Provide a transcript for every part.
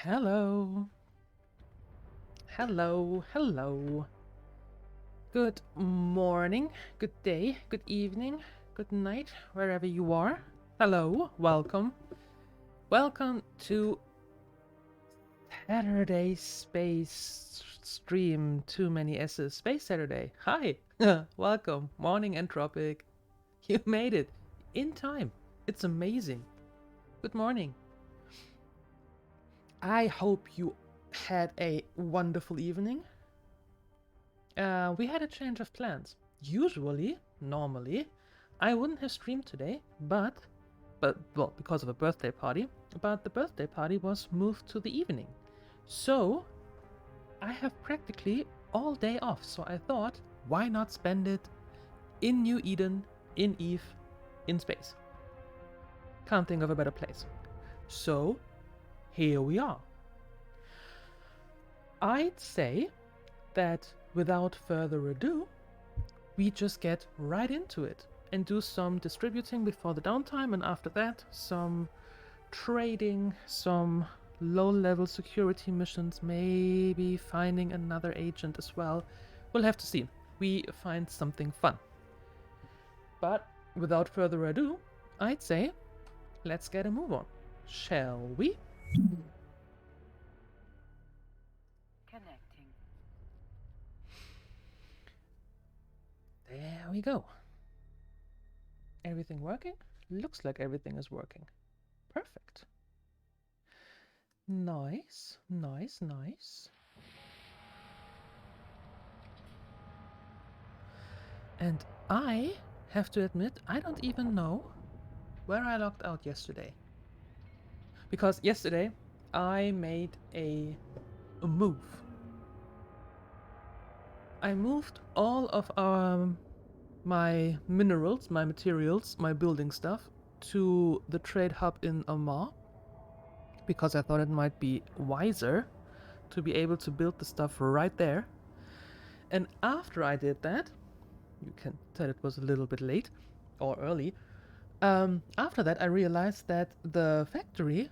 Hello. Hello, hello. Good morning, good day, good evening, good night, wherever you are. Hello, welcome. Welcome to Saturday Space Stream. Too many S's. Space Saturday. Hi. Welcome. Morning, Entropic. You made it. In time. It's amazing. Good morning. I hope you had a wonderful evening. We had a change of plans. Normally, I wouldn't have streamed today, but well, because of a birthday party, but the birthday party was moved to the evening. So, I have practically all day off, so I thought, why not spend it in New Eden, in EvE, in space? Can't think of a better place. So, here we are. I'd say that without further ado, we just get right into it and do some distributing before the downtime, and after that, some trading, some low-level security missions, maybe finding another agent as well. We'll have to see. We find something fun. But without further ado, I'd say let's get a move on. Shall we? Connecting. There we go. Everything working? Looks like everything is working. Perfect. Nice, nice, nice. And I have to admit, I don't even know where I logged out yesterday. Because yesterday, I made a move. I moved all of my minerals, my materials, my building stuff to the trade hub in Amarr, because I thought it might be wiser to be able to build the stuff right there. And after I did that, you can tell it was a little bit late or early. After that, I realized that the factory,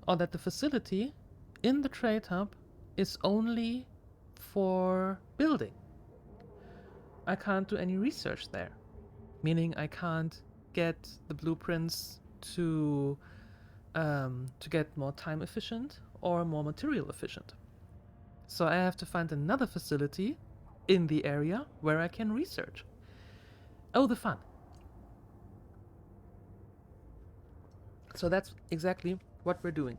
or that the facility in the trade hub, is only for building. I can't do any research there, meaning I can't get the blueprints to get more time efficient or more material efficient. So I have to find another facility in the area where I can research. Oh, the fun. So that's exactly what we're doing.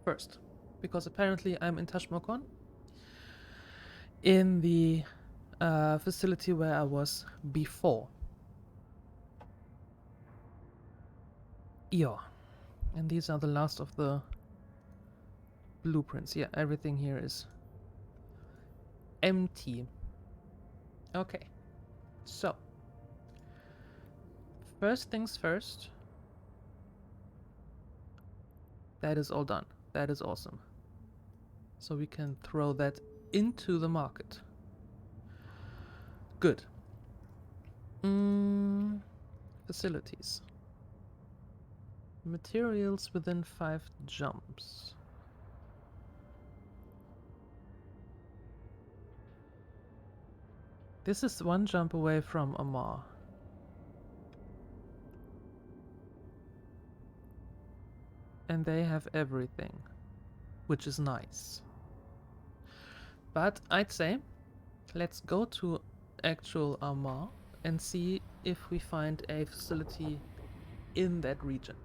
First, because apparently I'm in Tashmokon, in the facility where I was before. Yeah, and these are the last of the blueprints. Yeah, everything here is empty. Okay, so first things first. That is all done. That is awesome. So we can throw that into the market. Good. Facilities. Materials within 5 jumps. This is 1 jump away from Amarr. And they have everything, which is nice. But I'd say let's go to actual Amarr and see if we find a facility in that region.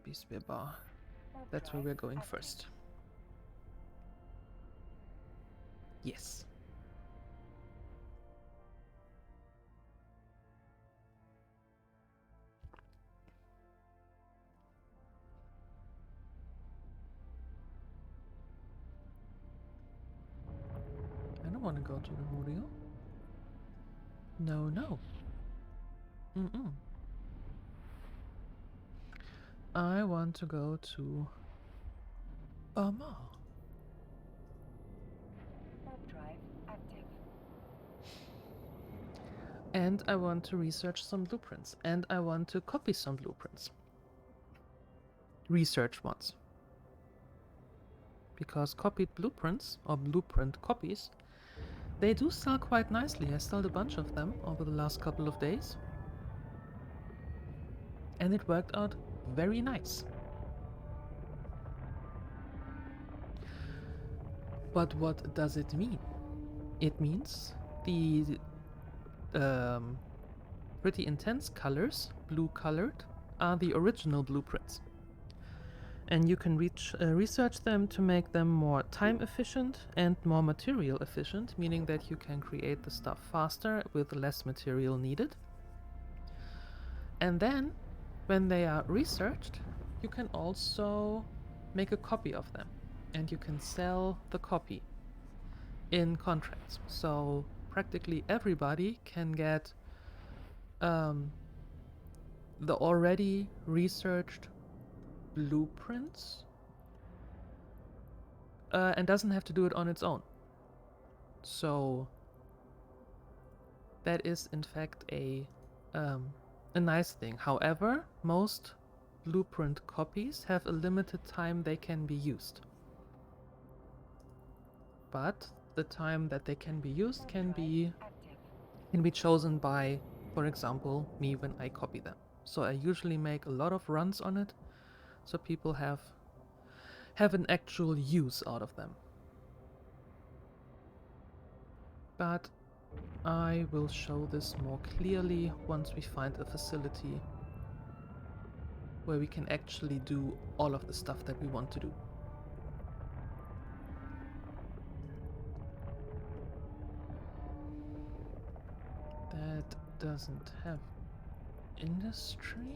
Bisheba. That's where we're going first. Yes. I don't want to go to the Murio. No. I want to go to Amarr. And I want to research some blueprints. And I want to copy some blueprints. Research ones. Because copied blueprints, or blueprint copies, they do sell quite nicely. I sold a bunch of them over the last couple of days. And it worked out very nice. But what does it mean? It means the pretty intense colors, blue colored, are the original blueprints. And you can research them to make them more time efficient and more material efficient, meaning that you can create the stuff faster with less material needed. And then, when they are researched, you can also make a copy of them. And you can sell the copy in contracts. So practically everybody can get the already researched blueprints and doesn't have to do it on its own. So that is in fact a nice thing. However, most blueprint copies have a limited time they can be used. But the time that they can be used can be chosen by, for example, me when I copy them. So I usually make a lot of runs on it, so people have an actual use out of them. But I will show this more clearly once we find a facility where we can actually do all of the stuff that we want to do. That doesn't have industry.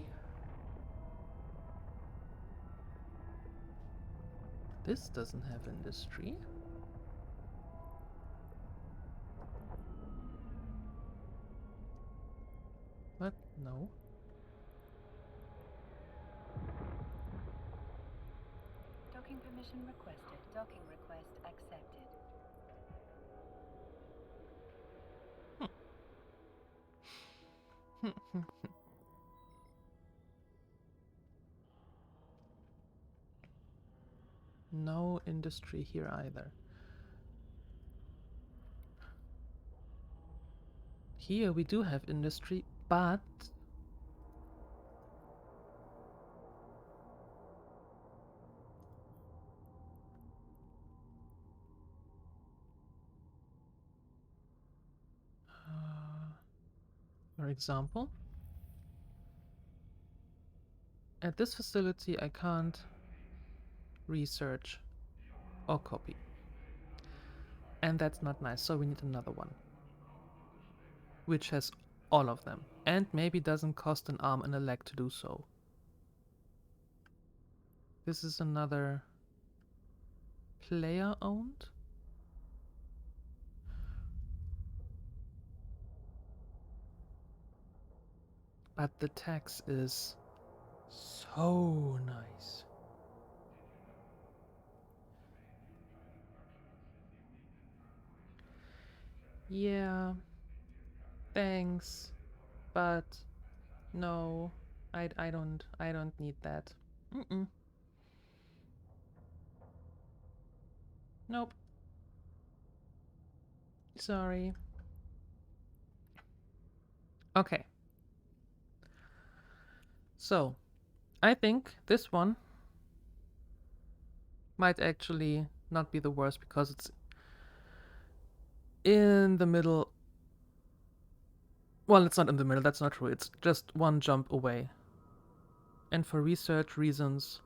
This doesn't have industry. What? No. Docking permission requested. Docking request accepted. No industry here either. Here we do have industry, but for example, at this facility I can't research or copy. And that's not nice, so we need another one. Which has all of them. And maybe doesn't cost an arm and a leg to do so. This is another player owned. But the tax is so nice. Yeah, thanks, but no, I don't need that. Nope. Sorry. Okay. So, I think this one might actually not be the worst because it's in the middle. Well, it's not in the middle, that's not true. It's just one jump away. And for research reasons,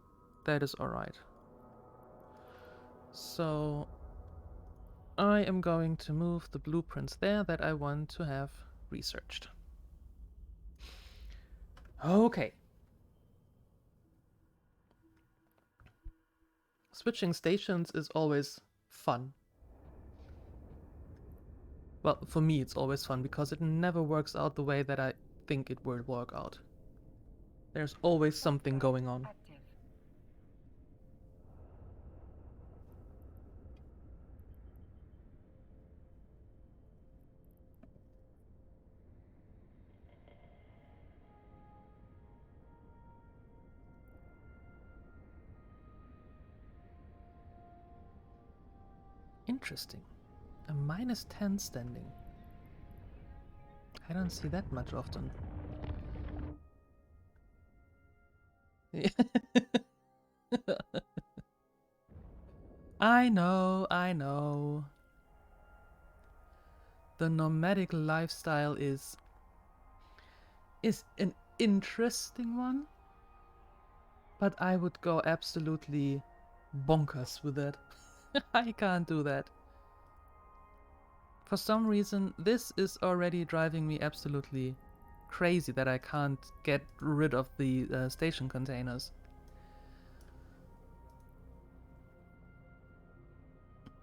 that is alright. So, I am going to move the blueprints there that I want to have researched. Okay. Switching stations is always fun. Well, for me it's always fun because it never works out the way that I think it will work out. There's always something going on. Interesting. A -10 standing. I don't see that much often. I know, I know. The nomadic lifestyle is an interesting one, but I would go absolutely bonkers with it. I can't do that. For some reason, this is already driving me absolutely crazy that I can't get rid of the station containers.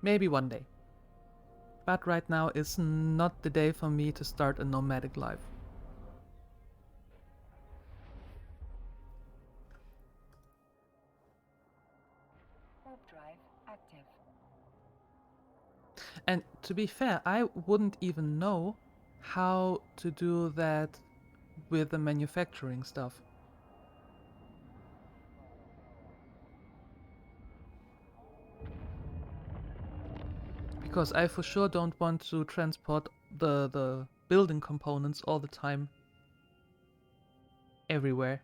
Maybe one day. But right now is not the day for me to start a nomadic life. Warp drive active. And to be fair, I wouldn't even know how to do that with the manufacturing stuff. Because I for sure don't want to transport the building components all the time everywhere.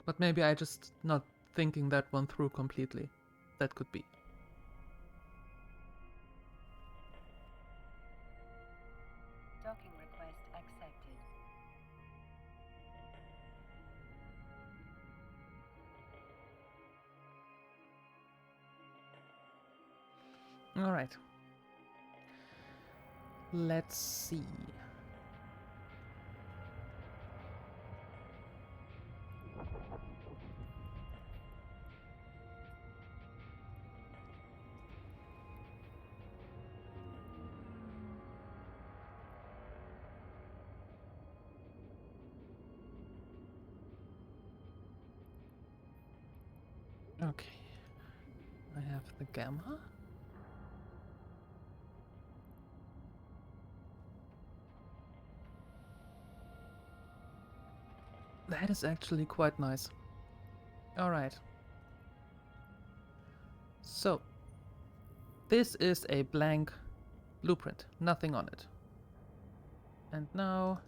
But maybe I just not thinking that one through completely. That could be. Docking request accepted. Alright. Let's see. Okay. I have the gamma. That is actually quite nice. Alright. So, this is a blank blueprint, nothing on it. And now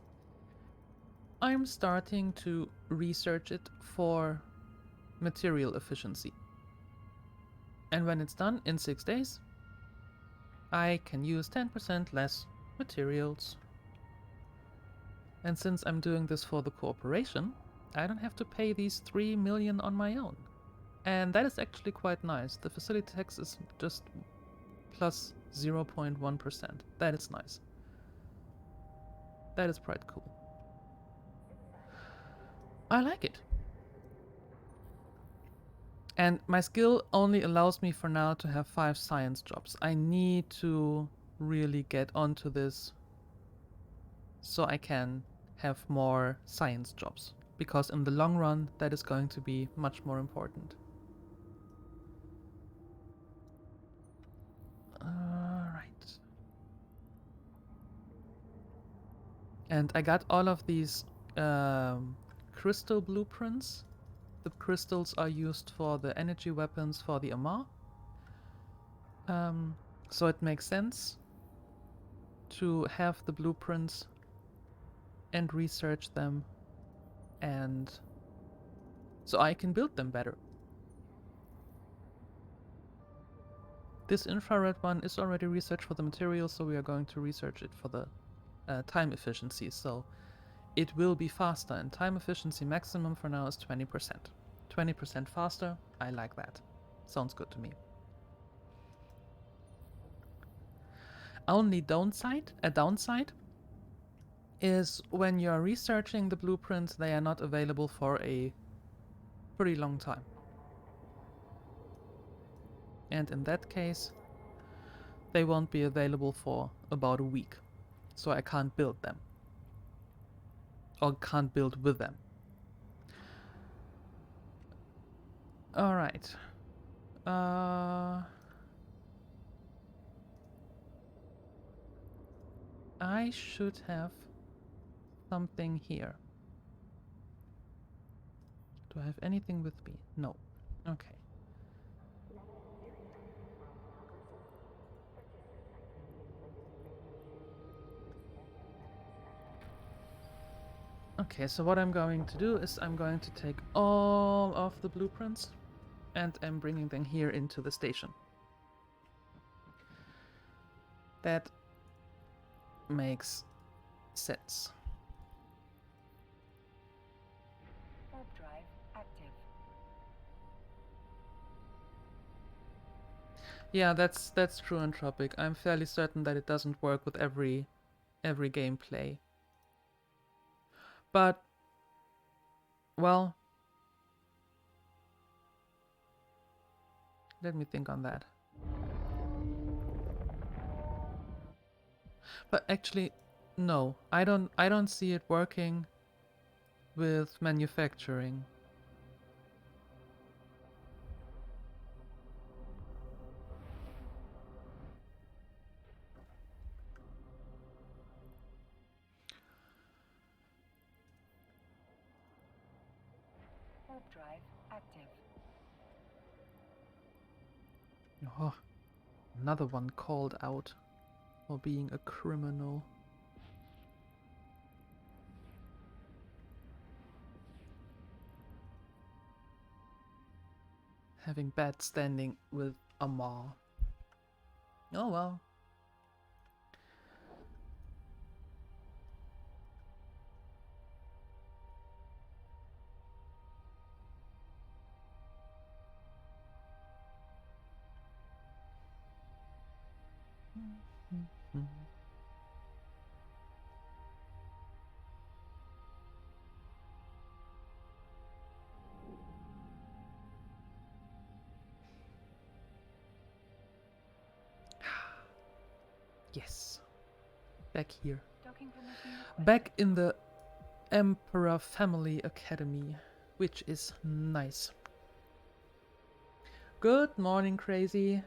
I'm starting to research it for material efficiency. And when it's done in 6 days, I can use 10% less materials. And since I'm doing this for the corporation, I don't have to pay these 3 million on my own. And that is actually quite nice. The facility tax is just plus 0.1%. That is nice. That is quite cool. I like it. And my skill only allows me for now to have 5 science jobs. I need to really get onto this so I can have more science jobs. Because in the long run, that is going to be much more important. Alright. And I got all of these crystal blueprints. The crystals are used for the energy weapons for the Amarr. So it makes sense to have the blueprints and research them, and so I can build them better. This infrared one is already researched for the materials, so we are going to research it for the time efficiency, so it will be faster, and time efficiency maximum for now is 20%. 20% faster, I like that. Sounds good to me. Only downside is when you're researching the blueprints, they are not available for a pretty long time. And in that case, they won't be available for about a week. So I can't build them. Or can't build with them. Alright. I should have something here. Do I have anything with me? No. Okay. Okay, so what I'm going to do is I'm going to take all of the blueprints and I'm bringing them here into the station. That makes sense. Warp drive active. Yeah, that's true Entropic. I'm fairly certain that it doesn't work with every gameplay. But well, let me think on that. But actually, no, I don't see it working with manufacturing. Warp drive active. Oh, another one called out for being a criminal. Having bad standing with Amarr. Oh well. Yes. Back here. Docking permission requested. Back in the Emperor Family Academy, which is nice. Good morning, Crazy.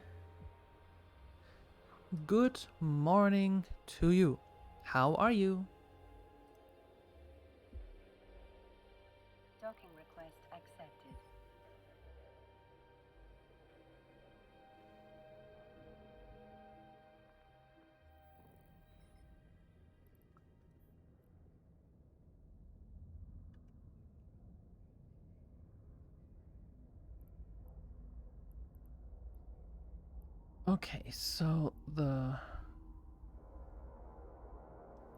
Good morning to you. How are you? Docking request accepted. Okay, so the...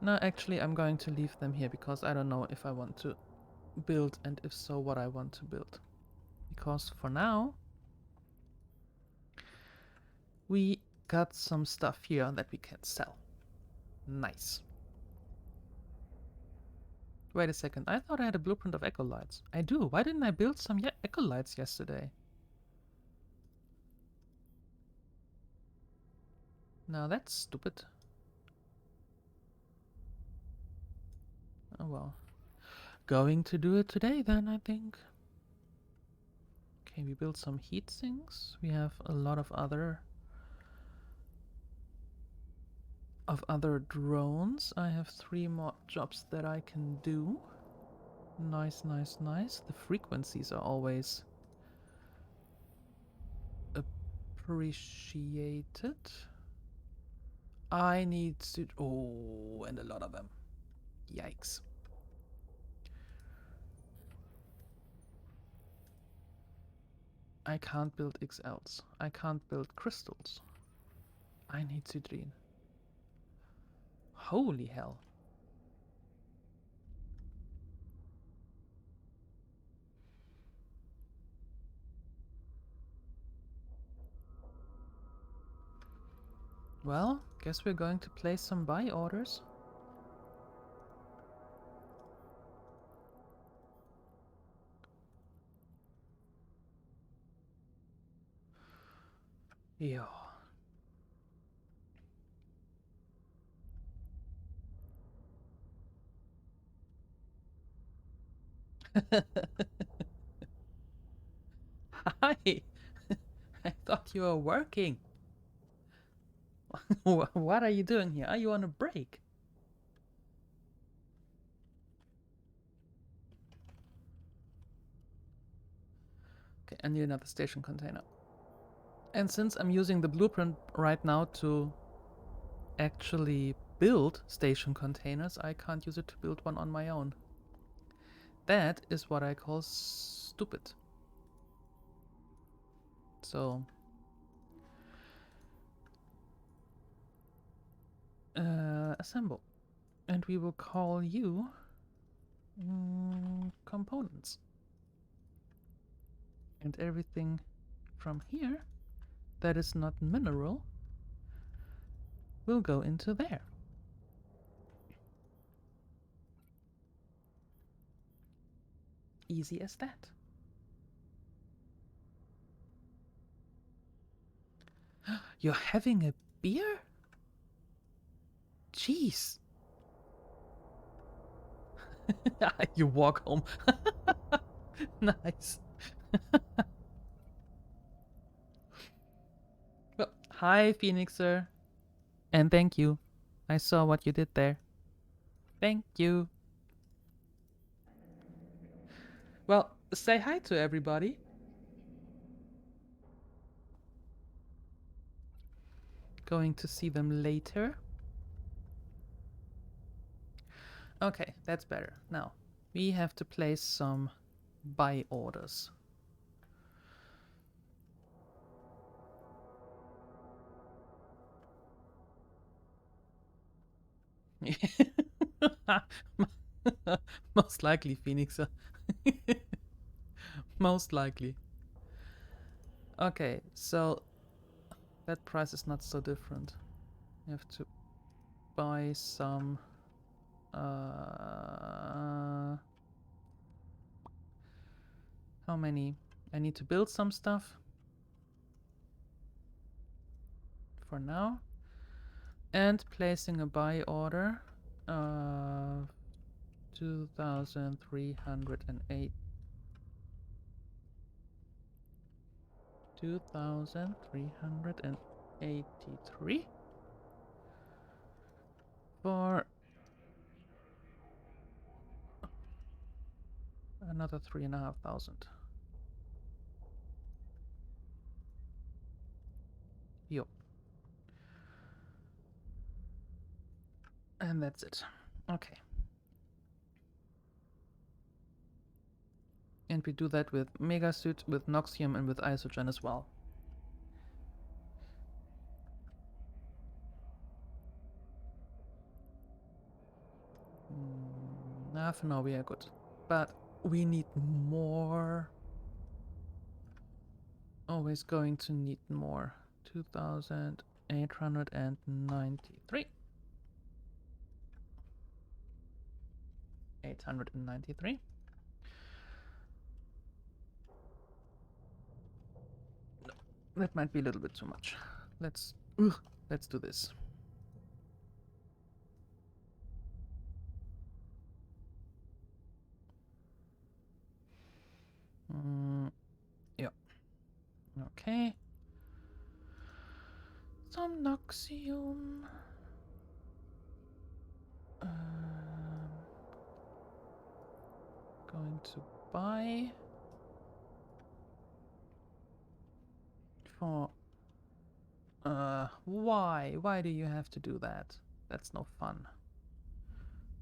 No, actually I'm going to leave them here because I don't know if I want to build and if so what I want to build. Because for now we got some stuff here that we can sell. Nice. Wait a second, I thought I had a blueprint of Ecolites. I do. Why didn't I build some Ecolites yesterday? Now that's stupid. Oh well. Going to do it today then, I think. Okay, we built some heat sinks. We have a lot of other drones. I have 3 more jobs that I can do. Nice, nice, nice. The frequencies are always appreciated. I need to... Oh, and a lot of them. Yikes. I can't build XLs. I can't build crystals. I need Cydrine. Holy hell. Well, guess we're going to place some buy orders. Yeah. Hi! I thought you were working. What are you doing here? Are you on a break? Okay, I need another station container. And since I'm using the blueprint right now to actually build station containers, I can't use it to build one on my own. That is what I call stupid. So, assemble. And we will call you components. And everything from here that is not mineral will go into there. Easy as that. You're having a beer? Jeez. You walk home. Nice. Well, hi, Phoenixer. And thank you. I saw what you did there. Thank you. Well, say hi to everybody. Going to see them later. Okay, that's better. Now, we have to place some buy orders. Most likely, Phoenixer. Most likely. Okay, so that price is not so different. You have to buy some how many? I need to build some stuff for now. And placing a buy order of 2,308. 2,383 for another 3,500. Yo. And that's it. Okay. And we do that with Megasuit, with Noxium, and with Isogen as well. For now we are good. But we need more. Always going to need more. 2,893. 893. No, that might be a little bit too much. Let's do this. Yeah. Okay. Some Noxium. Going to buy for why? Why do you have to do that? That's no fun.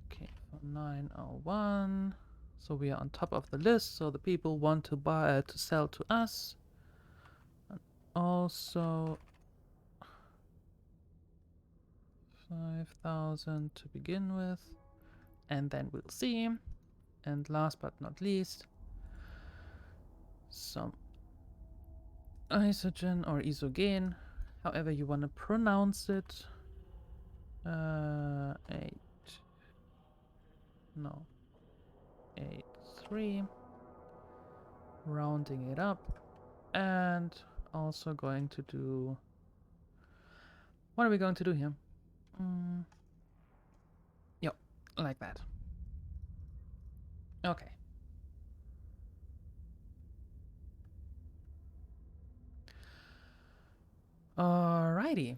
Okay, for 901. So we are on top of the list, so the people want to buy to sell to us. And also 5,000 to begin with. And then we'll see. And last but not least, some isogen or isogen, however you want to pronounce it. 83, rounding it up, and also going to do, what are we going to do here? Yep, like that. Okay. Alrighty.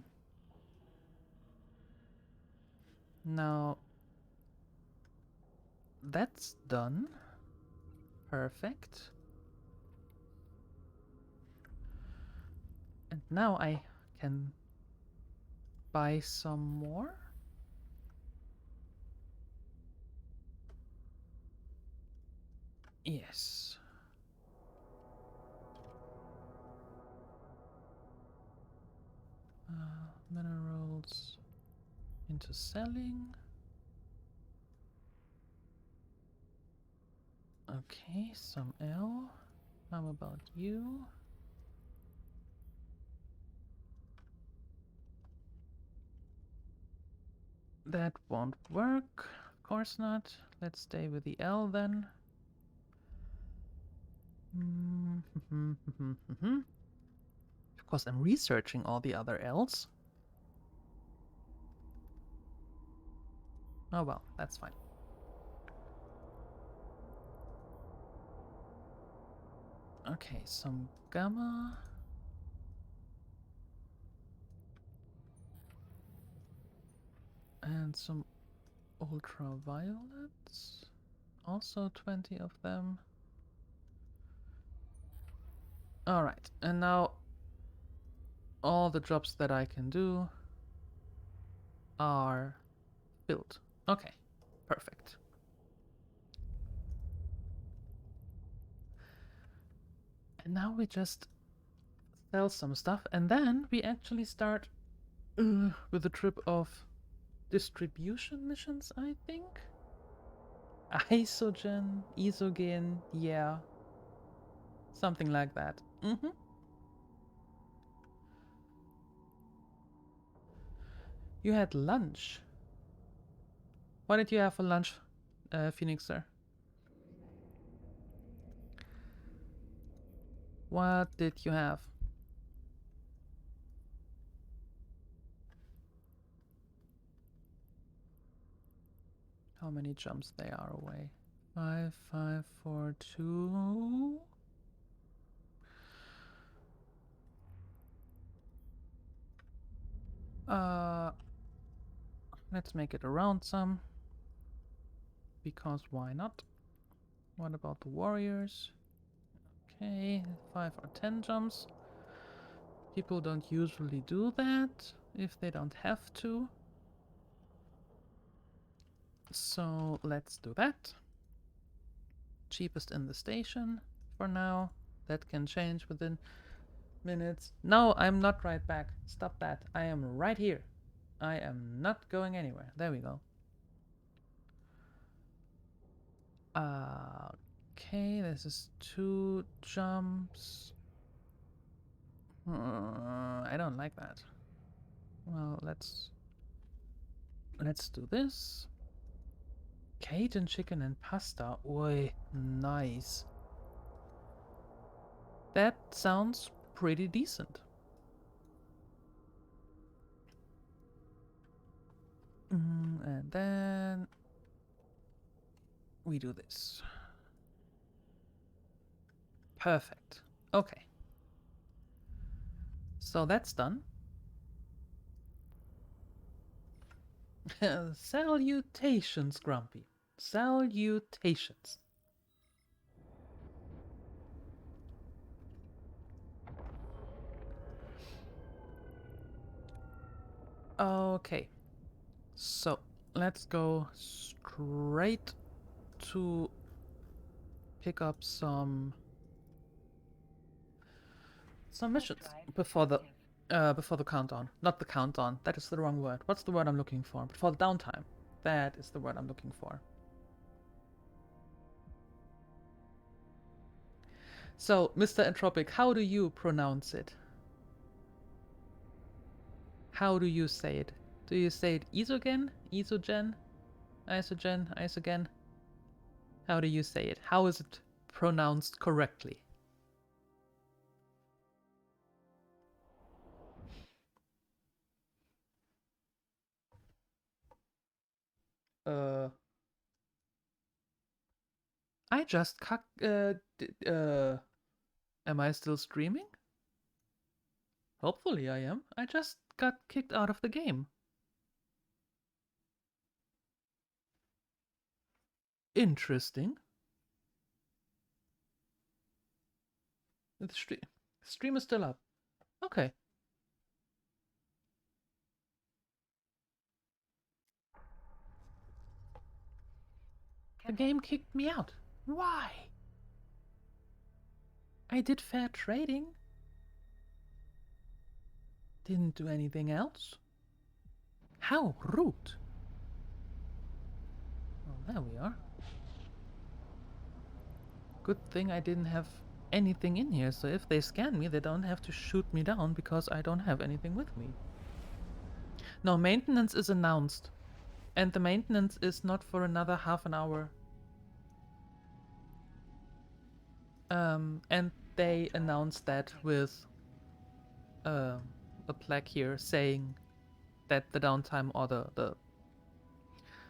Now that's done. Perfect. And now I can buy some more. Yes. Minerals into selling. Okay, some L. How about you? That won't work. Of course not. Let's stay with the L then. Of course, I'm researching all the other L's. Oh well, that's fine. Okay, some gamma. And some ultraviolets. Also 20 of them. Alright, and now all the jobs that I can do are filled. Okay, perfect. And now we just sell some stuff, and then we actually start with a trip of distribution missions, I think? Isogen, yeah. Something like that. You had lunch. What did you have for lunch, Phoenix, sir? What did you have? How many jumps they are away? 5, 5, 4, 2. Let's make it around some. Because why not? What about the warriors? Okay, 5 or 10 jumps. People don't usually do that if they don't have to. So let's do that. Cheapest in the station for now. That can change within minutes. No, I'm not right back. Stop that. I am right here. I am not going anywhere. There we go. Okay, this is 2 jumps. I don't like that. Well, let's do this. Cajun chicken and pasta. Oi, nice. That sounds pretty decent. And then we do this. Perfect. Okay. So that's done. Salutations, Grumpy. Salutations. Okay. So let's go straight to pick up some missions before the countdown. Not the countdown. That is the wrong word. What's the word I'm looking for? Before the downtime. That is the word I'm looking for. So, Mr. Entropic, how do you pronounce it? How do you say it? Do you say it isogen? Isogen? Isogen? Isogen? How do you say it? How is it pronounced correctly? I just am I still streaming? Hopefully I am. I just got kicked out of the game. Interesting. The stream is still up. Okay. The game kicked me out. Why? I did fair trading. Didn't do anything else. How rude. Well, there we are. Good thing I didn't have anything in here, so if they scan me, they don't have to shoot me down because I don't have anything with me. No, maintenance is announced. And the maintenance is not for another half an hour. And they announced that with a plaque here saying that the downtime or the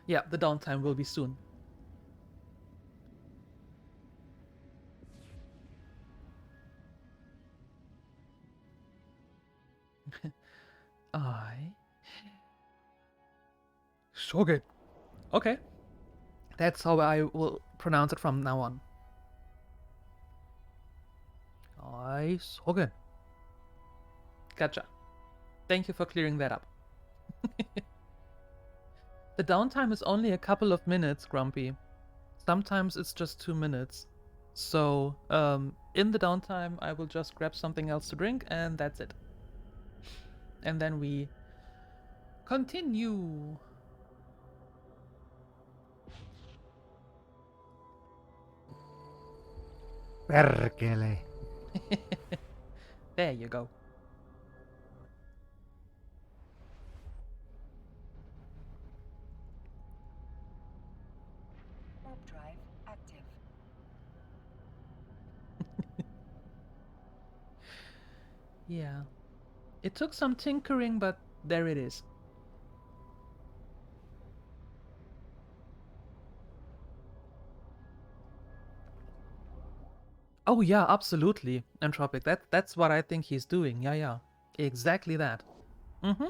downtime will be soon. Shogun. Okay. That's how I will pronounce it from now on. Shogun. Gotcha. Thank you for clearing that up. The downtime is only a couple of minutes, Grumpy. Sometimes it's just 2 minutes. So, in the downtime, I will just grab something else to drink, and that's it. And then we continue. Perkele. There you go. Warp drive active. Yeah. It took some tinkering, but there it is. Oh yeah, absolutely, Entropic. That's what I think he's doing. Yeah. Exactly that. Mm-hmm.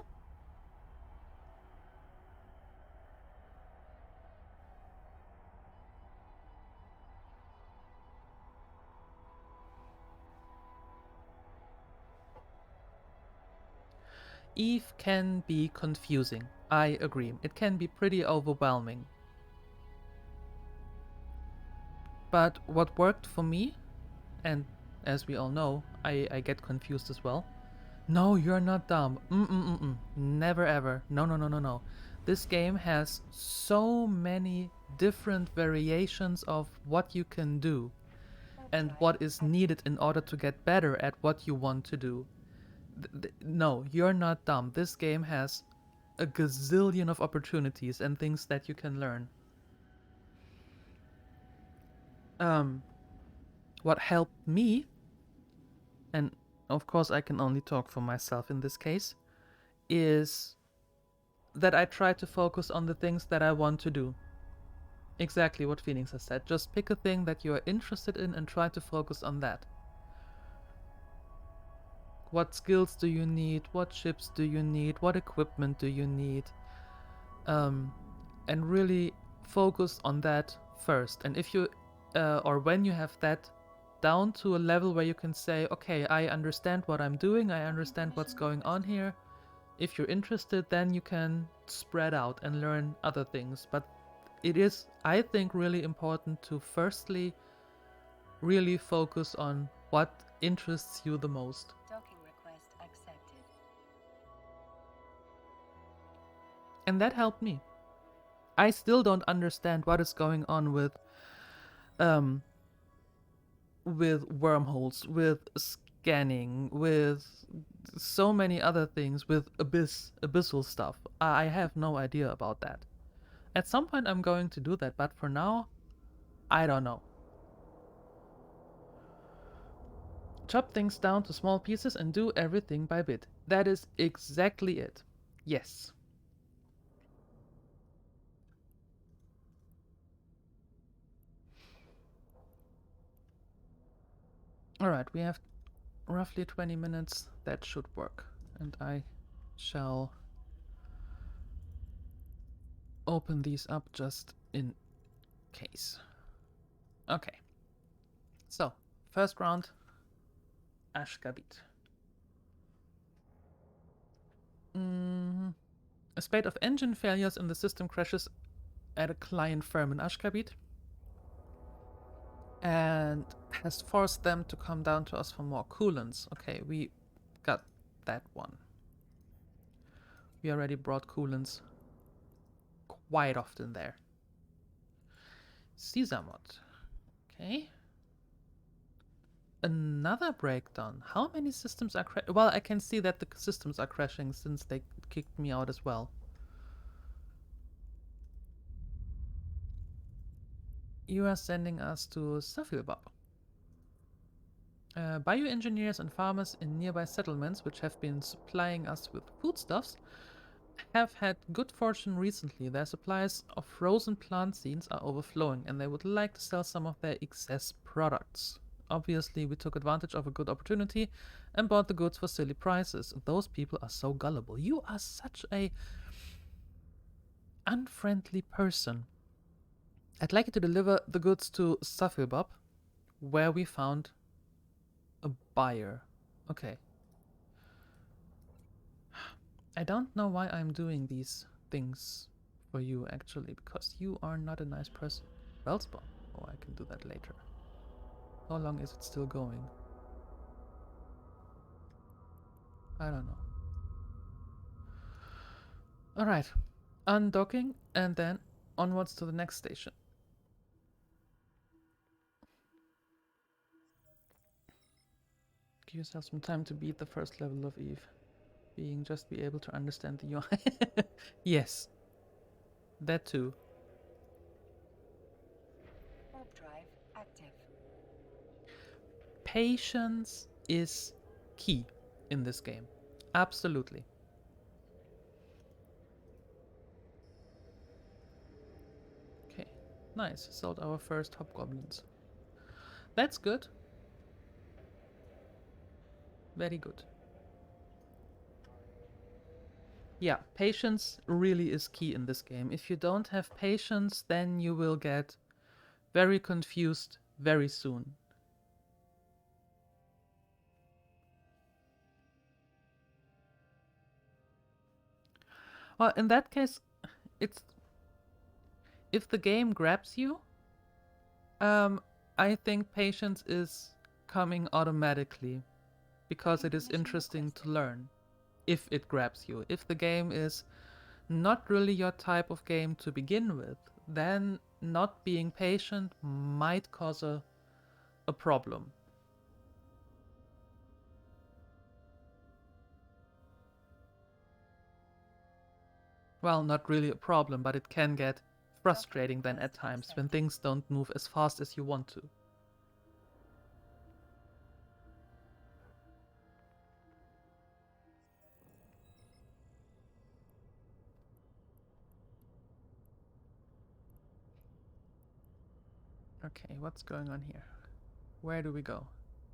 EvE can be confusing. I agree. It can be pretty overwhelming. But what worked for me, and as we all know, I get confused as well. No, you're not dumb. Never ever. No. This game has so many different variations of what you can do and what is needed in order to get better at what you want to do. No, you're not dumb. This game has a gazillion of opportunities and things that you can learn. What helped me, and of course I can only talk for myself in this case, is that I try to focus on the things that I want to do. Exactly what Phoenix has said. Just pick a thing that you are interested in and try to focus on that. What skills do you need? What chips do you need? What equipment do you need? And really focus on that first. And if you, or when you have that down to a level where you can say, okay, I understand what I'm doing, I understand what's going on here. If you're interested, then you can spread out and learn other things. But it is, I think, really important to firstly really focus on what interests you the most. Docking request accepted. And that helped me. I still don't understand what is going on with wormholes, with scanning, with so many other things, with abyssal stuff. I have no idea about that. At some point I'm going to do that, but for now, I don't know. Chop things down to small pieces and do everything by bit. That is exactly it. Yes. Alright, we have roughly 20 minutes. That should work. And I shall open these up just in case. Okay. So, first round, Ashkabit. A spate of engine failures and the system crashes at a client firm in Ashkabit. and has forced them to come down to us for more coolants. Okay, we got that one. We already brought coolants quite often there. Caesar mod. Okay. Another breakdown. How many systems are crashing? Well, I can see that the systems are crashing since they kicked me out as well. You are sending us to Safilbab. Bioengineers and farmers in nearby settlements, which have been supplying us with foodstuffs, have had good fortune recently. Their supplies of frozen plant seeds are overflowing, and they would like to sell some of their excess products. Obviously, we took advantage of a good opportunity and bought the goods for silly prices. Those people are so gullible. You are such a unfriendly person. I'd like you to deliver the goods to Safilbab, where we found a buyer. Okay. I don't know why I'm doing these things for you, actually, because you are not a nice person. Wellspawn. Oh, I can do that later. How long is it still going? I don't know. Alright. Undocking, and then onwards to the next station. Give yourself some time to beat the first level of EvE. Just be able to understand the UI. Yes. That too. Warp drive active. Patience is key in this game. Absolutely. Okay, nice. Sold our first hobgoblins. That's good. Very good. Yeah, patience really is key in this game. If you don't have patience, then you will get very confused very soon. Well, in that case, it's if the game grabs you, I think patience is coming automatically because it is interesting to learn if it grabs you. If the game is not really your type of game to begin with, then not being patient might cause a problem. Well, not really a problem, but it can get frustrating then at times when things don't move as fast as you want to. Okay, what's going on here? Where do we go?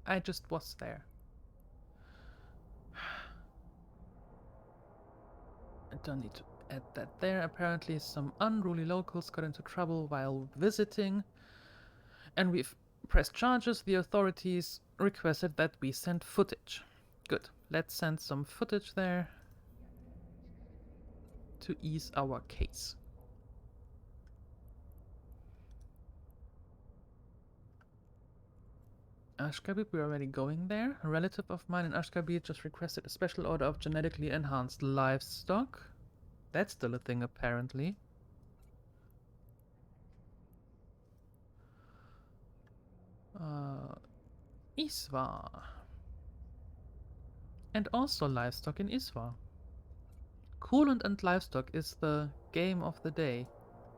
I just was there. I don't need to add that there. Apparently some unruly locals got into trouble while visiting, and we've pressed charges. The authorities requested that we send footage. Good. Let's send some footage there to ease our case. Ashkabib, we're already going there. A relative of mine in Ashkabib just requested a special order of genetically enhanced livestock. That's still a thing, apparently. Iswa. And also livestock in Iswa. Coolant and livestock is the game of the day,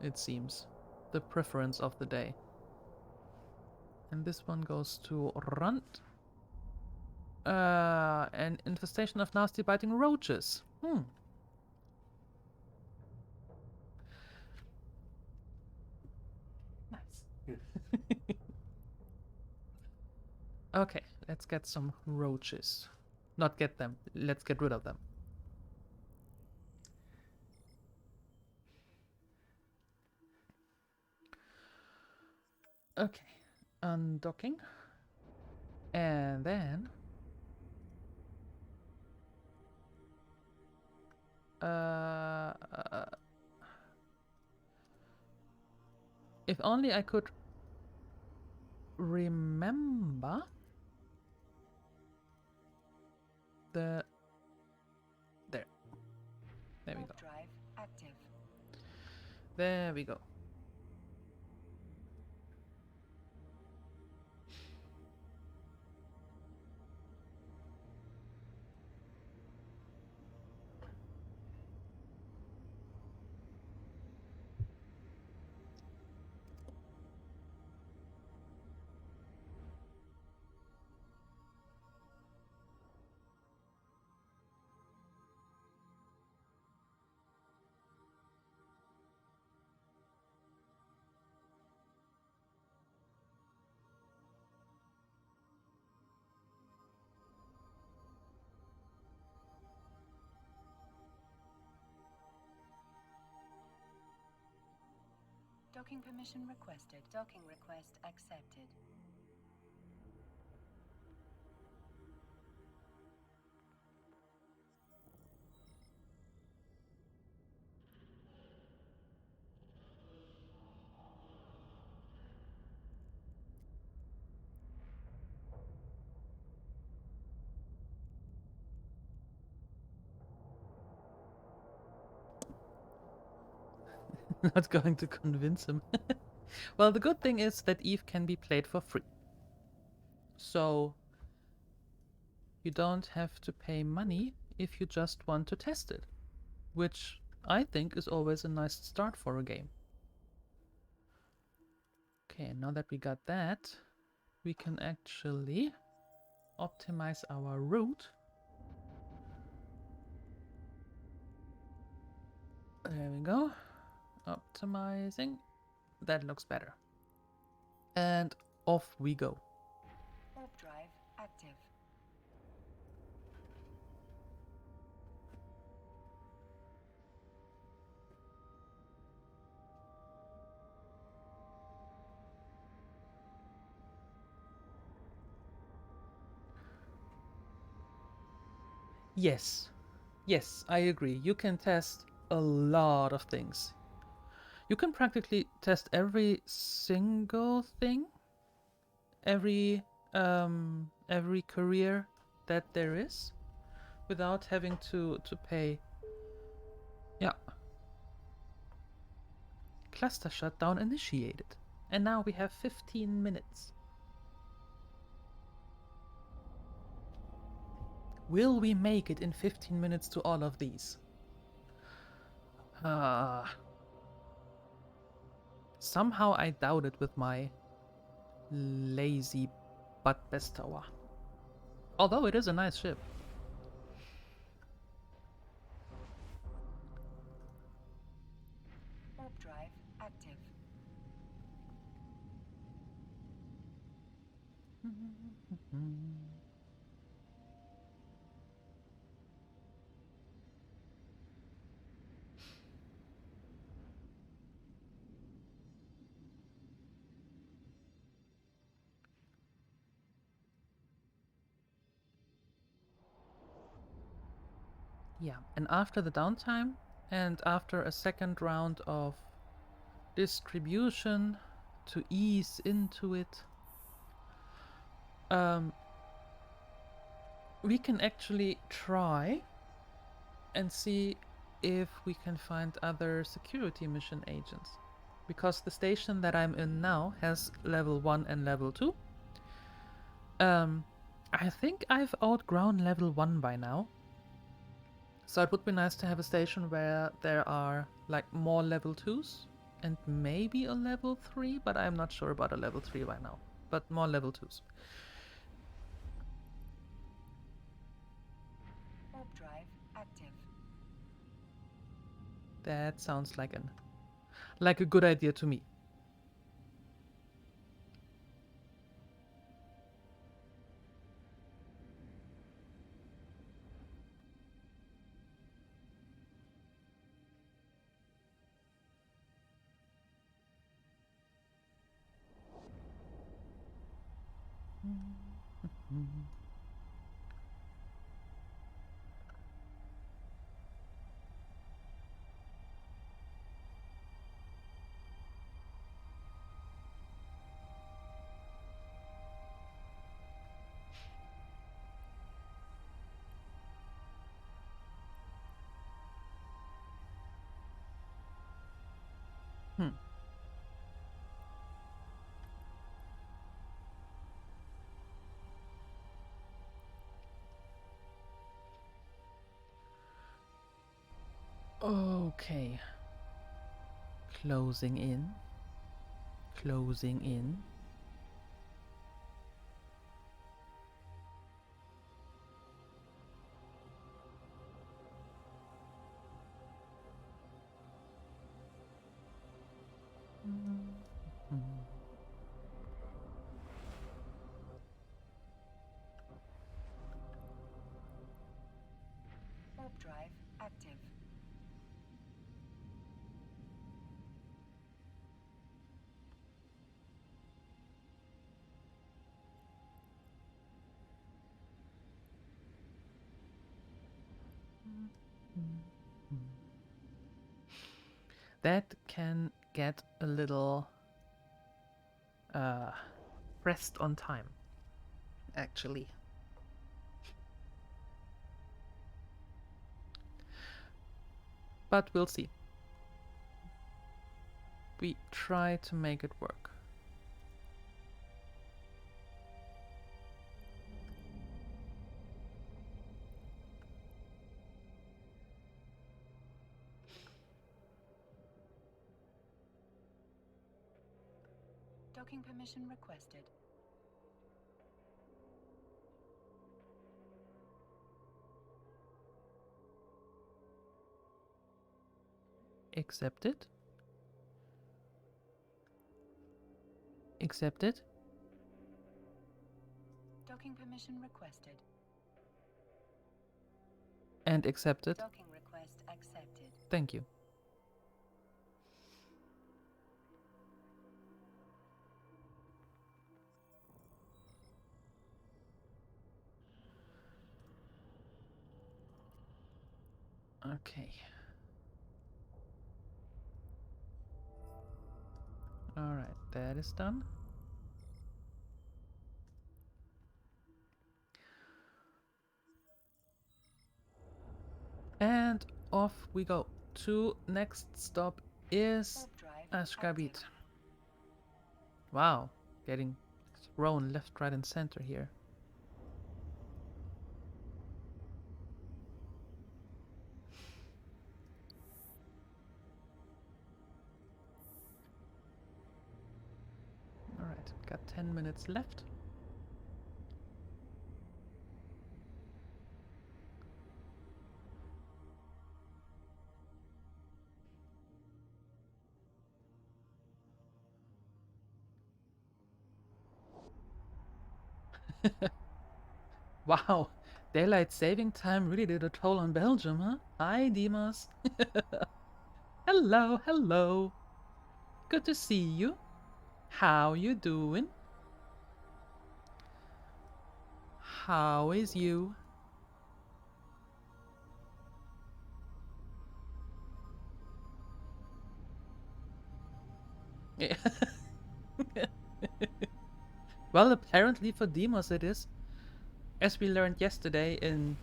it seems. The preference of the day. And this one goes to Runt. An infestation of nasty biting roaches. Nice. Okay, let's get some roaches. Not get them, let's get rid of them. Okay, undocking. And then... if only I could remember the... There we go. Warp drive active. There we go. Docking permission requested. Docking request accepted. Not going to convince him. Well, the good thing is that EVE can be played for free. So you don't have to pay money if you just want to test it, which I think is always a nice start for a game. Okay, now that we got that, we can actually optimize our route. There we go. Optimizing. That looks better. And off we go. Warp drive active. Yes. Yes, I agree. You can test a lot of things. You can practically test every single thing, every career that there is, without having to pay. Yeah. Cluster shutdown initiated. And now we have 15 minutes. Will we make it in 15 minutes to all of these? Somehow I doubt it with my lazy butt bestower. Although it is a nice ship. Warp drive active. Yeah, and after the downtime, and after a second round of distribution to ease into it, we can actually try and see if we can find other security mission agents. Because the station that I'm in now has level 1 and level 2. I think I've outgrown level 1 by now. So it would be nice to have a station where there are like more level 2s and maybe a level 3, but I'm not sure about a level 3 right now. But more level 2s. Warp drive active. That sounds like a good idea to me. Okay. Closing in. Closing in. Warp drive active. That can get a little pressed on time, actually. But we'll see. We try to make it work. Docking permission requested. Accepted. Accepted. Docking permission requested. And accepted. Docking request accepted. Thank you. Okay. Alright, that is done. And off we go. To next stop is Warp drive Ashgabit. active. Wow, getting thrown left, right, and center here. Alright, got 10 minutes left. Wow, daylight saving time really did a toll on Belgium, huh? Hi, Dimas. Hello, hello. Good to see you. How you doing? How is you? Yeah. Well, apparently for Demos it is. As we learned yesterday in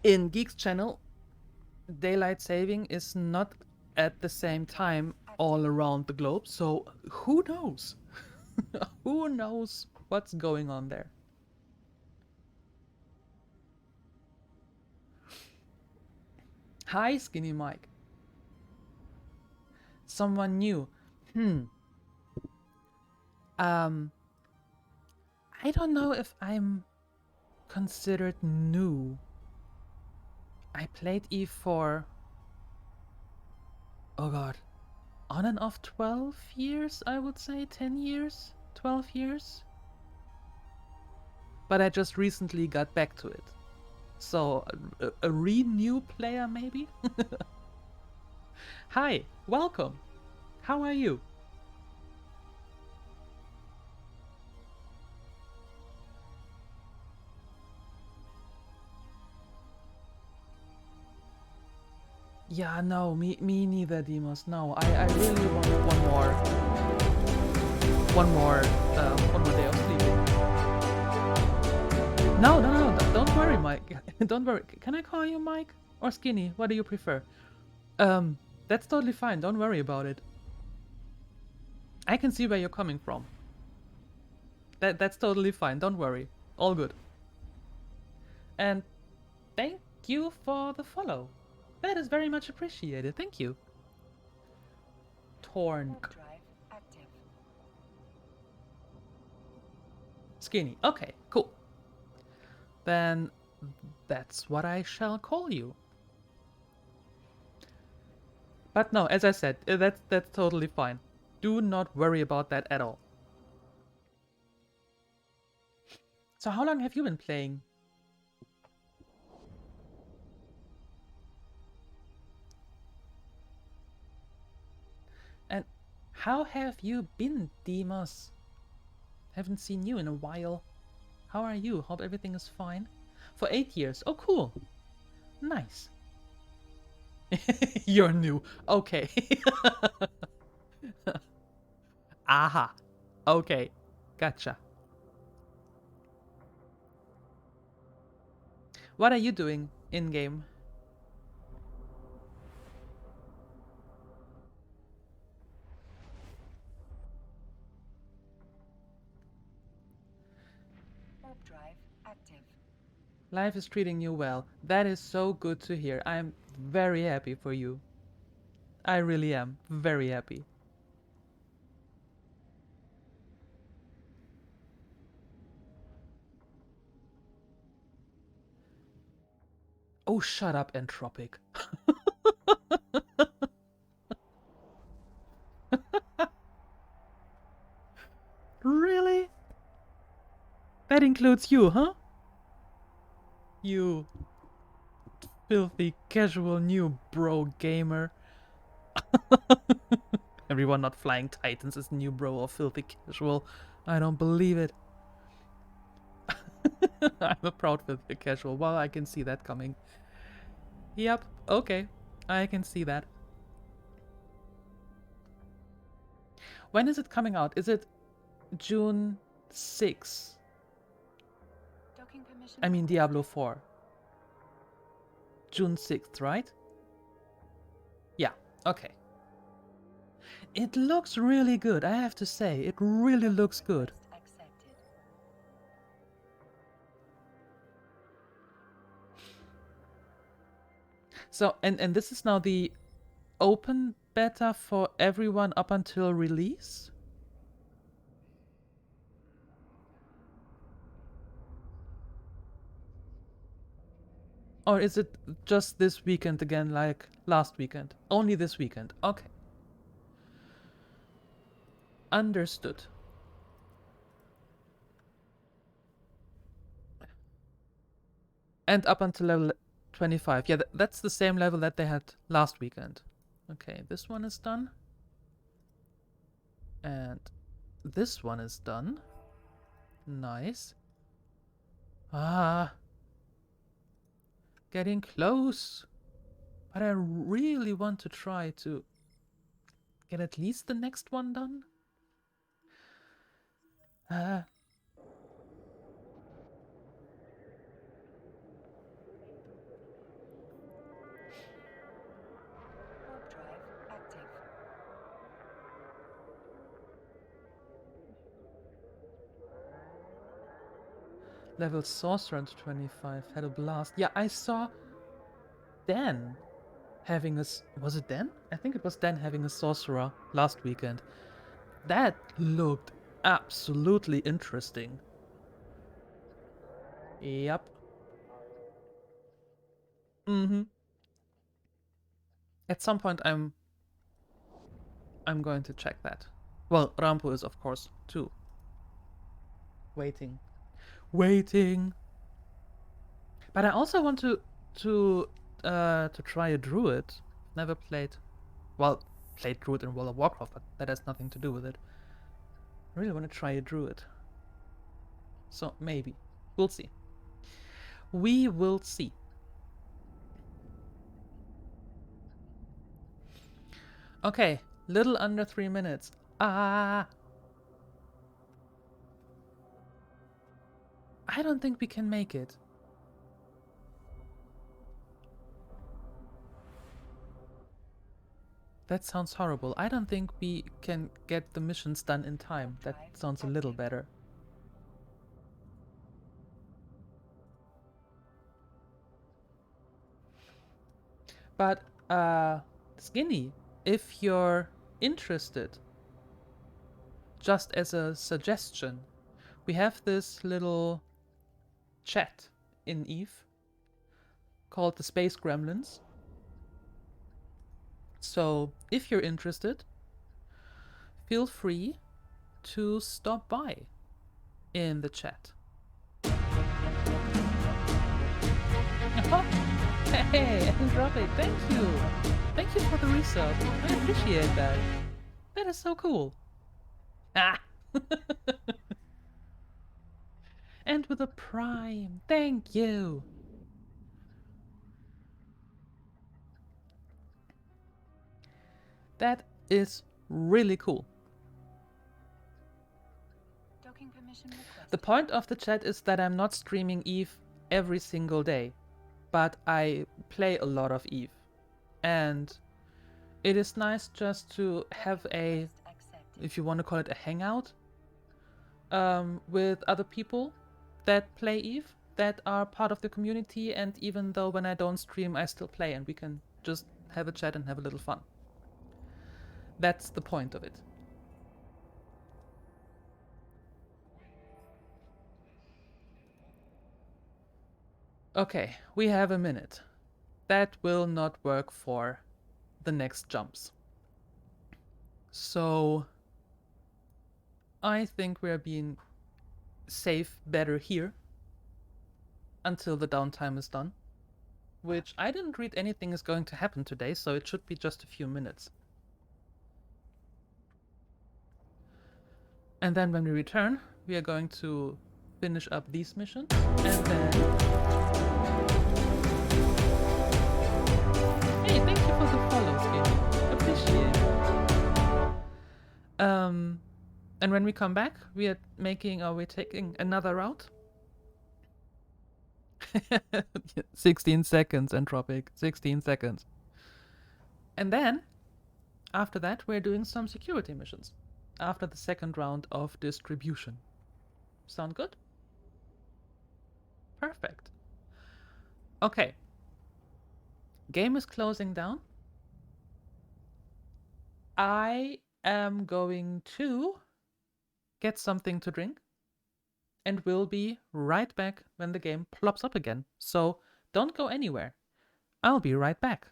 Geek's channel, daylight saving is not at the same time all around the globe, so who knows? Who knows what's going on there? Hi, Skinny Mike. Someone new. I don't know if I'm considered new. I played EVE for, oh god, on and off 12 years, I would say. 10 years? 12 years? But I just recently got back to it. So, a re-new player maybe? Hi, welcome. How are you? Yeah, no, me neither, Demos. No, I really want one more day of sleeping. No, don't worry, Mike. Don't worry. Can I call you Mike or Skinny? What do you prefer? That's totally fine. Don't worry about it. I can see where you're coming from. That's totally fine. Don't worry. All good. And thank you for the follow. That is very much appreciated. Thank you. Torn. Warp drive active. Skinny. Okay, cool. Then that's what I shall call you. But no, as I said, that's totally fine. Do not worry about that at all. So how long have you been playing? And how have you been, Demos? Haven't seen you in a while. How are you? Hope everything is fine. For 8 years. Oh, cool. Nice. You're new. Okay. Aha. Okay. Gotcha. What are you doing in-game? Warp drive active. Life is treating you well. That is so good to hear. I'm very happy for you. I really am. Very happy. Oh, shut up, Entropic. Really? That includes you, huh? You filthy casual new bro gamer. Everyone not flying Titans is new bro or filthy casual. I don't believe it. I'm a proud filthy casual. Well, I can see that coming. Yep, okay. I can see that. When is it coming out? Is it June 6th? Docking permission. I mean Diablo 4. June 6th, right? Yeah, okay. It looks really good, I have to say. It really looks good. Accepted. So, and this is now the open beta for everyone up until release? Or is it just this weekend again, like last weekend? Only this weekend. Okay. Understood. And up until level 25. Yeah, that's the same level that they had last weekend. Okay, this one is done. And this one is done. Nice. Ah. Getting close. But I really want to try to get at least the next one done. Warp drive active. Level Sorcerer to 25. Had a blast. Yeah, I saw Dan having a... Was it Dan? I think it was Dan having a Sorcerer last weekend. That looked absolutely interesting. Yep. Mm-hmm. At some point I'm going to check that. Well, Rampo is of course too. Waiting. But I also want to try a druid. Never played. Well, played druid in World of Warcraft, but that has nothing to do with it. I really want to try a druid. So maybe. We'll see. We will see. Okay, little under 3 minutes. I don't think we can make it. That sounds horrible. I don't think we can get the missions done in time. That sounds a little better. But, Skinny, if you're interested, just as a suggestion, we have this little chat in EvE called the Space Gremlins. So, if you're interested, feel free to stop by in the chat. Hey, Andropic, thank you! Thank you for the resub. I appreciate that. That is so cool. Ah! And with a prime, thank you! That is really cool. Docking permission requested. The point of the chat is that I'm not streaming EvE every single day, but I play a lot of EvE. And it is nice just to have a, Request accepted. if you want to call it a hangout, with other people that play EvE, that are part of the community, and even though when I don't stream, I still play, and we can just have a chat and have a little fun. That's the point of it. Okay, we have a minute. That will not work for the next jumps. So I think we're being safe better here until the downtime is done, which I didn't read anything is going to happen today, so it should be just a few minutes. And then when we return, we are going to finish up these missions, and then... Hey, thank you for the follow, Skinny. Appreciate it. And when we come back, we are taking another route. 16 seconds, Entropic. 16 seconds. And then, after that, we're doing some security missions. After the second round of distribution. Sound good? Perfect. Okay. Game is closing down. I am going to get something to drink and will be right back when the game plops up again. So don't go anywhere. I'll be right back.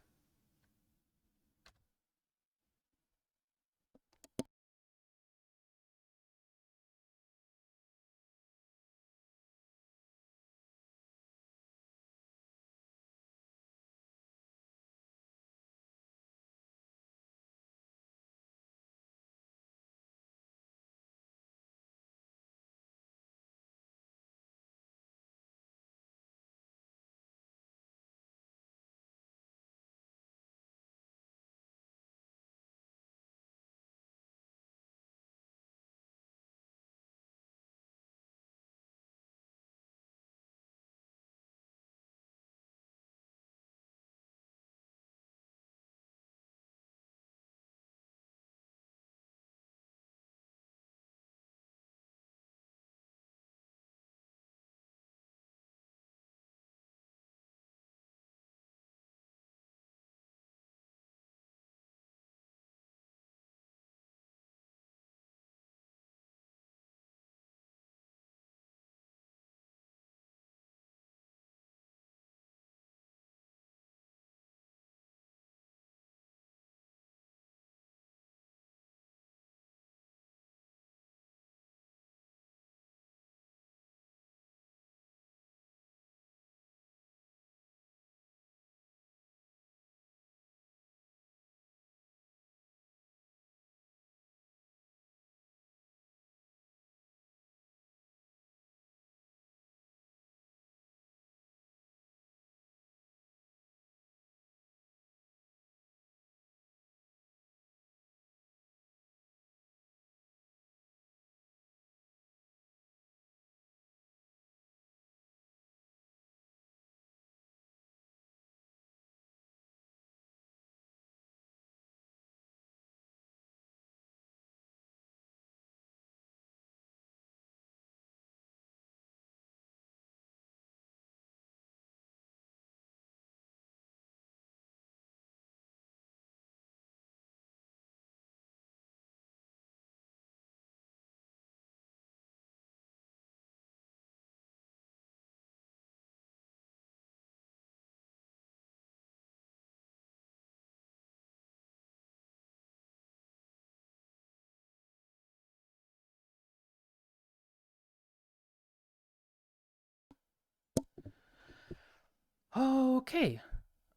Okay.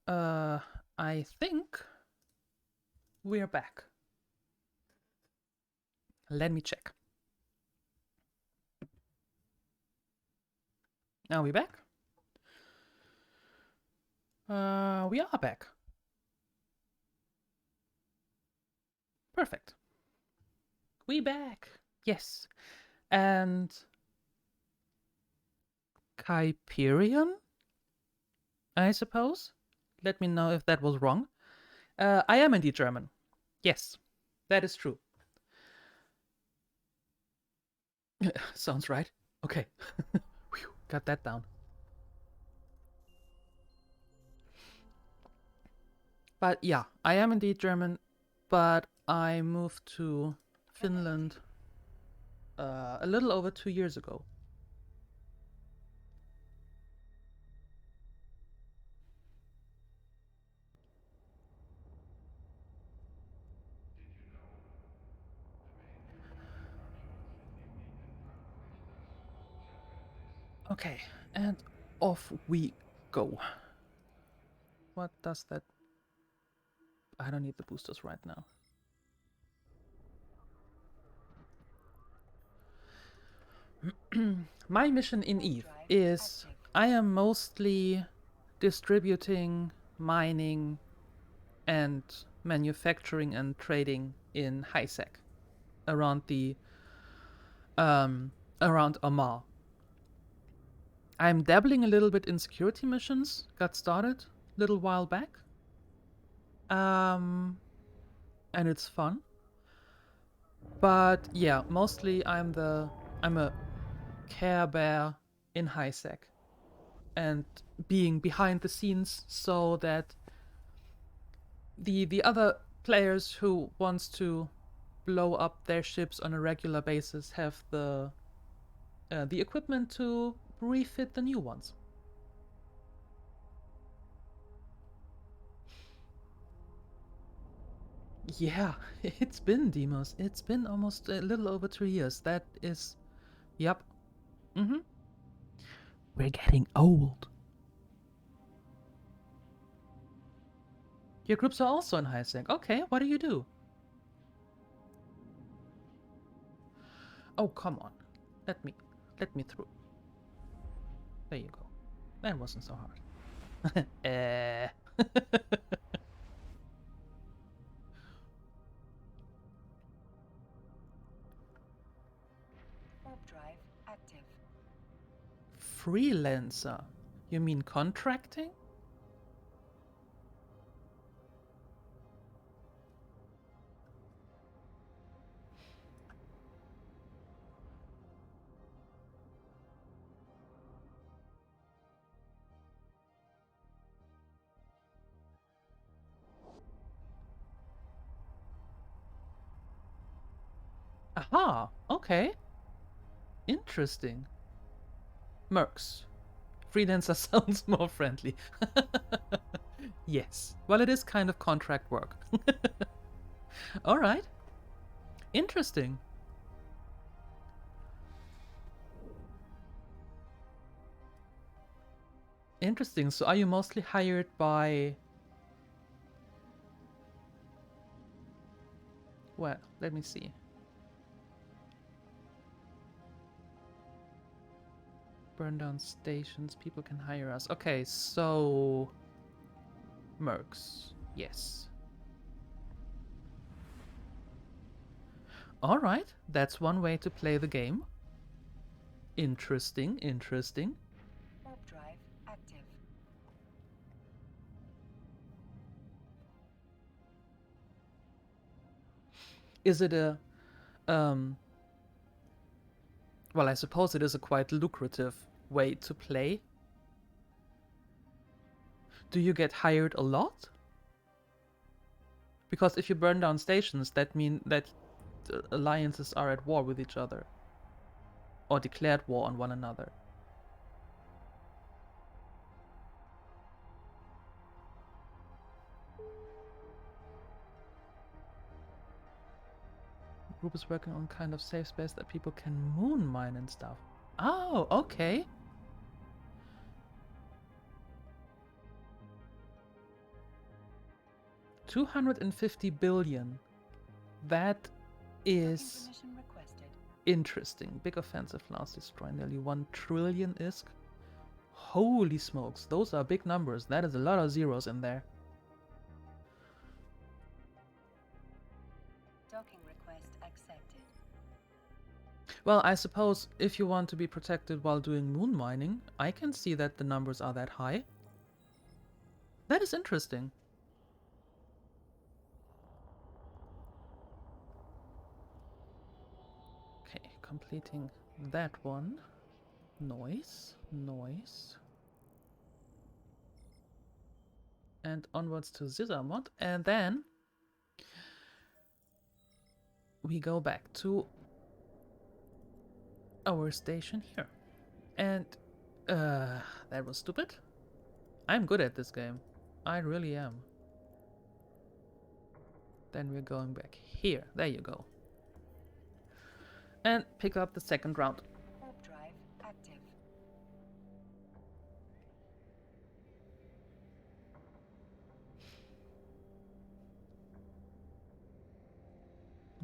I think we're back. Let me check. Are we back? We are back. Perfect. We back. Yes. And Kyperion, I suppose? Let me know if that was wrong. I am indeed German. Yes, that is true. Sounds right. Okay. Whew, got that down. But yeah, I am indeed German, but I moved to Finland a little over 2 years ago. Okay, and off we go. What does that... I don't need the boosters right now. My mission in EvE is I am mostly distributing, mining, and manufacturing and trading in high-sec around the around Amarr. I'm dabbling a little bit in security missions. Got started a little while back. And it's fun. But yeah, mostly I'm a Care Bear in high-sec and being behind the scenes so that the other players who wants to blow up their ships on a regular basis have the equipment to refit the new ones. Yeah, it's been, Demos. It's been almost a little over 2 years. That is... Yep. Mm-hmm. We're getting old. Your groups are also in high-sec. Okay, what do you do? Oh, come on. Let me through. There you go. That wasn't so hard. Warp drive active. Freelancer? You mean contracting? Aha, okay. Interesting. Mercs. Freelancer sounds more friendly. Yes. Well, it is kind of contract work. Alright. Interesting. Interesting. So are you mostly hired by... Well, let me see. Burn down stations. People can hire us. Okay, so... Mercs. Yes. Alright, that's one way to play the game. Interesting, interesting. Warp drive active. Is it a... Well, I suppose it is a quite lucrative way to play. Do you get hired a lot? Because if you burn down stations, that means that alliances are at war with each other. Or declared war on one another. The group is working on kind of safe space that people can moon mine and stuff. Oh, okay. 250 billion. That is Information requested. interesting. Big offensive loss destroy nearly 1 trillion ISK. Holy smokes, those are big numbers. That is a lot of zeros in there. Docking request accepted. Well, I suppose if you want to be protected while doing moon mining, I can see that the numbers are that high. That is interesting. Okay, completing that one. Noise, noise. And onwards to Zizamot, and then we go back to our station here. And that was stupid. I'm good at this game. I really am. Then we're going back here. There you go. And pick up the second round. Warp drive active.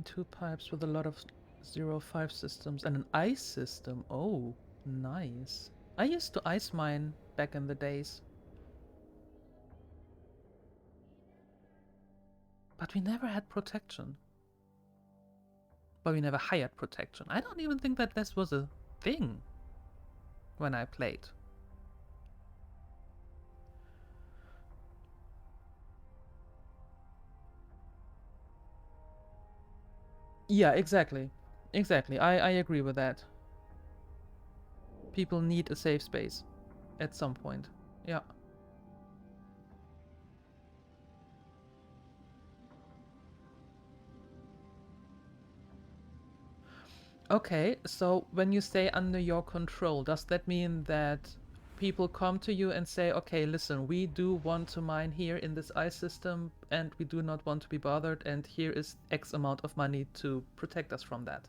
Two pipes with a lot of 0-5 systems and an ice system. Oh, nice. I used to ice mine back in the days. But we never had protection. But we never hired protection. I don't even think that this was a thing when I played. Yeah, exactly. Exactly. I agree with that. People need a safe space at some point. Yeah. Okay, so when you say under your control, does that mean that people come to you and say, okay, listen, we do want to mine here in this ice system and we do not want to be bothered, and here is X amount of money to protect us from that?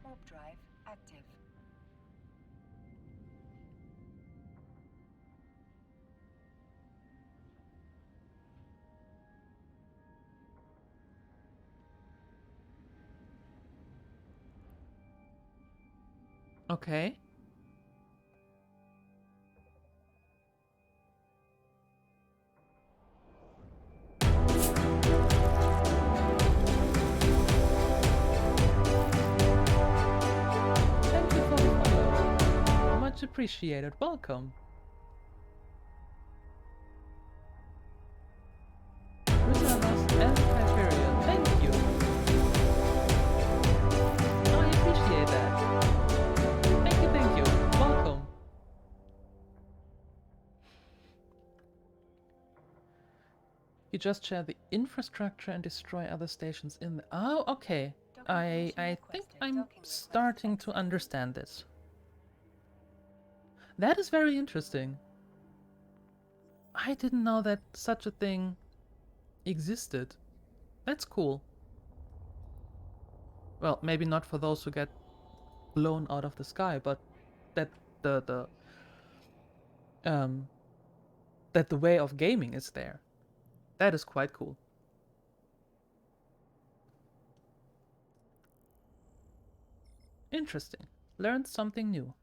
Warp drive active. Okay. Thank you for the follow. Much appreciated. Welcome. Prisoners and Hyperion. Thank you. Oh, I appreciate that. Thank you, thank you. Welcome. You just share the infrastructure and destroy other stations in the... Oh, okay. I think I'm starting to understand this. That is very interesting. I didn't know that such a thing existed. That's cool. Well, maybe not for those who get blown out of the sky, but that the way of gaming is there. That is quite cool. Interesting. Learned something new.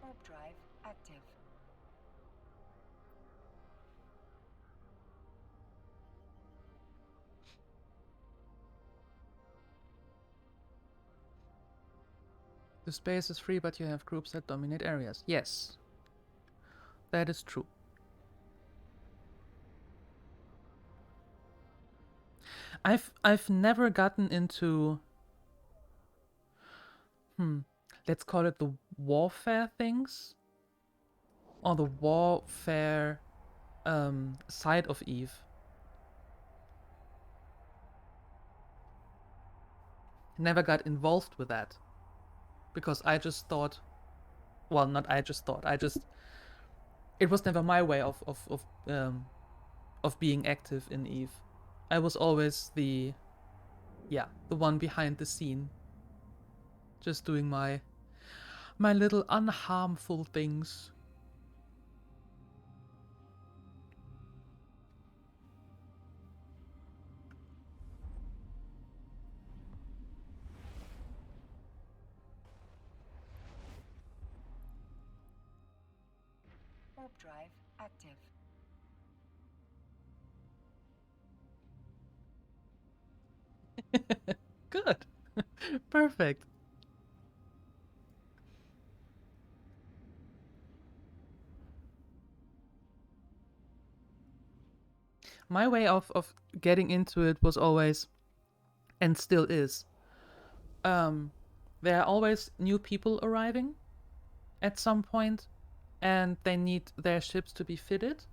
Warp drive active. The space is free, but you have groups that dominate areas. Yes. That is true. I've never gotten into let's call it the warfare things, or the warfare side of EvE. Never got involved with that because I just thought, well, not I just thought, I just it was never my way of being active in EvE. I was always the one behind the scene, just doing my little unharmful things. Warp drive active. Good. Perfect. My way of getting into it was always, and still is, there are always new people arriving at some point, and they need their ships to be fitted.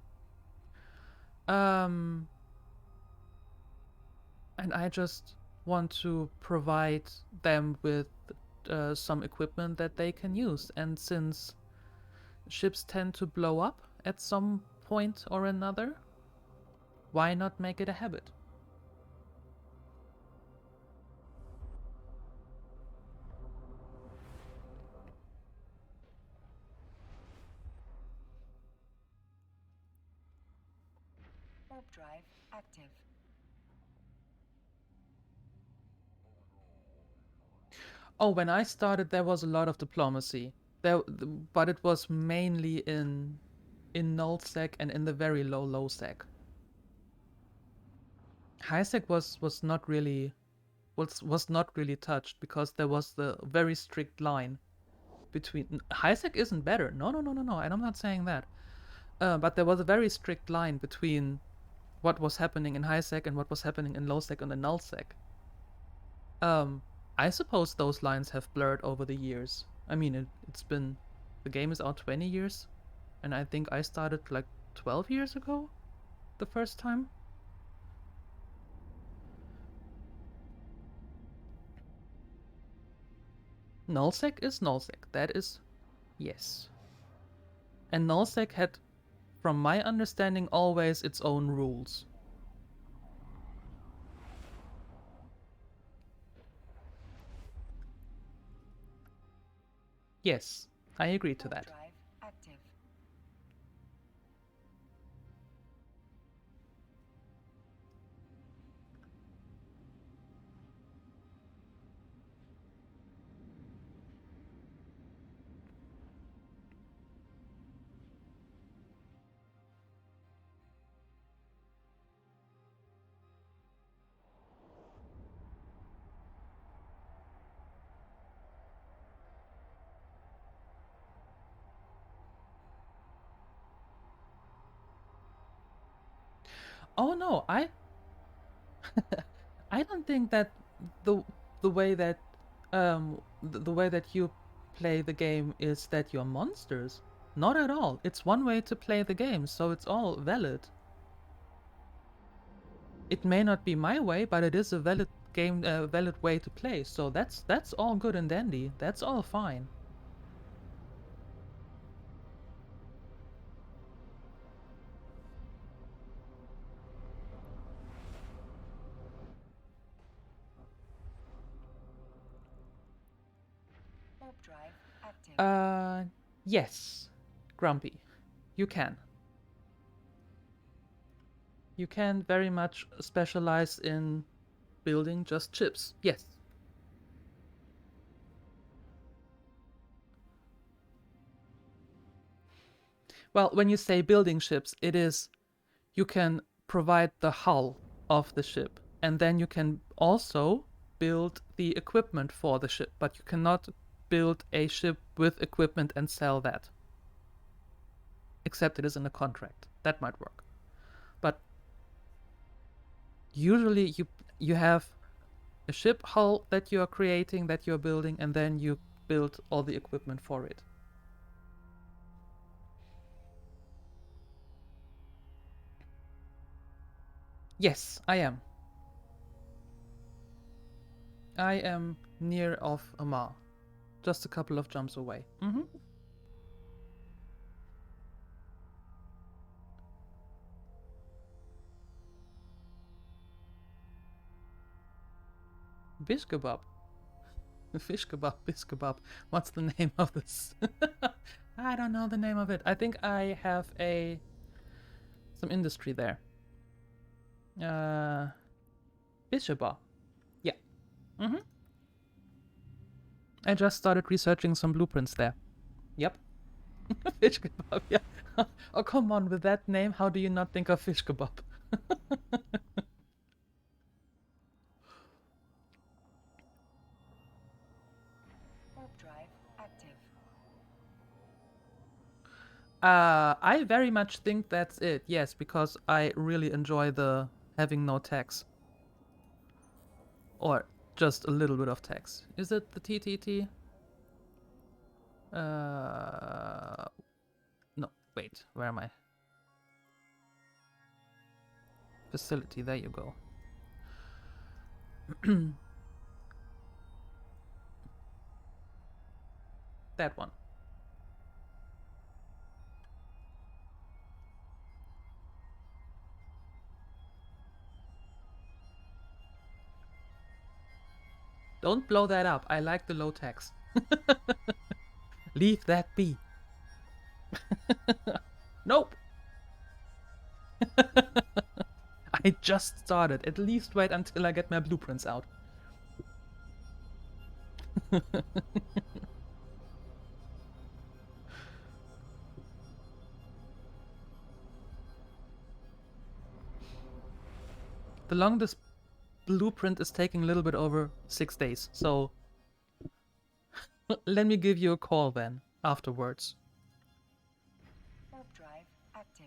And I just want to provide them with some equipment that they can use. And since ships tend to blow up at some point or another, why not make it a habit? Warp drive active. Oh, when I started, there was a lot of diplomacy. But it was mainly in nullsec and in the very low sec. Highsec was not really not really touched because there was the very strict line between Highsec isn't better. No, and I'm not saying that. But there was a very strict line between what was happening in Highsec and what was happening in lowsec and in nullsec. I suppose those lines have blurred over the years. I mean, it's been, the game is out 20 years, and I think I started like 12 years ago, the first time. Nullsec is nullsec, that is, yes. And nullsec had, from my understanding, always its own rules. Yes, I agree to that. Drive active. Oh no, I I don't think that the way that the way that you play the game is that you're monsters. Not at all. It's one way to play the game, so it's all valid. It may not be my way, but it is a valid game, valid way to play. So that's all good and dandy. That's all fine. Warp drive active. Yes, Grumpy, you can. You can very much specialize in building just chips. Yes. Well, when you say building ships, it is, you can provide the hull of the ship, and then you can also build the equipment for the ship, but you cannot build a ship with equipment and sell that. Except it is in a contract. That might work. But usually you have a ship hull that you are creating, that you're building, and then you build all the equipment for it. Yes, I am. I am near of Amarr. Just a couple of jumps away. Bish kebab. Fish kebab, bish kebab. What's the name of this? I don't know the name of it. I think I have some industry there. Bish kebab. Yeah. Mm-hmm. I just started researching some blueprints there. Yep. Fish kebab, yeah. Oh, come on, with that name, how do you not think of fish kebab? Warp drive active. I very much think that's it, yes, because I really enjoy the having no tax. Or just a little bit of tax. Is it the TTT? No, wait, where am I? Facility, there you go. That one. Don't blow that up. I like the low tax. Leave that be. Nope. I just started. At least wait until I get my blueprints out. The longest blueprint is taking a little bit over 6 days, so let me give you a call then, afterwards. Warp drive active.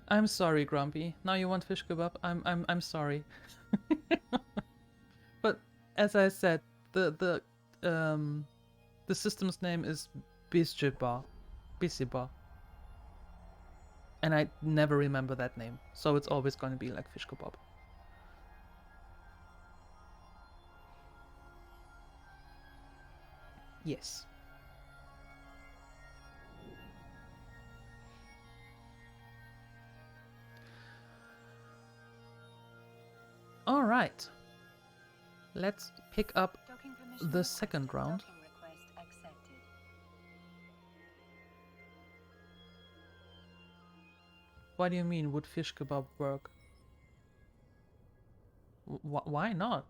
I'm sorry, Grumpy. Now you want fish kebab? I'm sorry. But as I said, the system's name is Bishiba. Bisiba. And I never remember that name, so it's always going to be like fish kebab. Yes. All right. Let's pick up Docking permission the requested. second round. Docking request accepted. What do you mean, would fish kebab work? Why not?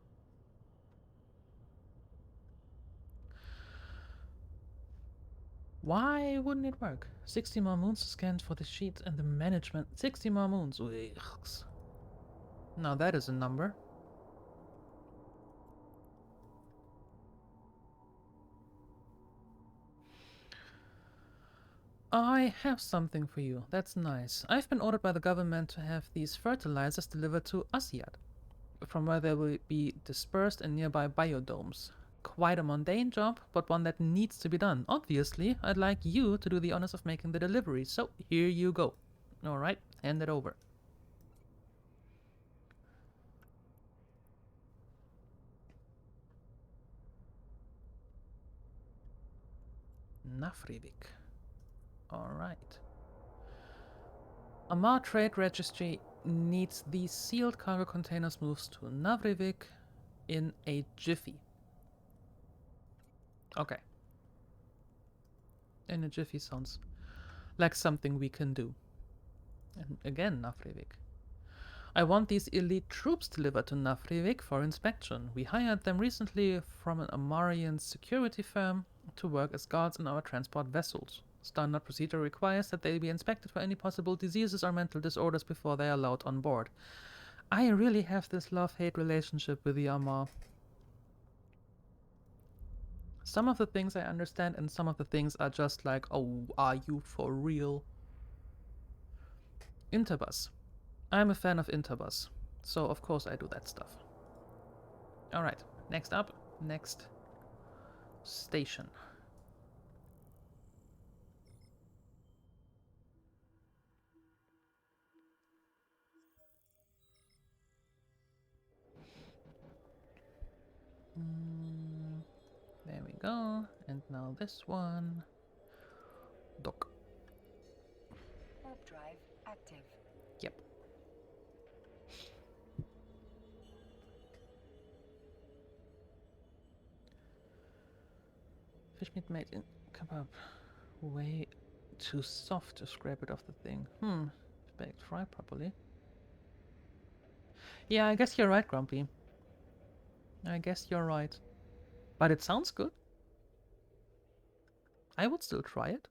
Why wouldn't it work? 60 more moons scanned for the sheets and the management. 60 more moons. Ugh. Now that is a number. I have something for you. That's nice. I've been ordered by the government to have these fertilizers delivered to Asiat, from where they will be dispersed in nearby biodomes. Quite a mundane job, but one that needs to be done. Obviously, I'd like you to do the honors of making the delivery, so here you go. Alright, hand it over. Nafrivik. Alright. Amarr Trade Registry needs these sealed cargo containers moved to Navrivik in a jiffy. Okay. In a jiffy sounds like something we can do. And again, Navrivik. I want these elite troops delivered to Navrivik for inspection. We hired them recently from an Amarrian security firm to work as guards in our transport vessels. Standard procedure requires that they be inspected for any possible diseases or mental disorders before they are allowed on board. I really have this love-hate relationship with the Amarr. Some of the things I understand and some of the things are just like, oh, are you for real? Interbus. I'm a fan of Interbus, so of course I do that stuff. Alright, next up, next station. There we go, and now this one. active. Yep. Fish meat made in kebab. Way too soft to scrape it off the thing. Baked fry properly. Yeah, I guess you're right, Grumpy. I guess you're right. But it sounds good. I would still try it.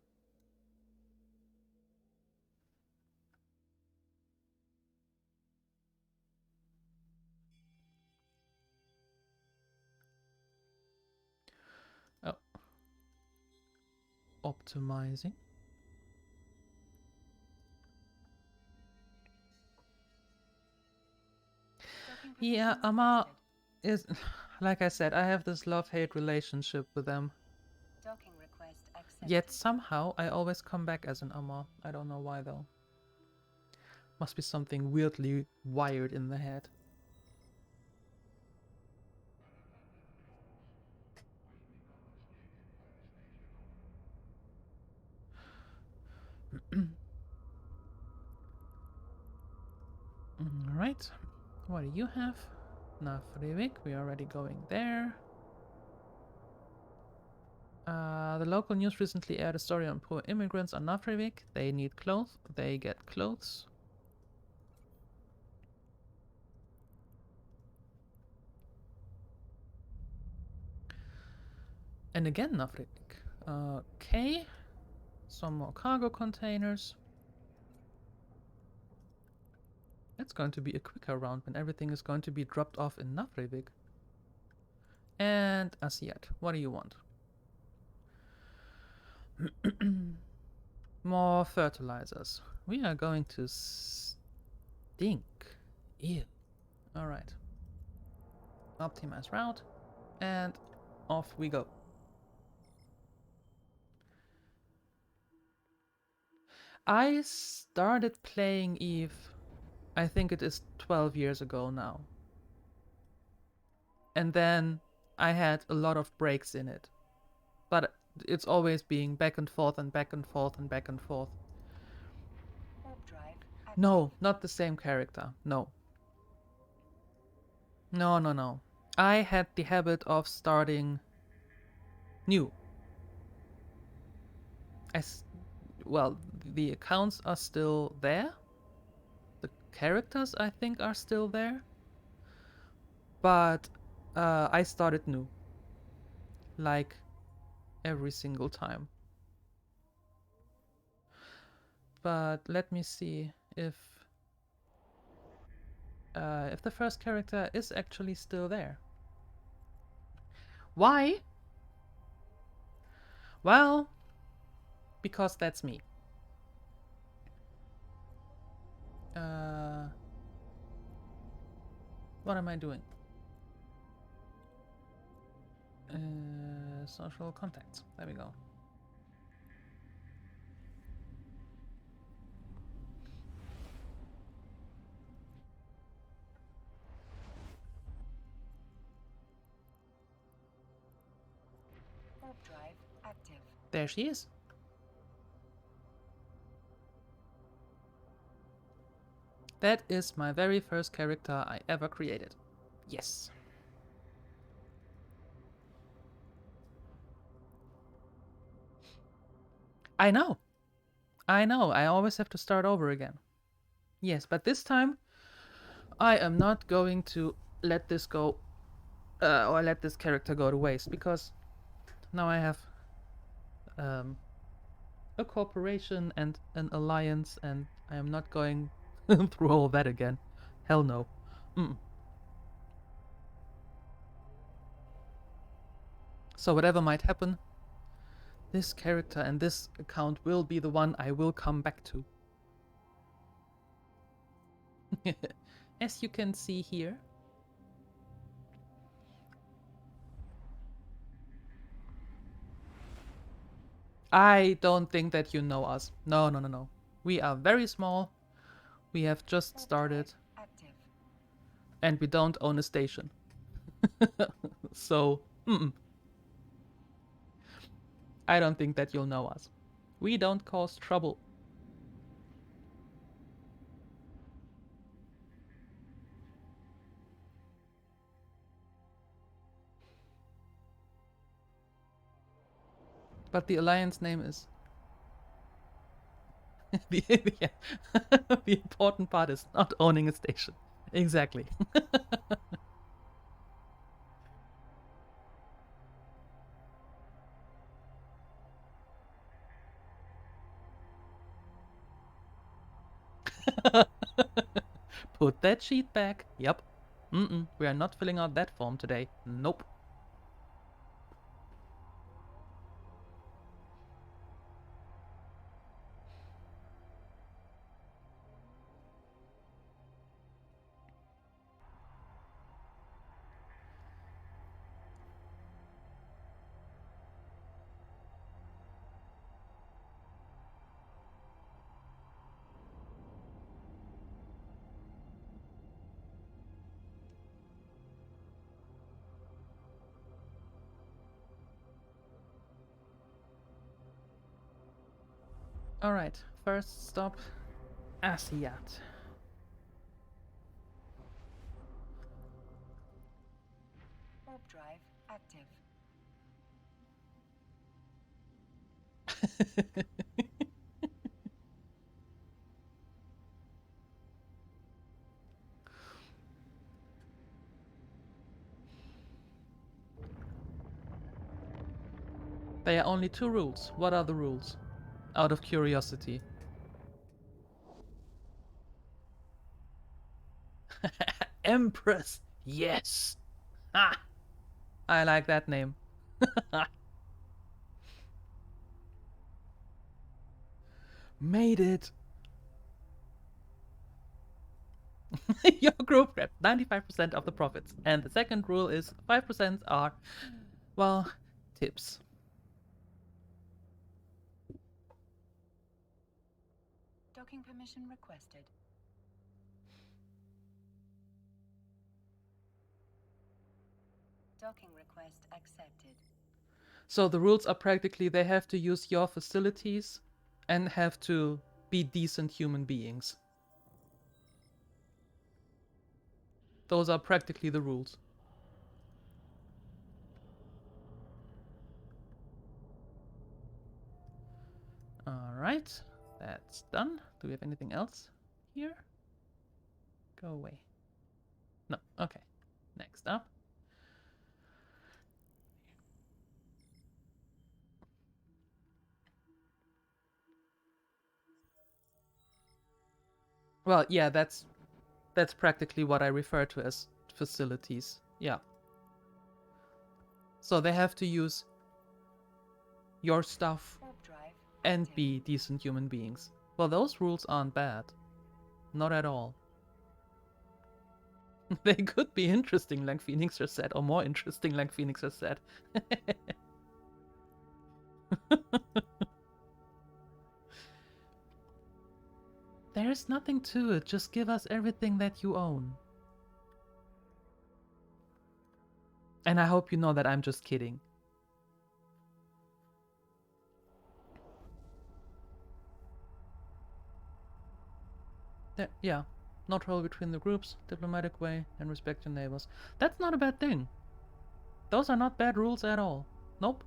Oh. Optimizing. Yeah, Amarr is... Like I said, I have this love-hate relationship with them. Docking request accepted. Yet somehow I always come back as an Amarr. I don't know why though. Must be something weirdly wired in the head. Alright. What do you have? Nafrivik, we are already going there. The local news recently aired a story on poor immigrants on Nafrivik. They need clothes. They get clothes. And again Nafrivik. Okay. Some more cargo containers. It's going to be a quicker round when everything is going to be dropped off in Nafrivik. And Asiat, what do you want? More fertilizers. We are going to stink. Ew. Alright. Optimize route. And off we go. I started playing EvE, I think it is 12 years ago now. And then I had a lot of breaks in it. But it's always being back and forth and back and forth and back and forth. Warp drive active. No, not the same character. No. No, no, no. I had the habit of starting new. Well, the accounts are still there. The characters, I think, are still there. But I started new. Like every single time. But let me see if the first character is actually still there. Why? Well, because that's me. What am I doing? Social contacts. There we go. Warp drive active. There she is. That is my very first character I ever created. Yes. I know. I know. I always have to start over again. Yes, but this time I am not going to let this go or let this character go to waste, because now I have a corporation and an alliance, and I am not going through all that again. Hell no. So whatever might happen, this character and this account will be the one I will come back to. As you can see here. I don't think that you know us. No, no, no, no. We are very small. We have just started. Active. And we don't own a station. So, I don't think that you'll know us. We don't cause trouble. But the alliance name is... the, yeah. The important part is not owning a station. Exactly. Put that sheet back. Yep. We are not filling out that form today. Nope. Alright, first stop, Asiat. Warp drive active. There are only 2 rules. What are the rules? Out of curiosity. Empress! Yes! Ah! I like that name. Made it! Your group grabbed 95% of the profits. And the second rule is 5% are, well, tips. Docking permission requested. Docking request accepted. So the rules are practically they have to use your facilities and have to be decent human beings. Those are practically the rules. Alright, that's done. Do we have anything else here? Go away. No, okay. Next up. Well, yeah, that's practically what I refer to as facilities. Yeah. So they have to use your stuff Warp drive and active. be decent human beings. Well, those rules aren't bad. Not at all. They could be interesting, like Phoenix has said, or more interesting, like Phoenix has said. There's nothing to it, just give us everything that you own. And I hope you know that I'm just kidding. Yeah, not roll between the groups, diplomatic way, and respect your neighbors. That's not a bad thing. Those are not bad rules at all. Nope.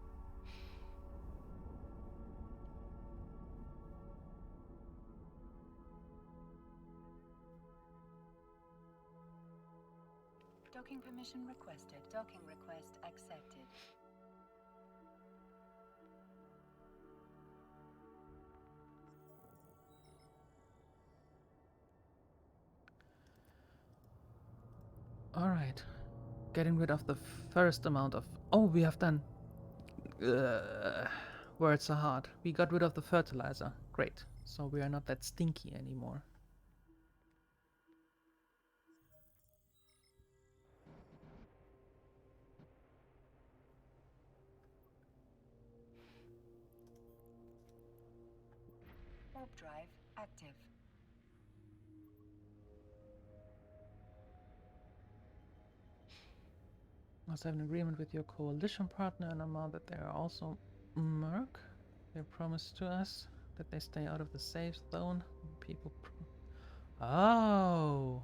Docking permission requested. Docking request accepted. Alright. Getting rid of the first amount of... Oh, we have done... words are hard. We got rid of the fertilizer. Great. So we are not that stinky anymore. Warp drive active. Must have an agreement with your coalition partner and Amarr that they are also Merc. They promised to us that they stay out of the safe zone. People. Oh.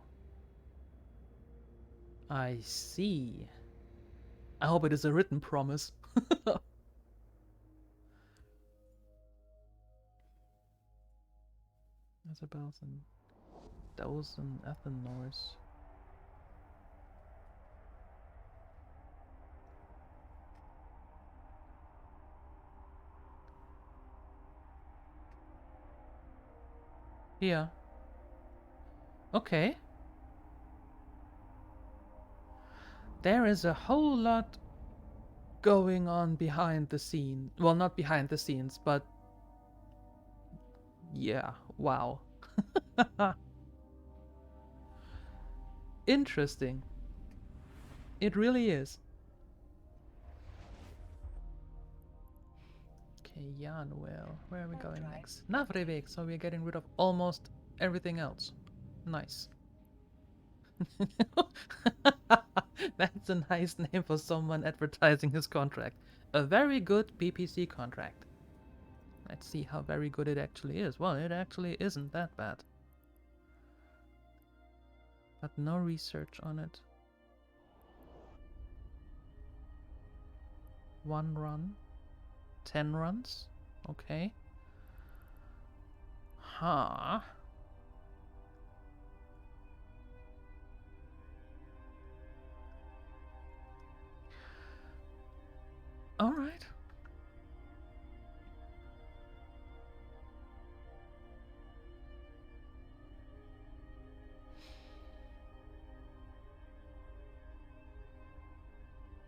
I see. I hope it is a written promise. Isabels and Dows and Athenors. Yeah. Okay. There is a whole lot going on behind the scenes. Well, not behind the scenes, but yeah, wow. Interesting. It really is. Okay, Januel. Where are we going next? Navrevik, so we're getting rid of almost everything else. Nice. That's a nice name for someone advertising his contract. A very good PPC contract. Let's see how very good it actually is. Well, it actually isn't that bad. But no research on it. 1 run. 10 runs? Okay. Huh. Alright.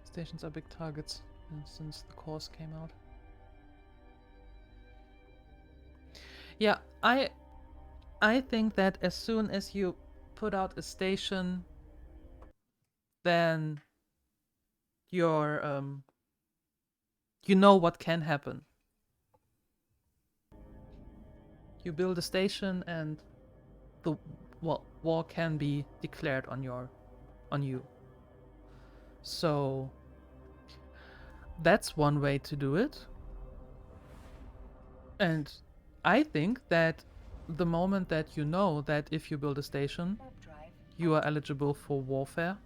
Stations are big targets since the course came out. Yeah, I think that as soon as you put out a station, then you're you know what can happen. You build a station and the war can be declared on you. So that's one way to do it. And I think that the moment that you know that if you build a station, you are eligible for warfare,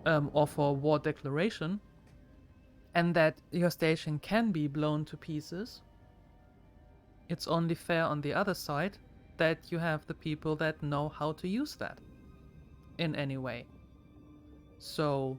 or for war declaration, and that your station can be blown to pieces, it's only fair on the other side that you have the people that know how to use that in any way. So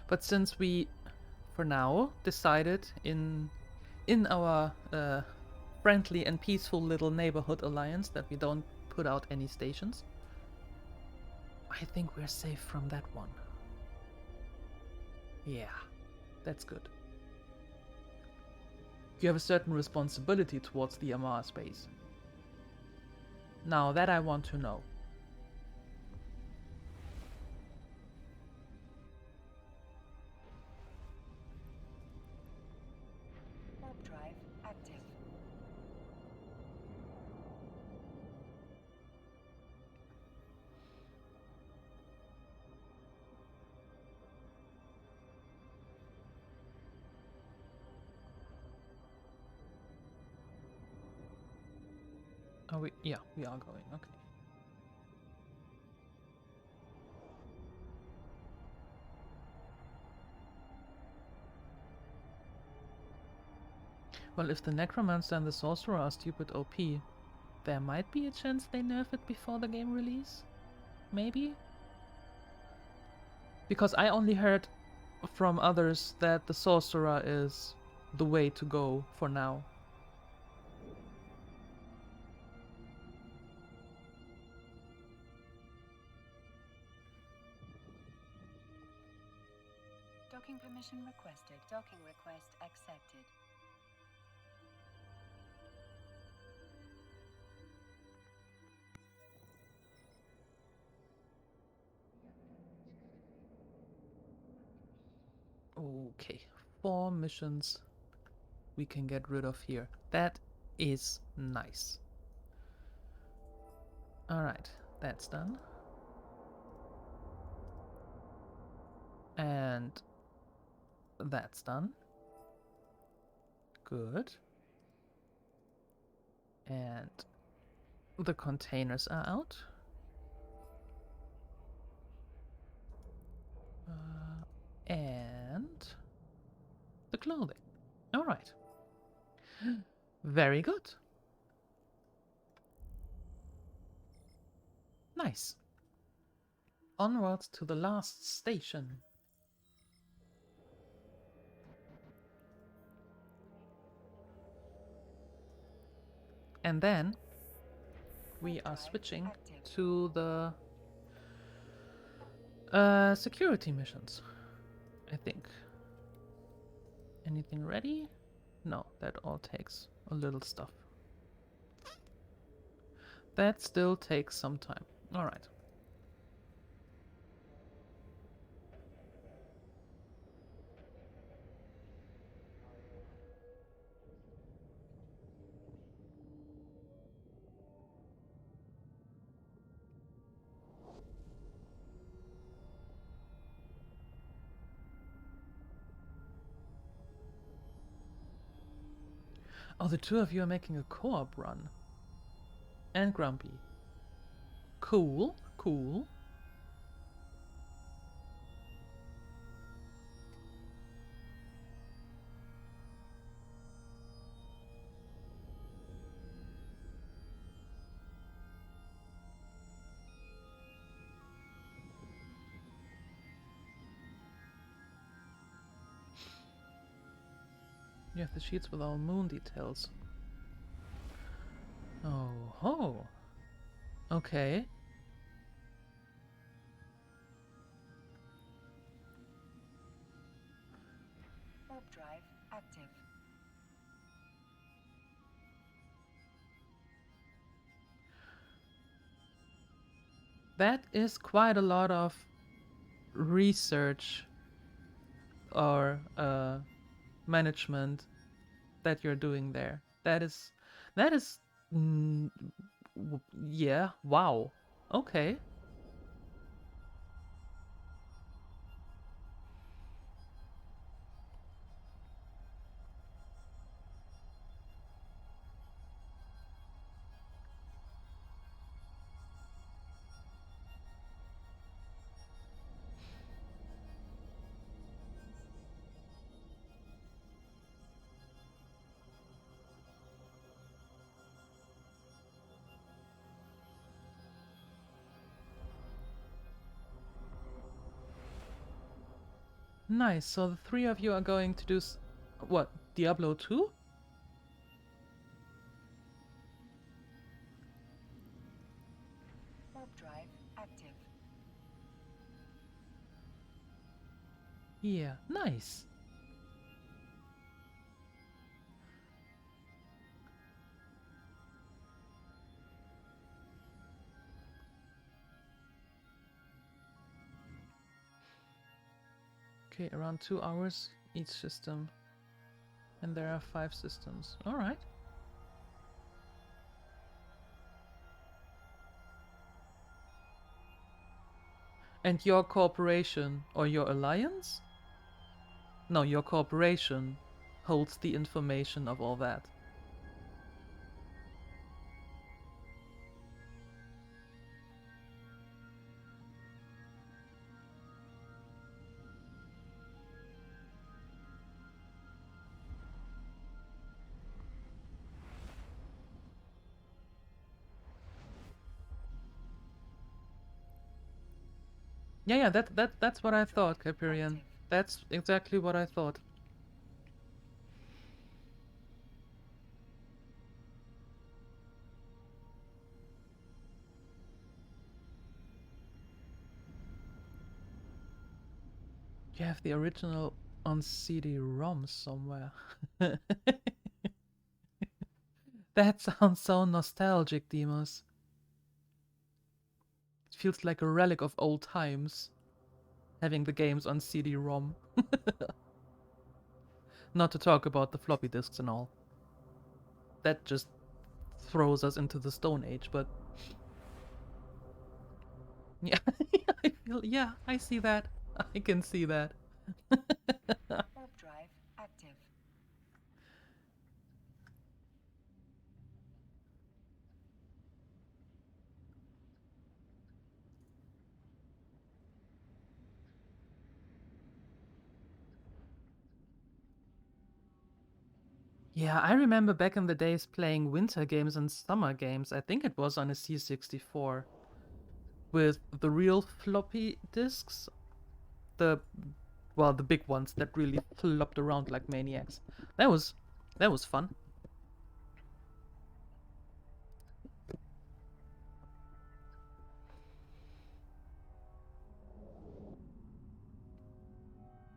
but since we for now decided in our friendly and peaceful little neighborhood alliance that we don't put out any stations, I think we're safe from that one. Yeah, that's good. You have a certain responsibility towards the Amarr space. Now that I want to know. Warp drive active. Are we? Yeah, we are going. Okay. Well, if the Necromancer and the Sorcerer are stupid OP, there might be a chance they nerf it before the game release? Maybe? Because I only heard from others that the Sorcerer is the way to go for now. Docking permission requested. Docking request accepted. Okay, 4 missions we can get rid of here. That is nice. Alright, that's done. And that's done. Good. And The containers are out. And the clothing. All right. Very good. Nice. Onwards to the last station. And then we are switching to the security missions, I think. Anything ready? No, that all takes a little stuff. That still takes some time. All right. Oh, the two of you are making a co-op run. And Grumpy. Cool, cool. You have the sheets with all moon details. Oh, ho. Okay. Warp drive active. That is quite a lot of research or management that you're doing there. That is mm, yeah, wow. Okay. Nice. So the three of you are going to do what? Diablo 2? Warp drive active. Yeah, nice. Okay, around 2 hours each system. And there are 5 systems. Alright. And your corporation or your alliance? No, your corporation holds the information of all that. Yeah, that's what I thought, Capurian. That's exactly what I thought. You have the original on CD-ROM somewhere. That sounds so nostalgic, Demos. It feels like a relic of old times, having the games on CD-ROM. Not to talk about the floppy disks and all. That just throws us into the Stone Age, but... Yeah, yeah, I see that. I can see that. Warp drive active. Yeah, I remember back in the days playing winter games and summer games. I think it was on a C64 with the real floppy disks. The well, the big ones that really flopped around like maniacs. That was fun.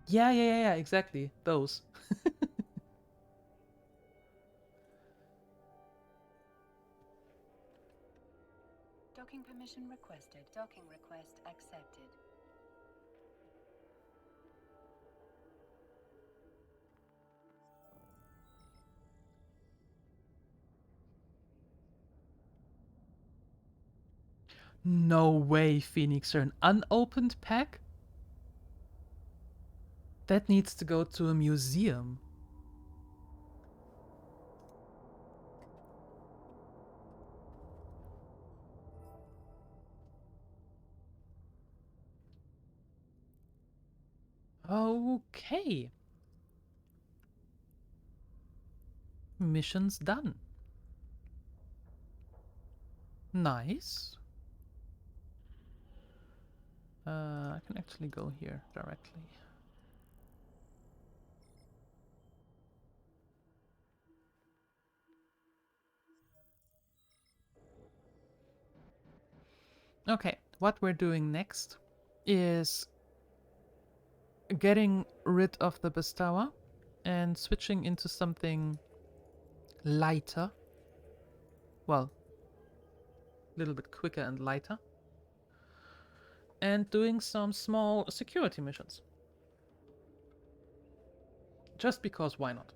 Yeah, exactly. Those. Docking permission requested. Docking request accepted. No way, Phoenix. An unopened pack? That needs to go to a museum. Okay. Mission's done. Nice. I can actually go here directly. Okay, what we're doing next is getting rid of the Bestower and switching into something lighter. Well, a little bit quicker and lighter. And doing some small security missions. Just because, why not?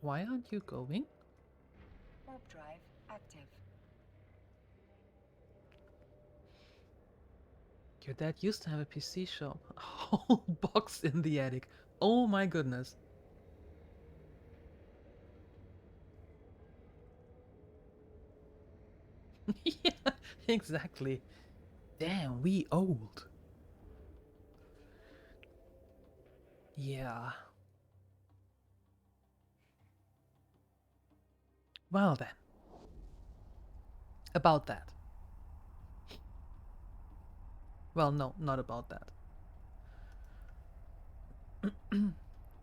Why aren't you going? Warp drive active. Your dad used to have a PC shop. A whole box in the attic. Oh my goodness. Yeah, exactly. Damn, we old. Yeah. Well then. About that. Well, no, not about that.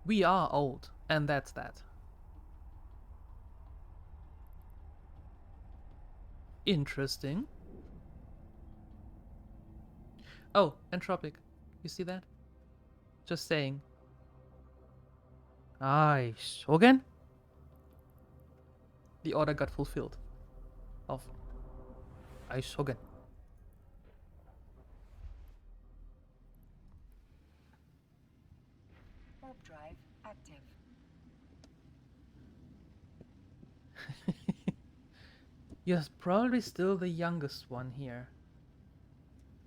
We are old, and that's that. Interesting. Oh, entropic. You see that? Just saying. Aye, Shogun? The order got fulfilled. Of Aye, Shogun. Warp drive active. You're probably still the youngest one here.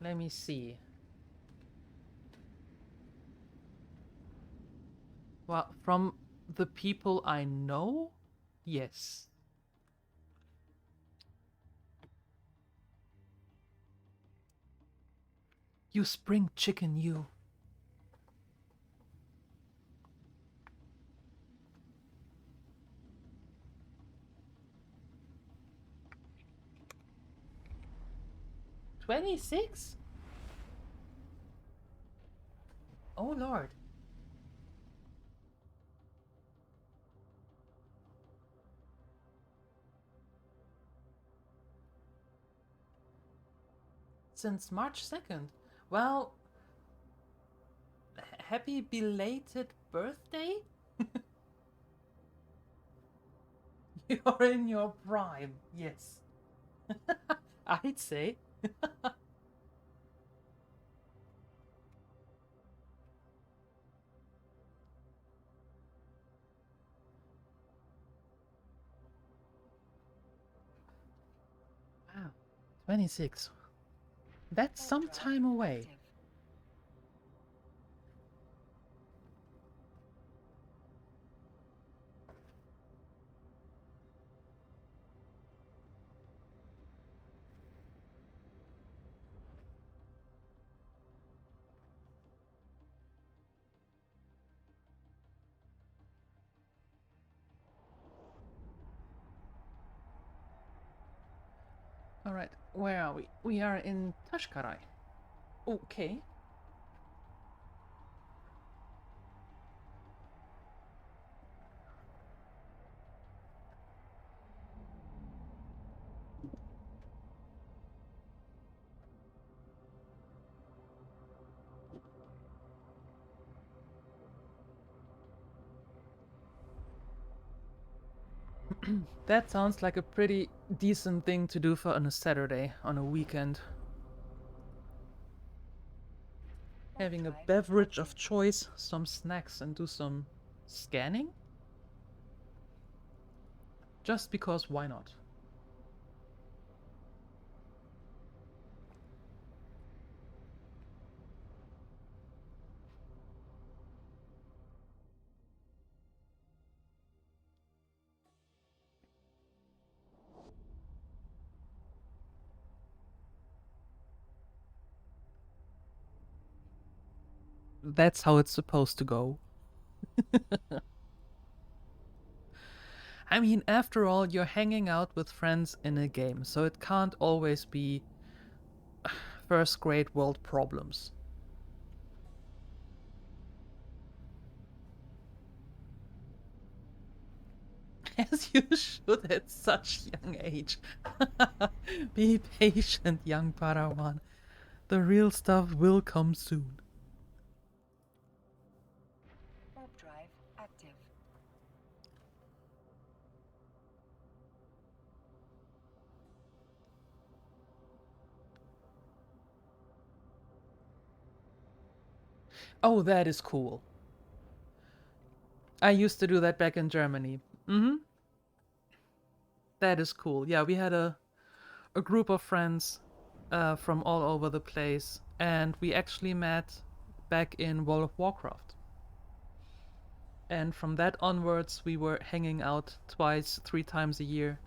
Let me see. Well, from the people I know, yes. You spring chicken, you. $26? Oh lord. Since March 2nd. Well, happy belated birthday? You're in your prime, yes. I'd say. Wow, 26. That's some time away. Active. Where are we? We are in Tashkarai. Okay. That sounds like a pretty decent thing to do for on a Saturday, on a weekend. Having a beverage of choice, some snacks, and do some scanning? Just because why not? That's how it's supposed to go. I mean, after all, you're hanging out with friends in a game, so it can't always be first grade world problems. As you should at such young age. Be patient, young Padawan. The real stuff will come soon. Warp drive active. Oh, that is cool. I used to do that back in Germany. Mm-hmm. That is cool. Yeah, we had a group of friends from all over the place, and we actually met back in World of Warcraft. And from that onwards, we were hanging out twice, 3 times a year.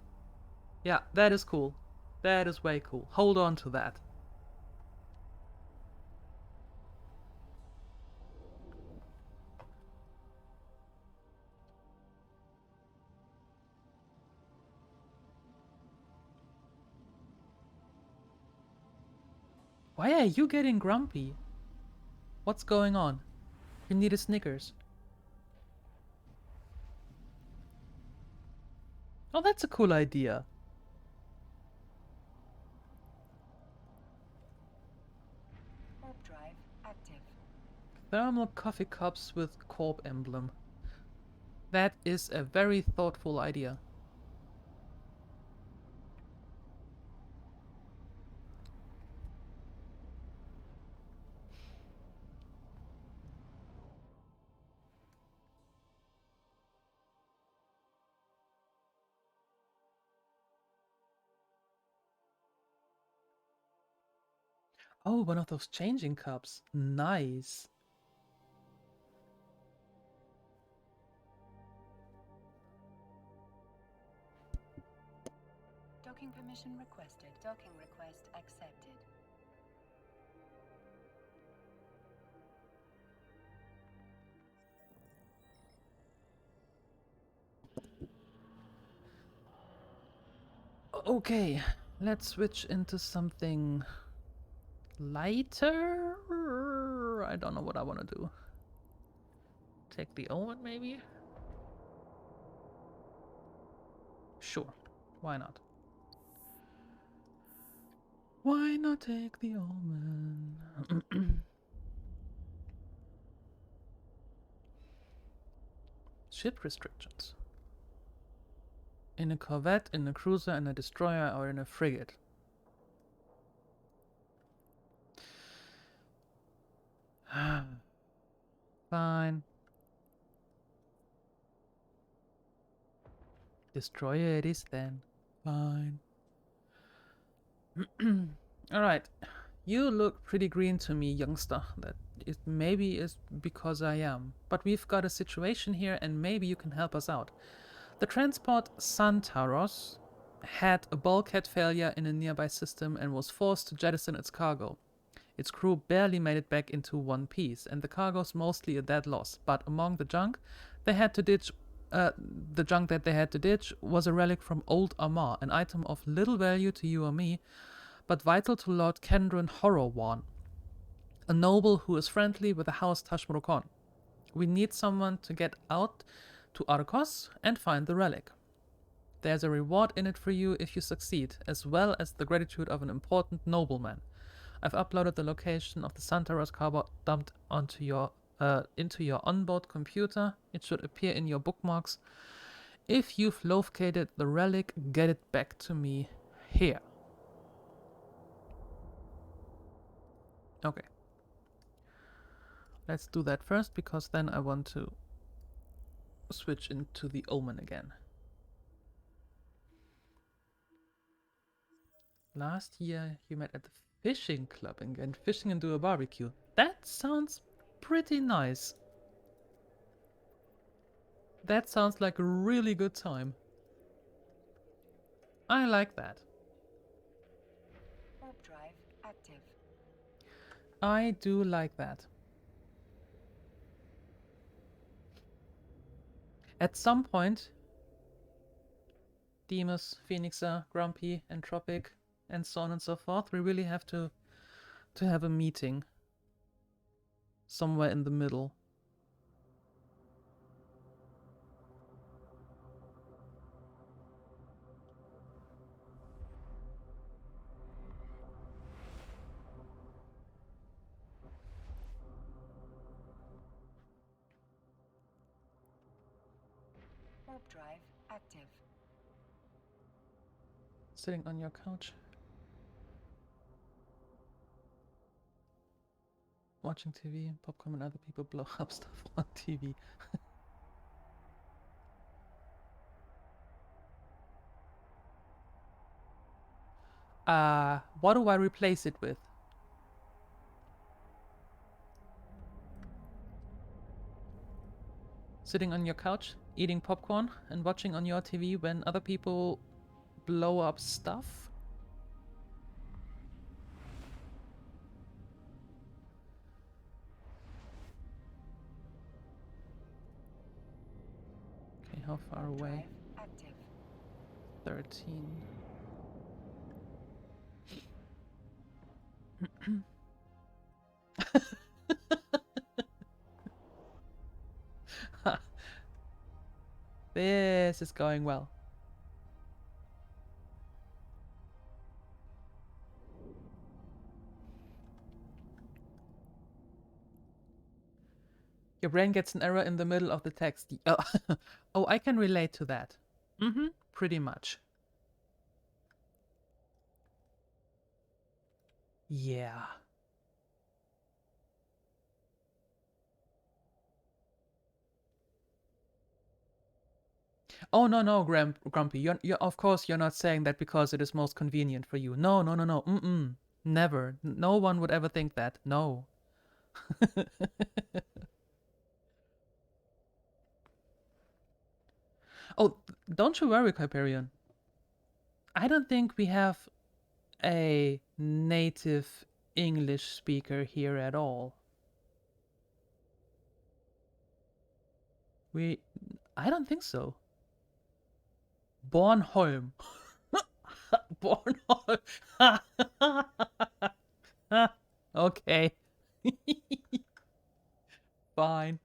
Yeah, that is cool. That is way cool. Hold on to that. Why are you getting grumpy? What's going on? You need a Snickers. Oh, that's a cool idea. Warp drive active. Thermal coffee cups with Corp emblem. That is a very thoughtful idea. Oh, one of those changing cups. Nice. Docking permission requested. Docking request accepted. Okay, let's switch into something lighter. I don't know what I want to do. Take the Owen, maybe? Sure, why not? Why not take the Omen? Ship restrictions. In a corvette, in a cruiser, in a destroyer, or in a frigate. Fine. Destroyer it is then. Fine. Alright. You look pretty green to me, youngster. That it maybe is because I am. But we've got a situation here and maybe you can help us out. The transport Santaros had a bulkhead failure in a nearby system and was forced to jettison its cargo. Its crew barely made it back into one piece, and the cargo's mostly a dead loss. But among the junk they had to ditch, the junk that they had to ditch was a relic from old Amarr, an item of little value to you or me, but vital to Lord Kendron Horrorwan, a noble who is friendly with the House Tashmurukon. We need someone to get out to Arcos and find the relic. There's a reward in it for you if you succeed, as well as the gratitude of an important nobleman. I've uploaded the location of the Santaros cargo dumped onto your into your onboard computer. It should appear in your bookmarks. If you've located the relic, get it back to me here. Okay. Let's do that first, because then I want to switch into the Omen again. Last year you met at the fishing club and went fishing and do a barbecue. That sounds pretty nice. That sounds like a really good time. I like that. Warp drive active. I do like that. At some point, Demus, Phoenixa, Grumpy, Entropic, and so on and so forth, we really have to have a meeting somewhere in the middle. Warp drive active. Sitting on your couch, watching TV, popcorn and other people blow up stuff on TV. What do I replace it with? Sitting on your couch, eating popcorn, and watching on your TV when other people blow up stuff? Okay, how far away? Active. 13. This is going well. Your brain gets an error in the middle of the text. Oh, oh, I can relate to that. Mm-hmm, pretty much. Yeah. Oh, no, Grumpy. You're, of course, you're not saying that because it is most convenient for you. No. Mm-mm. Never. No one would ever think that. No. Oh, don't you worry, Hyperion. I don't think we have a native English speaker here at all. I don't think so. Bornholm. Bornholm. Okay. Fine.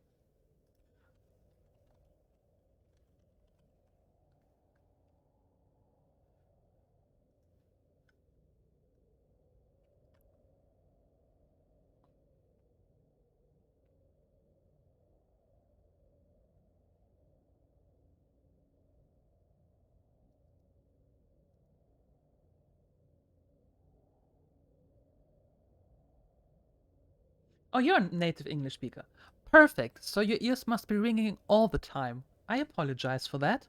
Oh, you're a native English speaker. Perfect. So your ears must be ringing all the time. I apologize for that.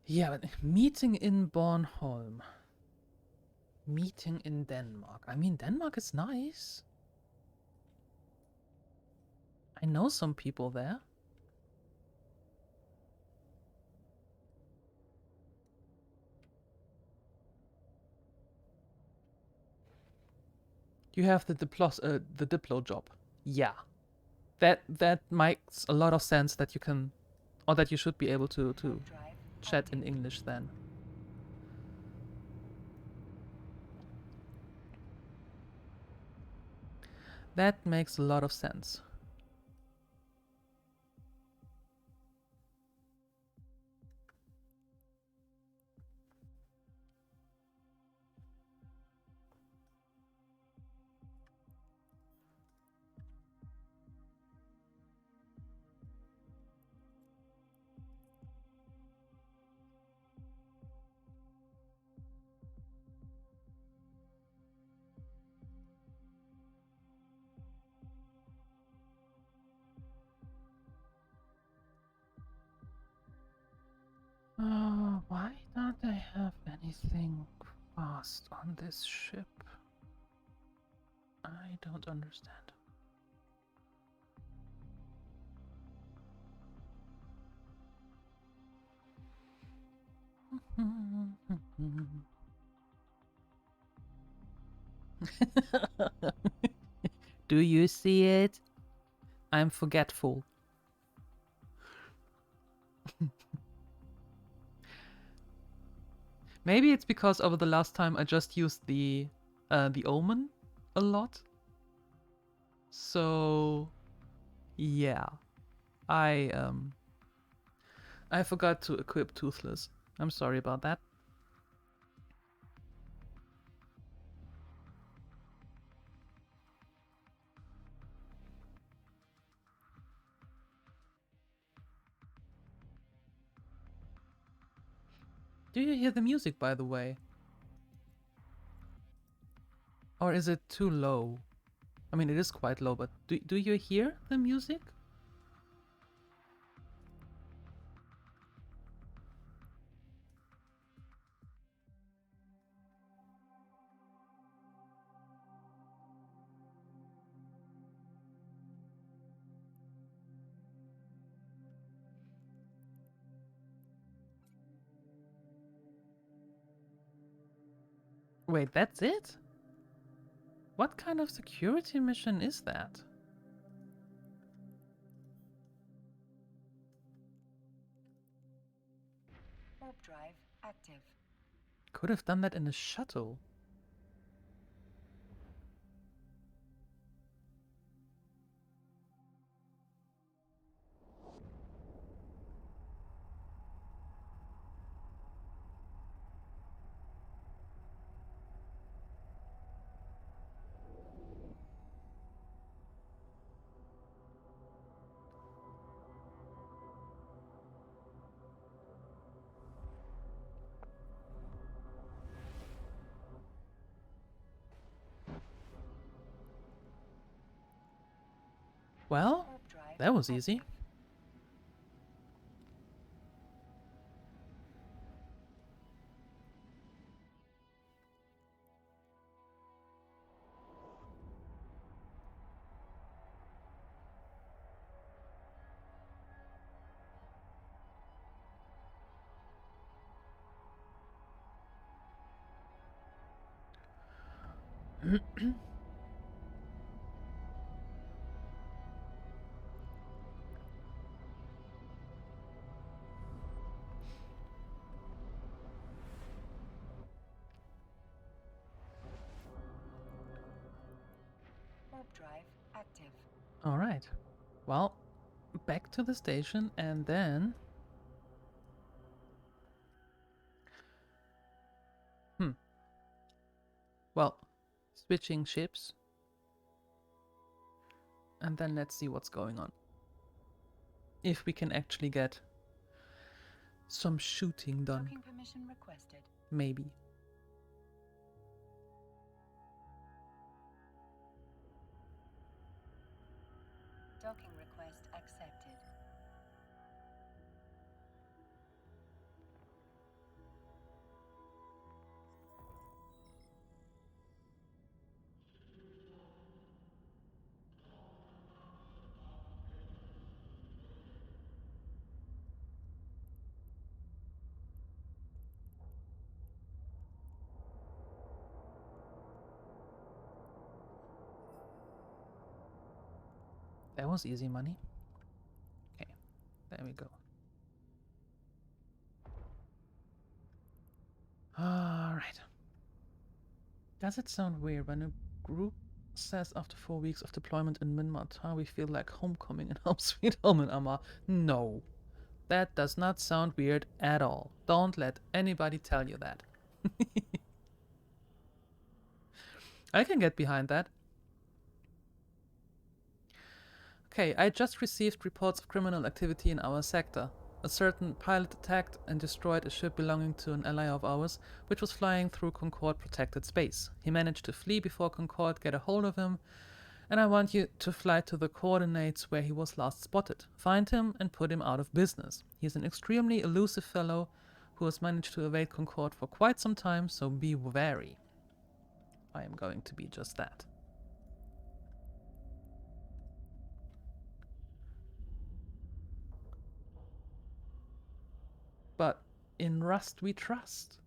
Yeah, but meeting in Bornholm. Meeting in Denmark. I mean, Denmark is nice. I know some people there. You have the Diplo job. Yeah. That makes a lot of sense that you can Or that you should be able to Warp drive chat in active. English then. That makes a lot of sense. Why don't I have anything fast on this ship? I don't understand. Do you see it? I'm forgetful. Maybe it's because over the last time I just used the omen a lot. So yeah, I forgot to equip Toothless. I'm sorry about that. Do you hear the music, by the way? Or is it too low? I mean, it is quite low, but do you hear the music? Wait, that's it? What kind of security mission is that? Warp drive active. Could have done that in a shuttle. Well, Warp drive that was easy. active. Warp drive active. Alright. Well, back to the station and then... Well, switching ships. And then let's see what's going on. If we can actually get some shooting done. Docking permission requested. Maybe. Docking request accepted. That was easy money. Okay, there we go. Does it sound weird when a group says after 4 weeks of deployment in Minmatar we feel like homecoming in Home Sweet Home in Amarr? No. That does not sound weird at all. Don't let anybody tell you that. I can get behind that. Okay, I just received reports of criminal activity in our sector. A certain pilot attacked and destroyed a ship belonging to an ally of ours, which was flying through Concord protected space. He managed to flee before Concord get a hold of him, and I want you to fly to the coordinates where he was last spotted. Find him and put him out of business. He's an extremely elusive fellow who has managed to evade Concord for quite some time, so be wary. I am going to be just that. But in Rust we trust.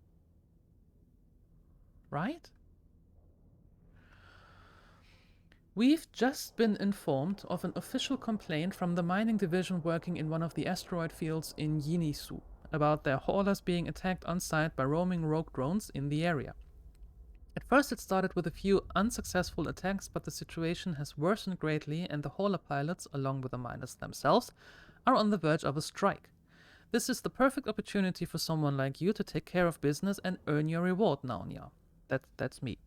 Right? We've just been informed of an official complaint from the mining division working in one of the asteroid fields in Yinisu about their haulers being attacked on site by roaming rogue drones in the area. At first it started with a few unsuccessful attacks, but the situation has worsened greatly and the hauler pilots, along with the miners themselves, are on the verge of a strike. This is the perfect opportunity for someone like you to take care of business and earn your reward, Naonya. That's me.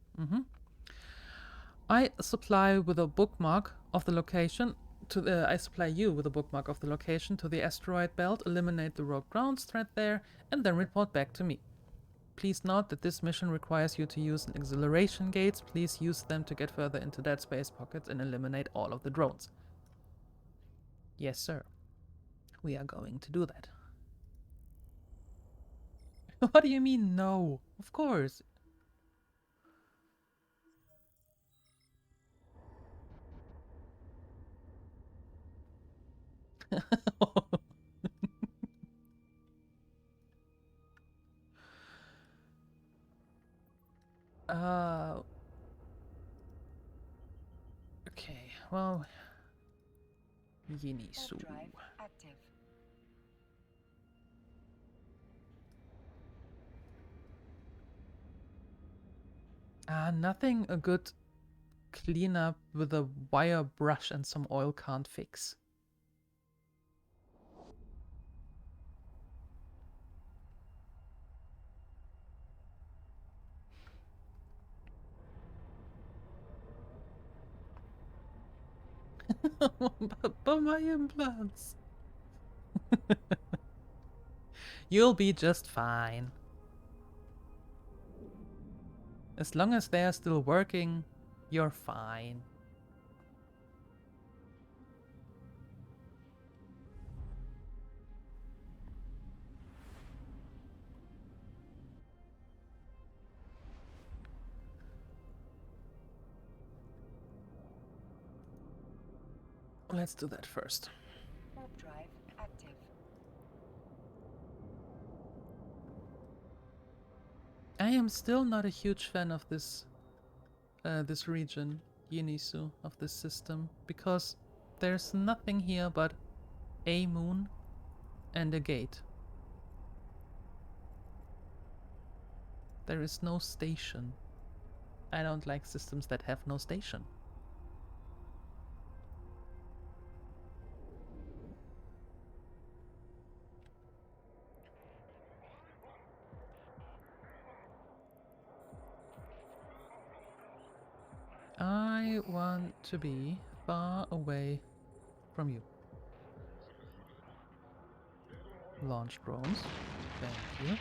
I supply with a bookmark of the location to the. I supply you with a bookmark of the location to the asteroid belt, eliminate the rogue ground threat there, and then report back to me. Please note that this mission requires you to use an acceleration gates. Please use them to get further into dead space pockets and eliminate all of the drones. Yes, sir. We are going to do that. What do you mean, no? Of course. Okay, well, Yinisu. Drive active. Nothing a good cleanup with a wire brush and some oil can't fix. but my implants. You'll be just fine. As long as they are still working, you're fine. Let's do that first. Warp drive active. I am still not a huge fan of this this region, Yinisu, of this system, because there's nothing here but a moon and a gate. There is no station. I don't like systems that have no station. I want to be far away from you. Launch drones. Thank you.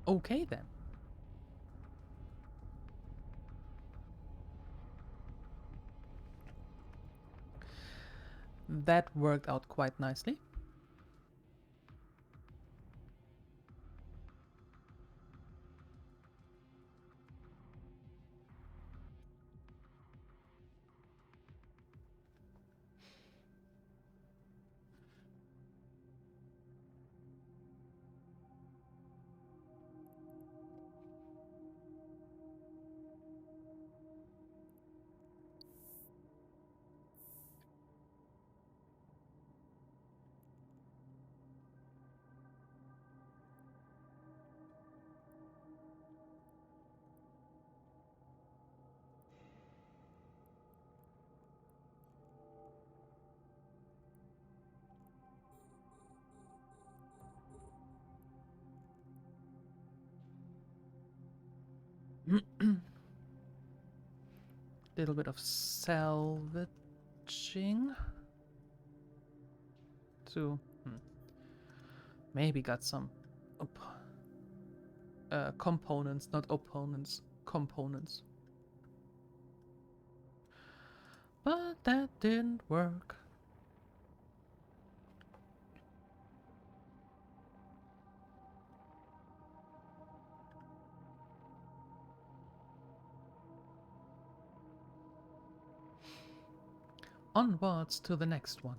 Okay then. That worked out quite nicely. Little bit of salvaging to maybe got some components, not opponents, components. But that didn't work. Onwards to the next one.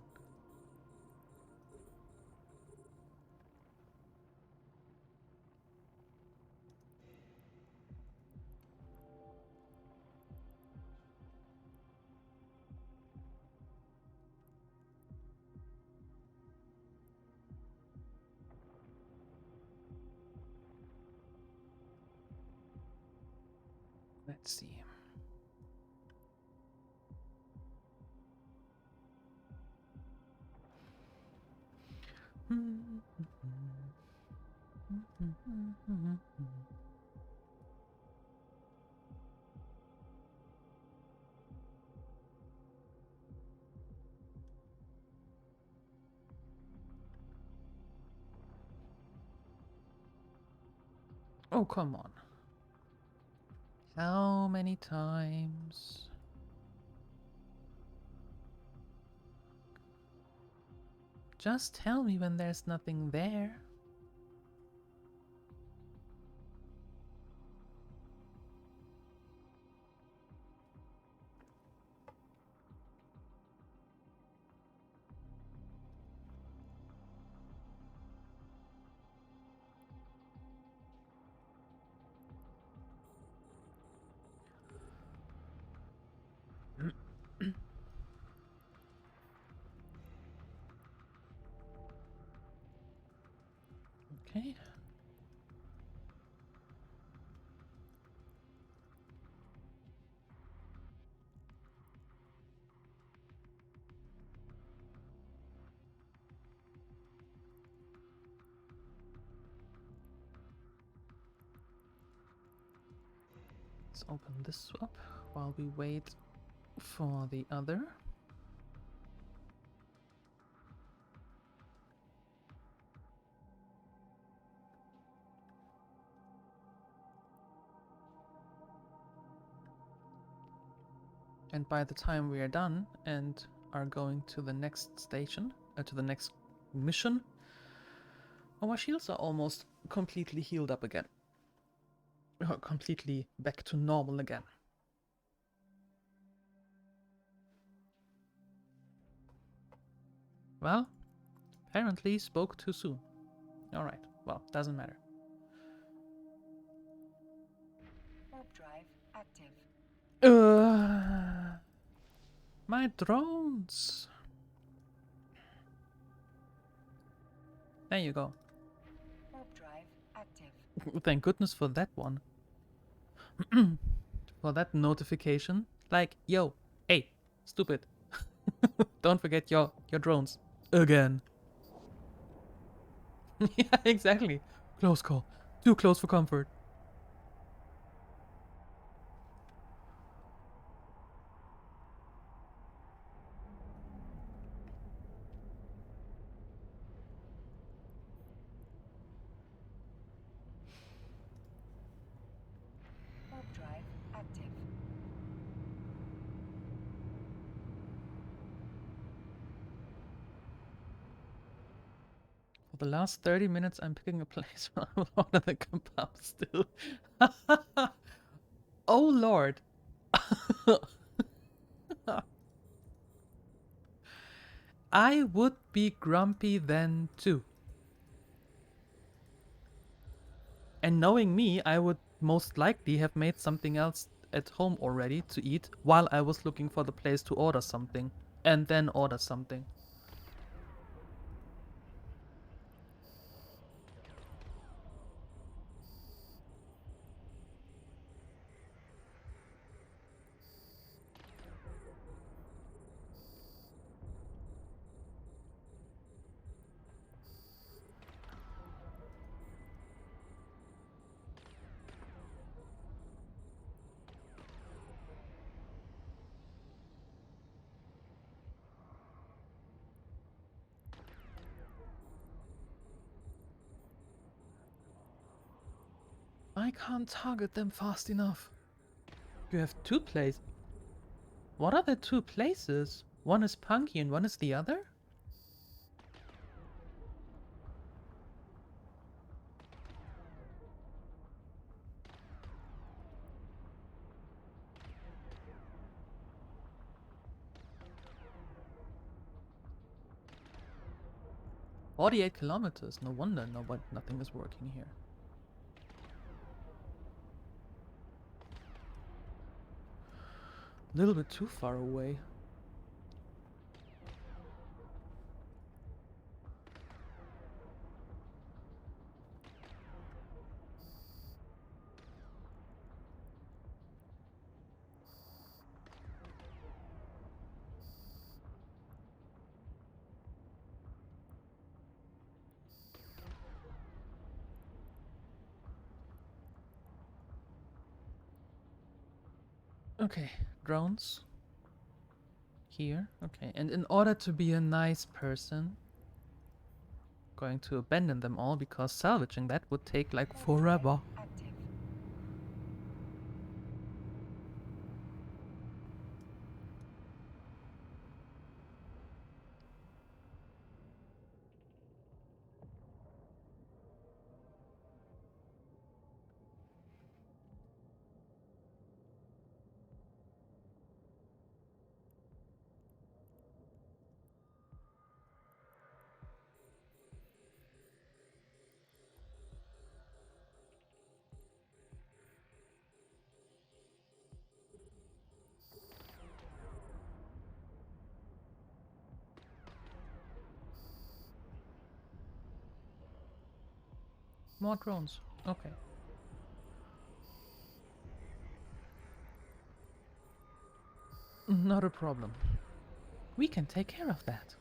Let's see. Oh, come on. How many times? Just tell me when there's nothing there. Okay. Let's open this up while we wait for the other. And by the time we are done and are going to the next station, to the next mission, our shields are almost completely healed up again. Completely back to normal again. Well, apparently spoke too soon. Alright, well, doesn't matter. Warp drive active. My drones. There you go. Warp drive active. Thank goodness for that one. For that notification. Like, yo, hey, stupid. Don't forget your drones. Again. Yeah, exactly. Close call. Too close for comfort. For the last 30 minutes, I'm picking a place where I will order the kebab still. Oh lord. I would be grumpy then too. And knowing me, I would most likely have made something else at home already to eat while I was looking for the place to order something. And then order something. I can't target them fast enough. You have two places. What are the two places? One is Punky and one is the other? 48 kilometers. No wonder nothing is working here. A little bit too far away. Okay, drones. Here, okay. And in order to be a nice person, going to abandon them all because salvaging that would take like forever. Active. More drones. Okay. Not a problem. We can take care of that.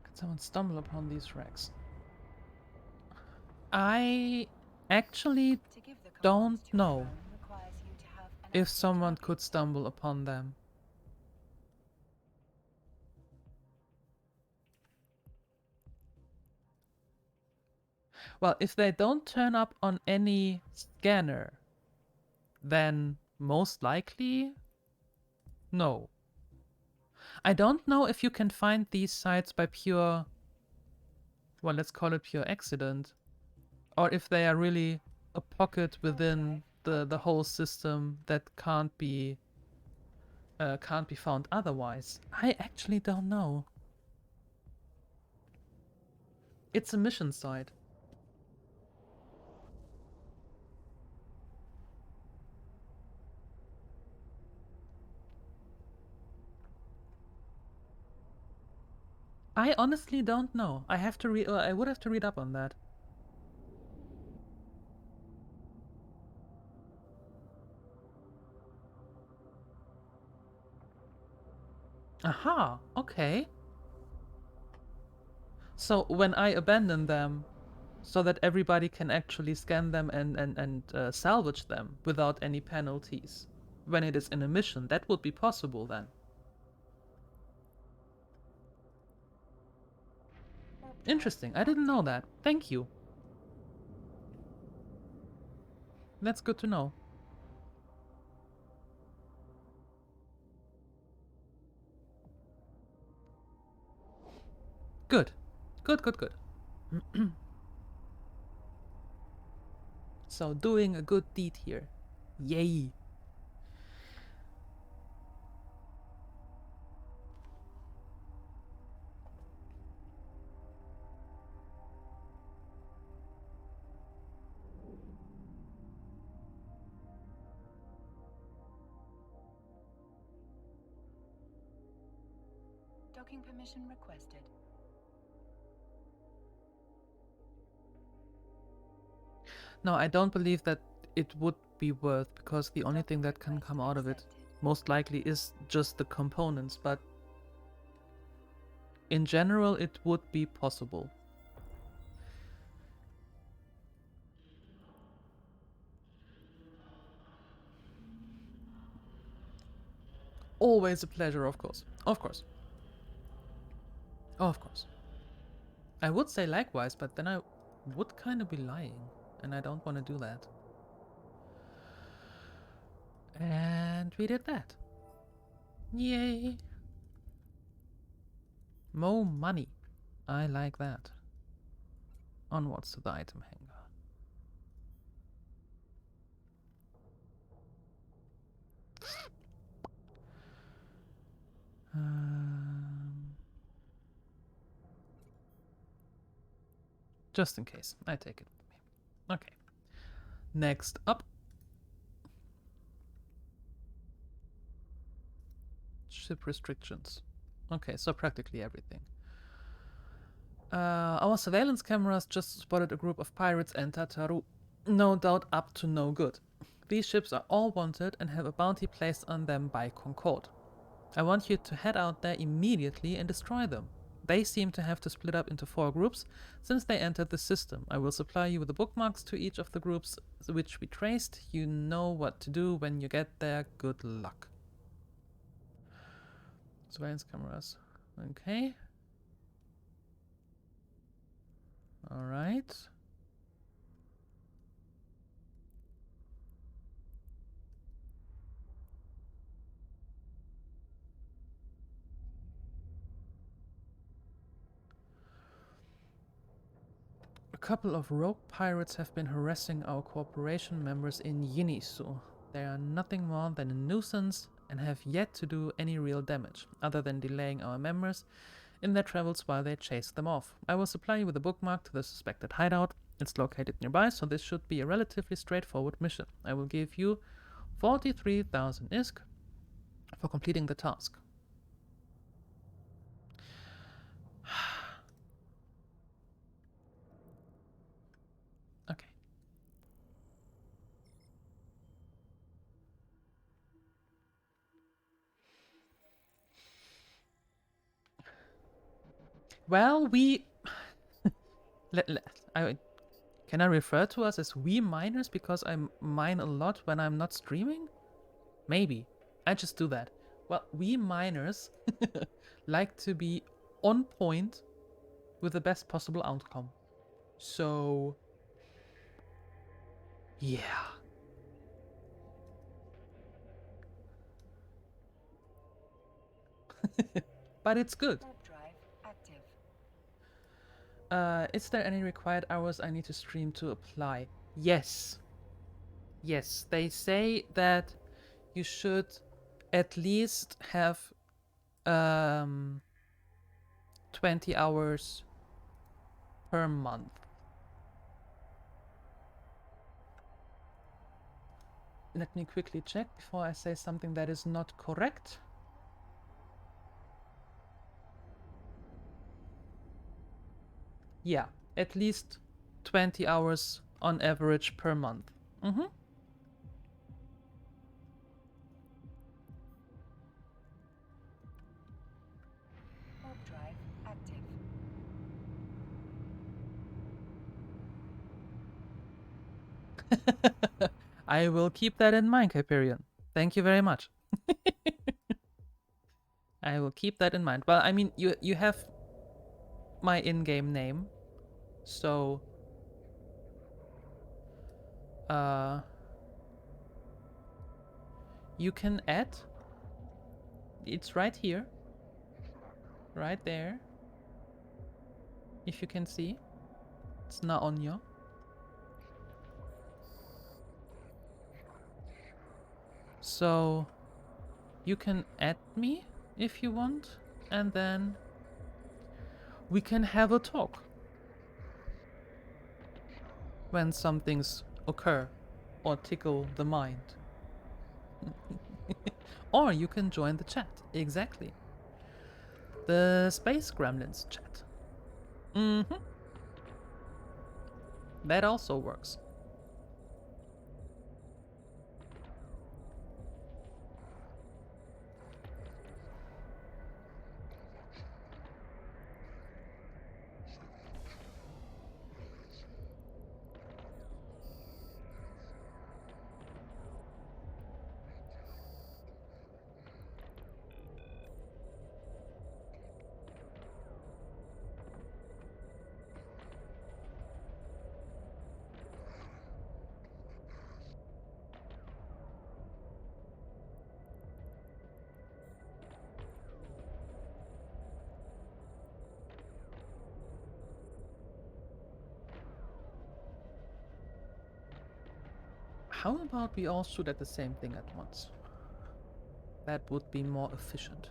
Could someone stumble upon these wrecks? I actually To give the don't commands to a know drone requires you to have an if active someone target. could stumble upon them. Well, if they don't turn up on any scanner, then most likely, no. I don't know if you can find these sites by pure, well, let's call it pure accident, or if they are really a pocket within the whole system that can't be found otherwise. I actually don't know. It's a mission site. I honestly don't know. I have to read. I would have to read up on that. Aha. Okay. So when I abandon them, so that everybody can actually scan them and salvage them without any penalties when it is in a mission. That would be possible then. Interesting. I didn't know that. Thank you. That's good to know. Good. Good, good, good. So, doing a good deed here. Yay. Docking permission requested. No, I don't believe that it would be worth, because the only thing that can come out of it most likely is just the components, but in general it would be possible. Always a pleasure, of course. Of course. Of course. I would say likewise, but then I would kind of be lying, and I don't want to do that. And we did that. Yay! More money. I like that. Onwards to the item hanger. Just in case, I take it with me. Okay. Next up. Ship restrictions. Okay, so practically everything. Our surveillance cameras just spotted a group of pirates enter Taru. No doubt up to no good. These ships are all wanted and have a bounty placed on them by Concord. I want you to head out there immediately and destroy them. They seem to have to split up into 4 groups since they entered the system. I will supply you with the bookmarks to each of the groups which we traced. You know what to do when you get there. Good luck. Surveillance cameras. Okay. Alright. A couple of rogue pirates have been harassing our corporation members in Yinisu. They are nothing more than a nuisance and have yet to do any real damage, other than delaying our members in their travels while they chase them off. I will supply you with a bookmark to the suspected hideout. It's located nearby, so this should be a relatively straightforward mission. I will give you 43,000 ISK for completing the task. Okay. Well, we... Can I refer to us as we miners because I mine a lot when I'm not streaming? Maybe. I just do that. Well, we miners like to be on point with the best possible outcome. So... yeah. But it's good. Warp drive active. Is there any required hours I need to stream to apply? Yes. Yes, they say that you should at least have 20 hours per month. Let me quickly check before I say something that is not correct. Yeah, at least 20 hours on average per month. Mm-hmm. Warp drive active. I will keep that in mind, Hyperion. Thank you very much. I will keep that in mind. Well, I mean, you have my in-game name, so you can add. It's right here, right there. If you can see, it's Naonya. So you can add me if you want, and then we can have a talk when some things occur or tickle the mind. Or you can join the chat. Exactly. The Space Gremlins chat. Mm-hmm. That also works. How about we all shoot at the same thing at once? That would be more efficient.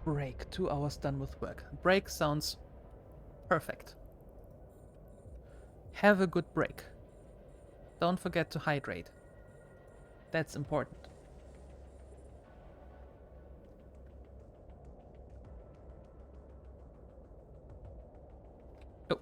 Break. 2 hours done with work. Break sounds perfect. Have a good break. Don't forget to hydrate. That's important. Oh.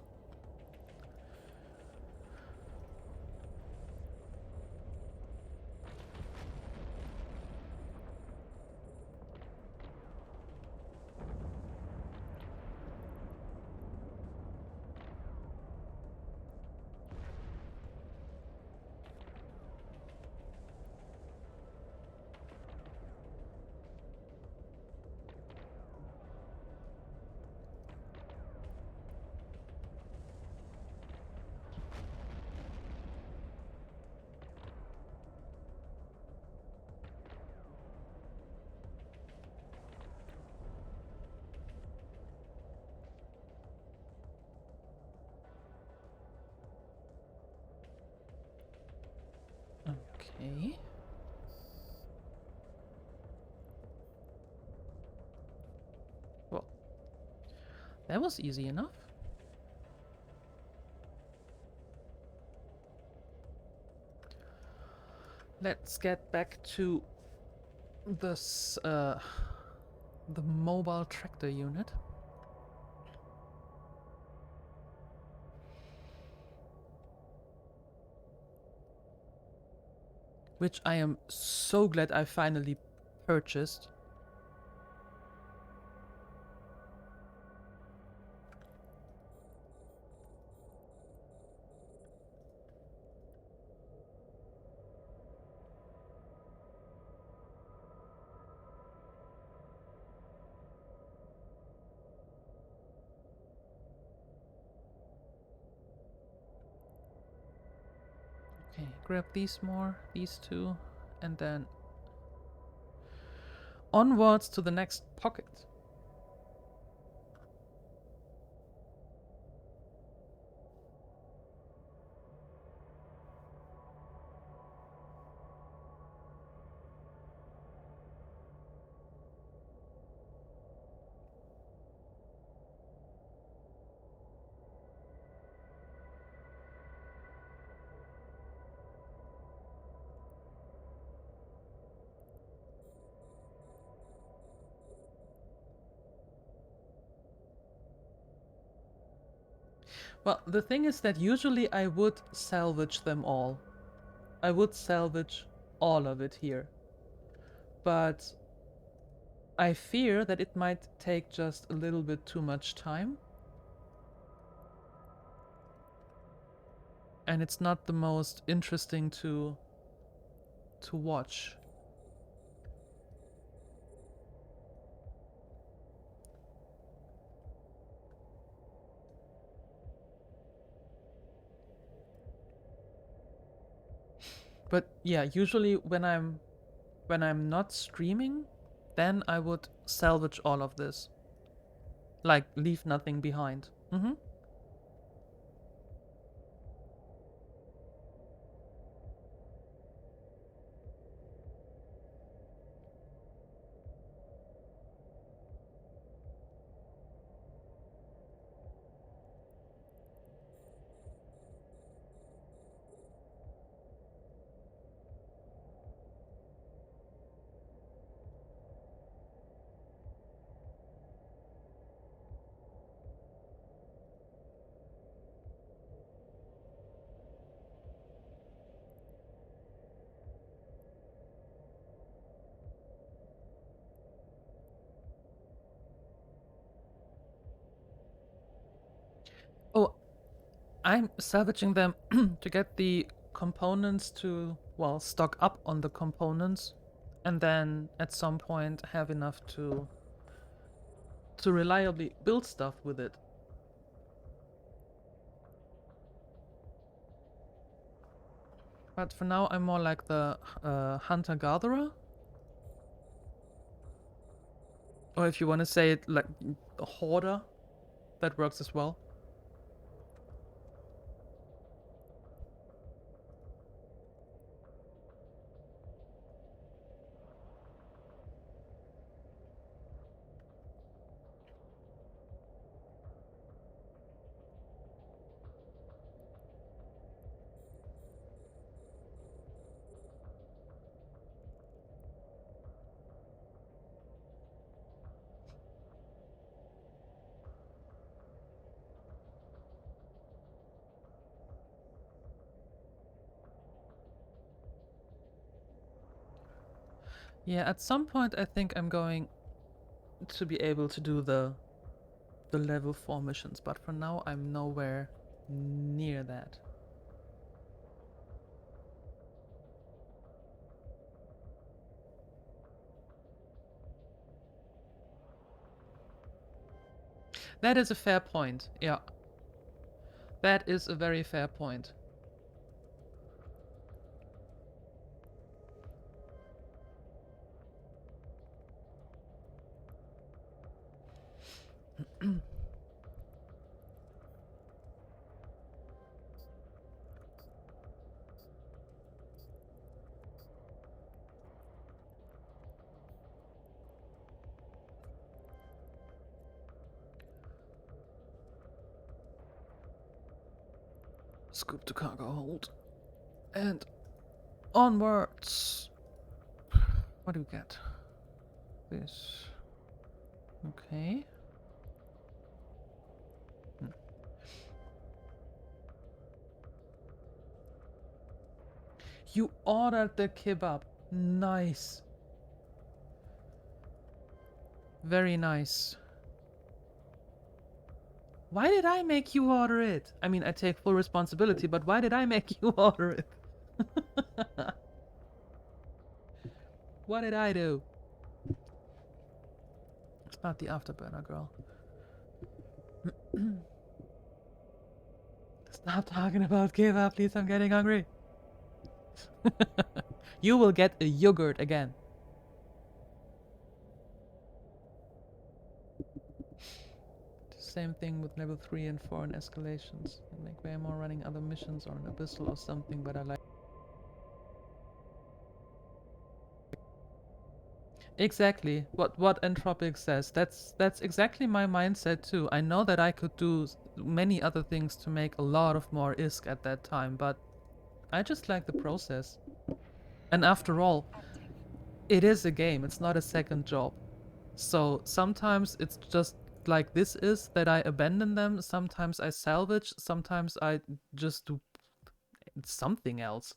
Okay. Well, that was easy enough. Let's get back to this, the mobile tractor unit. Which I am so glad I finally purchased. Okay, grab these two, and then onwards to the next pocket. Well, the thing is that usually I would salvage them all. I would salvage all of it here. But I fear that it might take just a little bit too much time. And it's not the most interesting to watch. But yeah, usually when I'm not streaming, then I would salvage all of this. Like leave nothing behind. Mm-hmm. Oh, I'm salvaging them to get the components to, well, stock up on the components, and then at some point have enough to reliably build stuff with it. But for now, I'm more like the hunter-gatherer. Or if you want to say it like a hoarder, that works as well. Yeah, at some point I think I'm going to be able to do the level 4 missions, but for now I'm nowhere near that. That is a fair point, yeah. That is a very fair point. Scoop to cargo hold. And onwards. What do we get? This. Okay. You ordered the kebab. Nice. Very nice. Why did I make you order it? I mean, I take full responsibility, but why did I make you order it? What did I do? It's not the afterburner, girl. Stop talking about kebab, please. I'm getting hungry. You will get a yogurt again. Same thing with level 3 and 4 in escalations. Like way more running other missions or an abyssal or something, but I like. Exactly what Entropic says. That's exactly my mindset too. I know that I could do many other things to make a lot of more ISK at that time, but I just like the process. And after all, it is a game. It's not a second job. So sometimes it's just like this is that I abandon them, sometimes I salvage, sometimes I just do something else.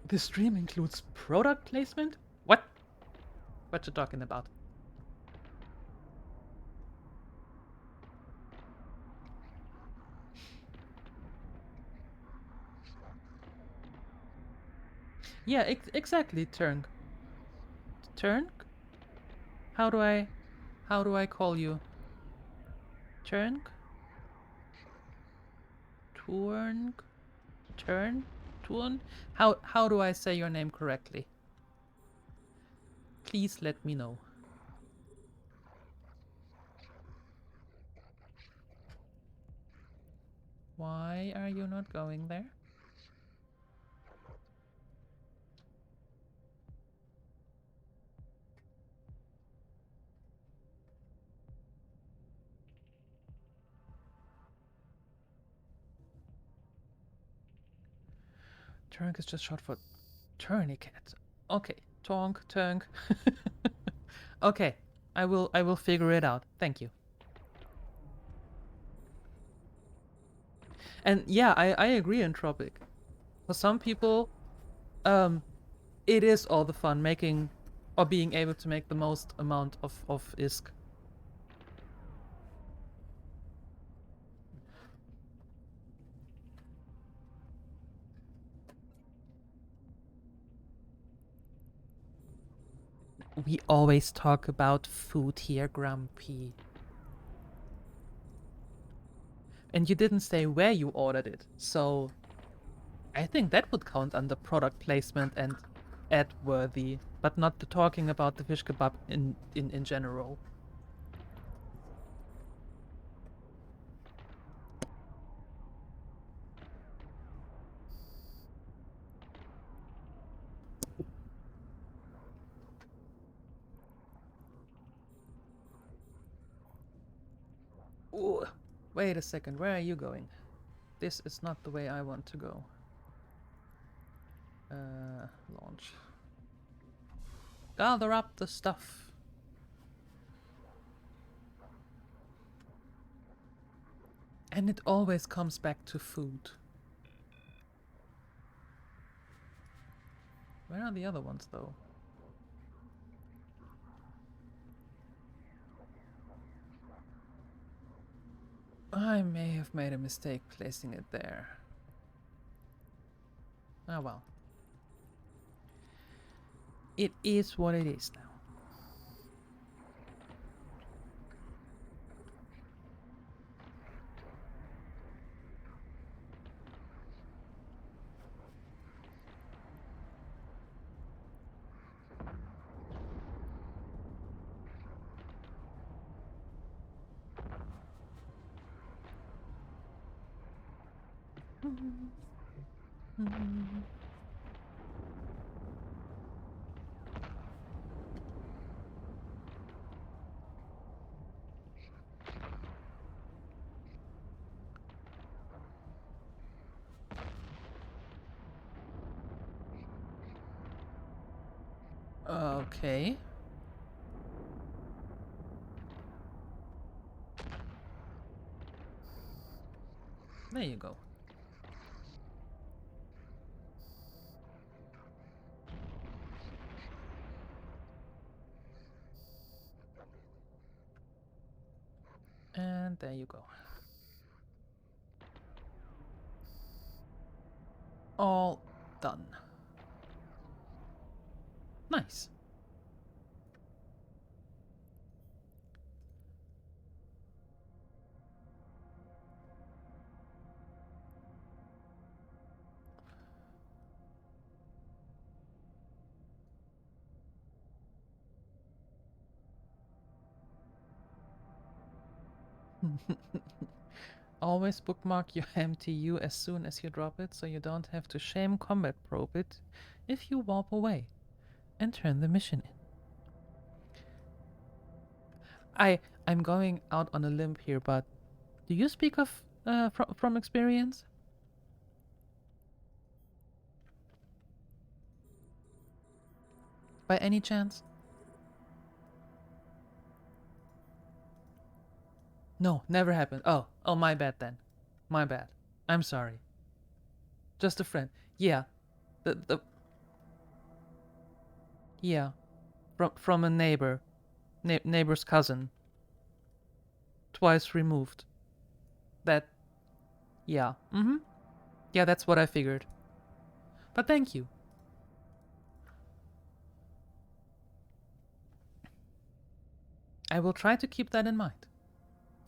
The stream includes product placement? What? What you talking about? Yeah, exactly, Turnk. Turnk? How do I call you? Turnk? Turnk? Turn? Turn? How do I say your name correctly? Please let me know. Why are you not going there? Turnk is just short for tourniquet. Okay, Tonk. Okay, I will figure it out. Thank you. And yeah, I agree, Entropic. For some people, it is all the fun making or being able to make the most amount of ISK. We always talk about food here, Grumpy. And you didn't say where you ordered it, so I think that would count under product placement and ad-worthy, but not the talking about the fish kebab in general. Ooh, wait a second, where are you going? This is not the way I want to go. Launch. Gather up the stuff. And it always comes back to food. Where are the other ones, though? I may have made a mistake placing it there. Ah, well. It is what it is now. Okay. There you go. And there you go. All done. Nice. Always bookmark your MTU as soon as you drop it so you don't have to shame combat probe it if you warp away and turn the mission in. I'm going out on a limb here, but do you speak of from experience? By any chance? No, never happened. Oh, my bad then. My bad. I'm sorry. Just a friend. Yeah, the yeah, from a neighbor, neighbor's cousin. Twice removed. That, yeah. Mm-hmm. Yeah, that's what I figured. But thank you. I will try to keep that in mind.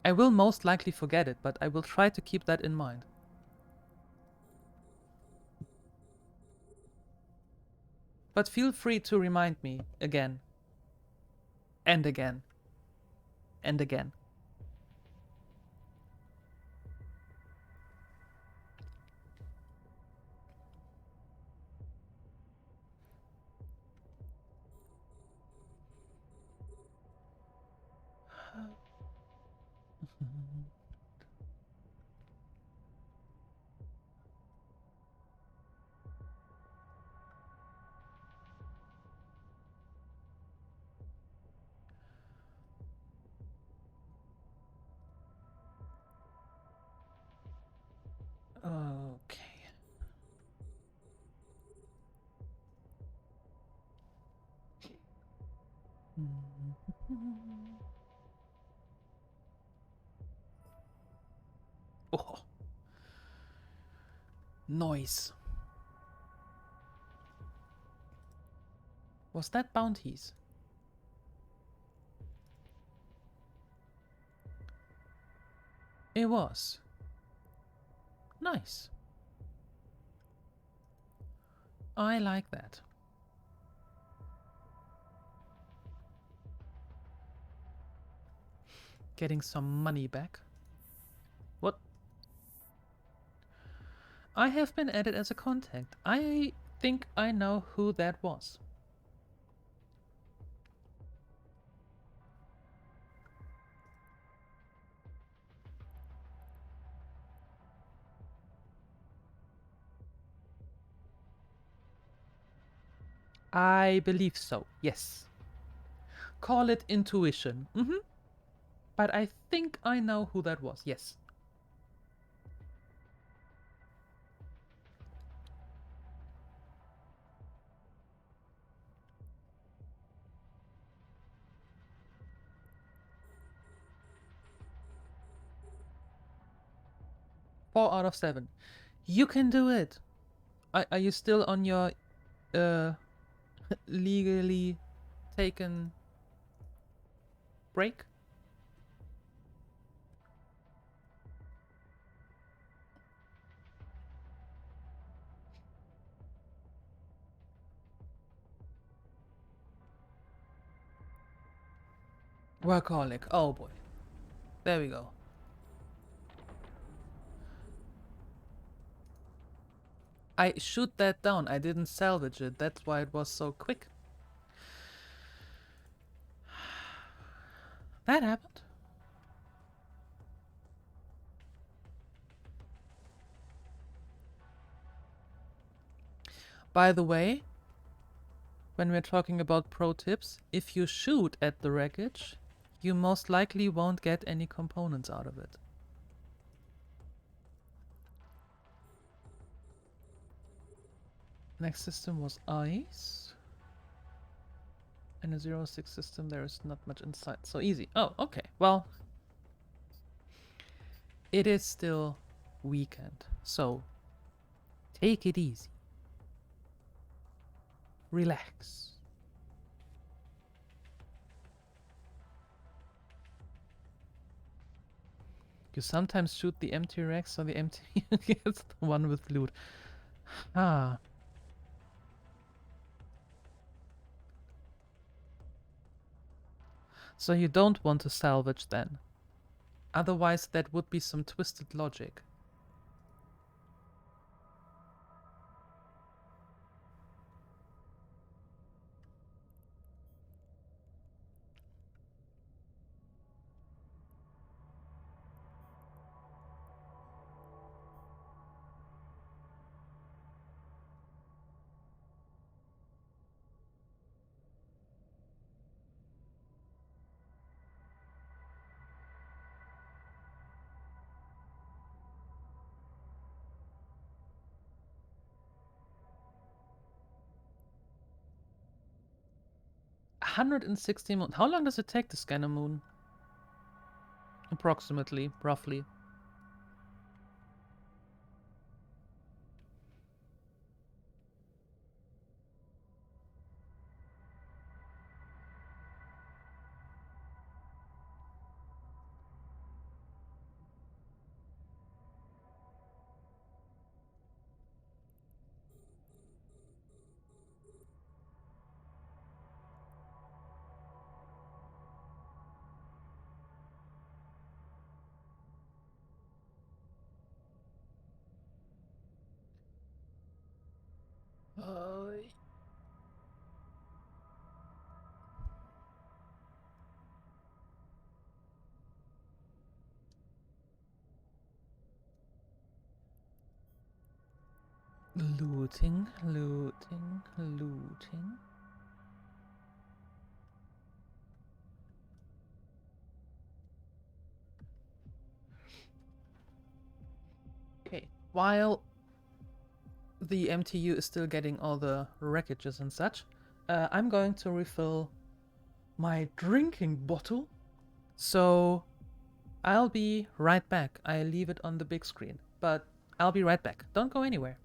I will most likely forget it, but I will try to keep that in mind. But feel free to remind me again. And again. And again. Okay. Oh. Noise. Was that bounties? It was. Nice. I like that. Getting some money back. What? I have been added as a contact. I think I know who that was. I believe so, yes. Call it intuition. Mm-hmm. But I think I know who that was, yes. Four out of 7. You can do it. Are you still on your legally taken break? Workaholic. Oh boy. There we go. I shoot that down. I didn't salvage it. That's why it was so quick. That happened. By the way, when we're talking about pro tips, if you shoot at the wreckage, you most likely won't get any components out of it. Next system was ice. In a 0-6 system, there is not much inside. So easy. Oh, okay. Well, it is still weekend. So take it easy. Relax. You sometimes shoot the empty racks, so the empty gets the one with loot. Ah. So you don't want to salvage then. Otherwise that would be some twisted logic. 160 moon. How long does it take to scan a moon? Approximately, roughly. Looting, looting, looting. Okay, while the MTU is still getting all the wreckages and such, I'm going to refill my drinking bottle. So I'll be right back. I leave it on the big screen, but I'll be right back. Don't go anywhere.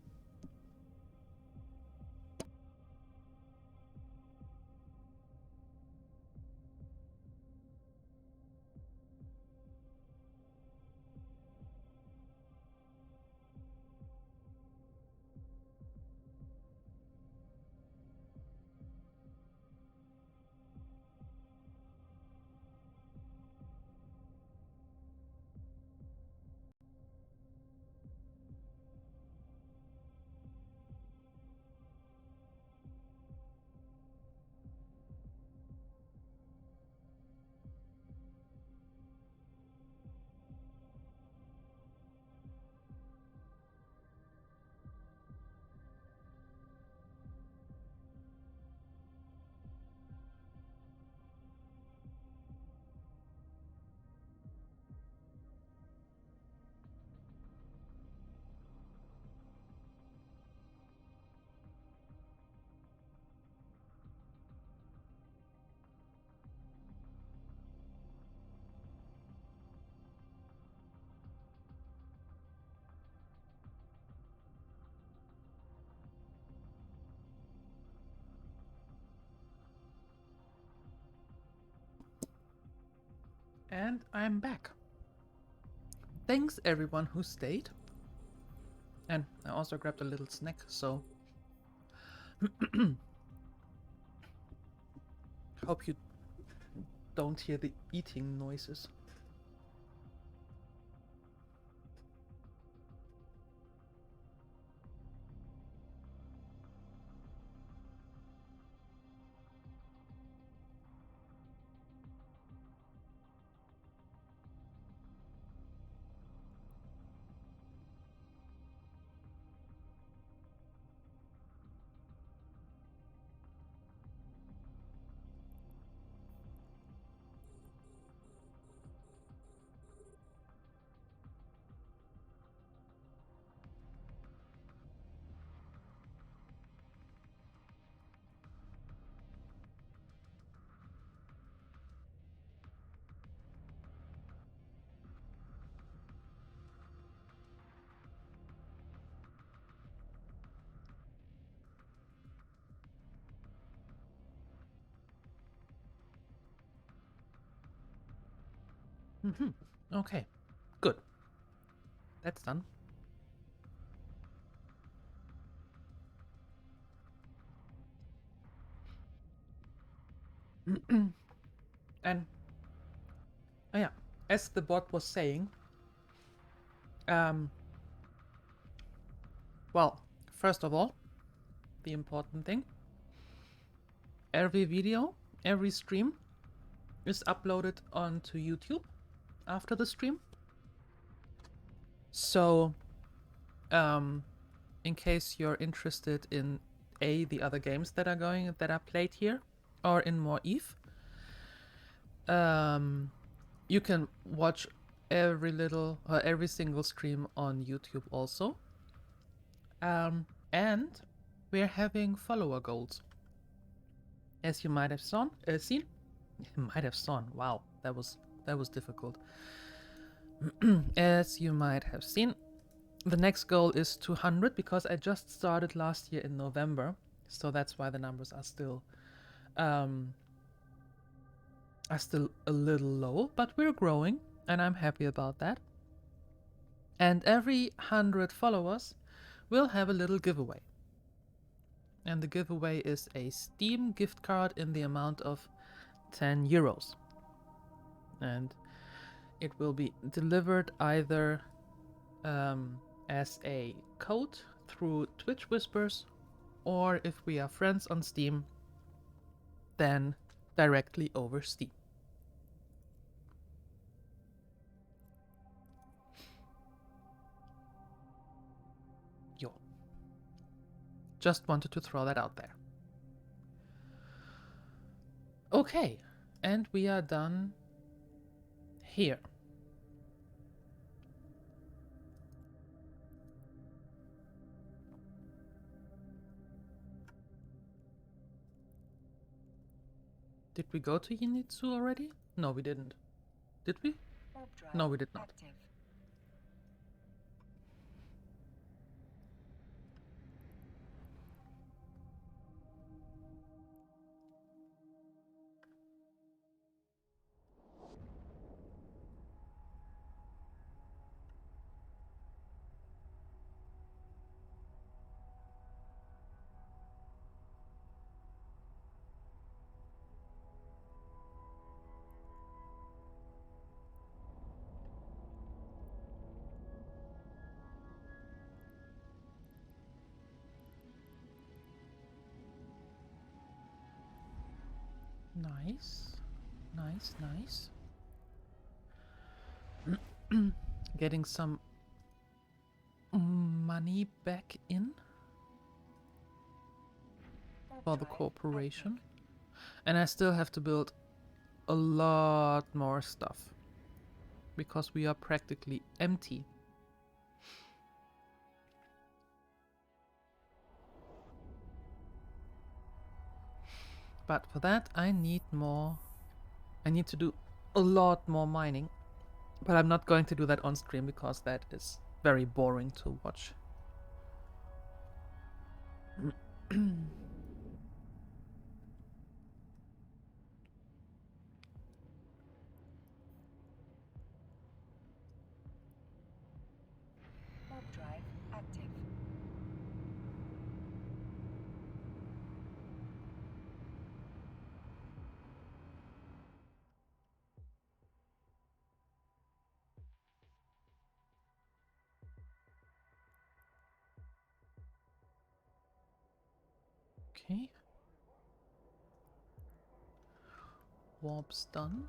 And I'm back. Thanks everyone who stayed. And I also grabbed a little snack, so hope you don't hear the eating noises. Okay, good. That's done. And oh yeah, as the bot was saying, well, first of all, the important thing, every video, every stream is uploaded onto YouTube after the stream. So, in case you're interested in the other games that are played here, or in more EvE, you can watch every single stream on YouTube also. And we're having follower goals. As you might have seen, might have seen. Wow, that was difficult. As you might have seen, the next goal is 200 because I just started last year in November, so that's why the numbers are still a little low, but we're growing, and I'm happy about that. And every 100 followers will have a little giveaway. And the giveaway is a Steam gift card in the amount of 10 euros. And it will be delivered either as a code through Twitch Whispers, or if we are friends on Steam, then directly over Steam. Yo. Just wanted to throw that out there. Okay, and we are done here. Did we go to Yinitsu already? No, we didn't. Did we? No, we did not. Active. Nice. Nice, nice. Getting some money back in for the corporation. And I still have to build a lot more stuff because we are practically empty. But for that I need more. I need to do a lot more mining. But I'm not going to do that on stream because that is very boring to watch. Warp drive active. Okay. Warp's done.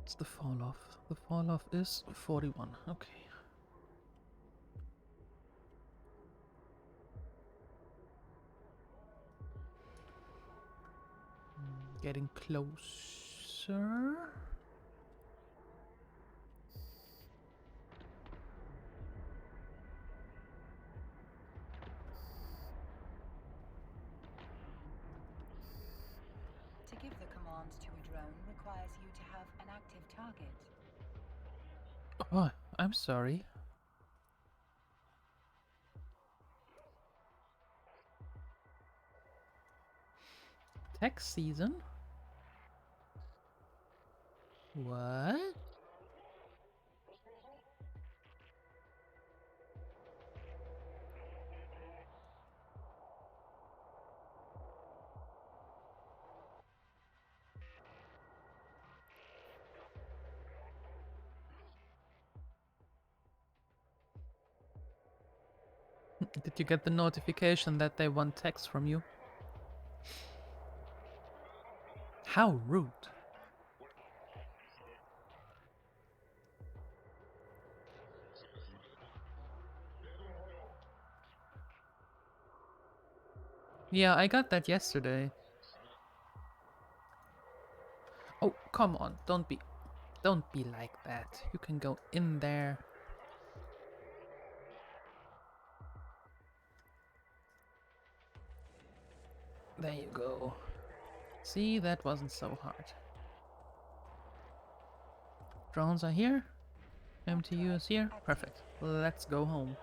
What's the fall off? The fall off is 41. Okay. Getting closer. To give the command to a drone requires you to have an active target. Oh, I'm sorry. Tax season? What? Did you get the notification that they want text from you? How rude. Yeah, I got that yesterday. Oh, come on. Don't be like that. You can go in there. There you go. See, that wasn't so hard. Drones are here. MTU is here. Perfect. Let's go home.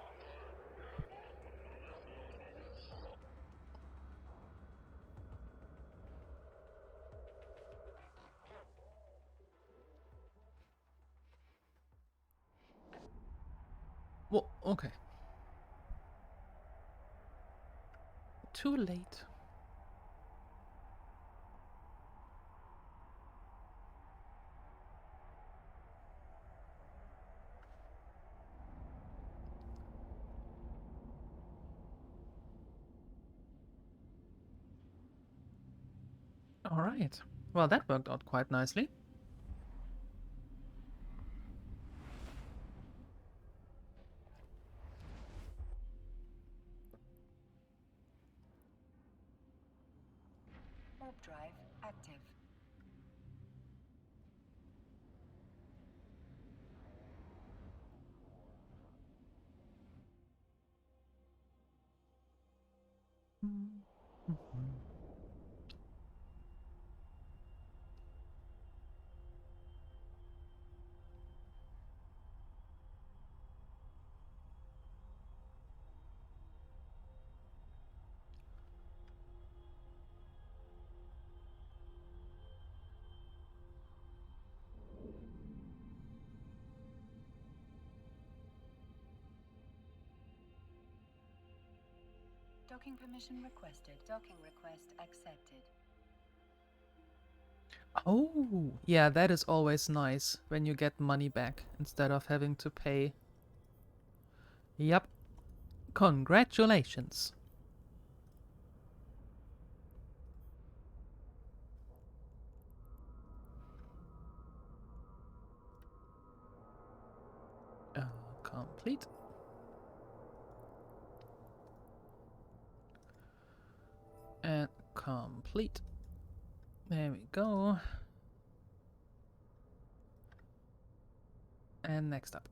Well, okay. Too late. Alright. Well, that worked out quite nicely. Warp drive active. Docking permission requested. Docking request accepted. Oh, yeah, that is always nice when you get money back instead of having to pay. Yep. Congratulations. Complete. And complete. There we go. And next up.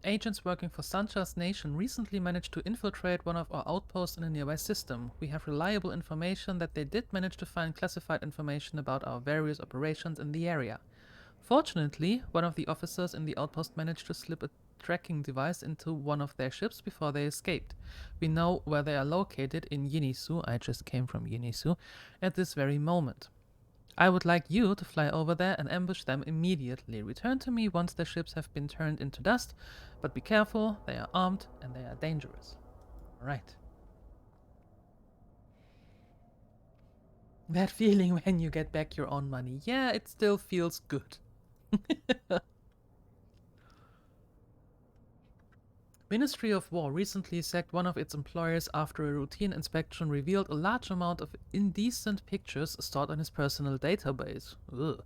Agents working for Sancha's nation recently managed to infiltrate one of our outposts in a nearby system. We have reliable information that they did manage to find classified information about our various operations in the area. Fortunately, one of the officers in the outpost managed to slip a tracking device into one of their ships before they escaped. We know where they are located in Yinisu, I just came from Yinisu, at this very moment. I would like you to fly over there and ambush them immediately. Return to me once their ships have been turned into dust, but be careful, they are armed and they are dangerous. Alright. That feeling when you get back your own money. Yeah, it still feels good. Ministry of War recently sacked one of its employers after a routine inspection revealed a large amount of indecent pictures stored on his personal database. Ugh.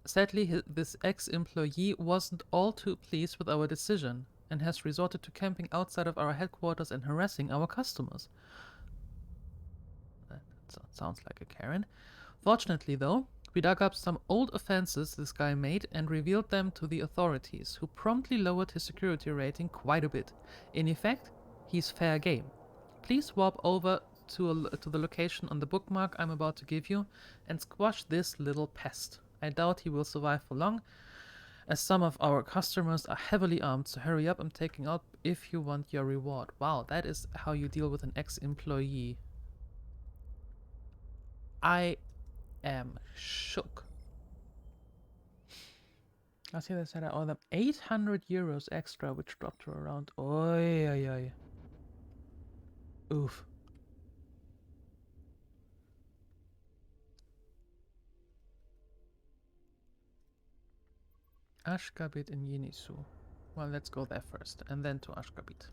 Sadly, this ex-employee wasn't all too pleased with our decision and has resorted to camping outside of our headquarters and harassing our customers. That sounds like a Karen. Fortunately, though, we dug up some old offenses this guy made and revealed them to the authorities, who promptly lowered his security rating quite a bit. In effect, he's fair game. Please warp over to the location on the bookmark I'm about to give you and squash this little pest. I doubt he will survive for long, as some of our customers are heavily armed, so hurry up, I'm taking out if you want your reward. Wow, that is how you deal with an ex-employee. I am shook. I see they said I owe them 800 euros extra, which dropped to around. Oi, oi, oi. Oof. Ashkabit in Yinisu. Well, let's go there first, and then to Ashkabit.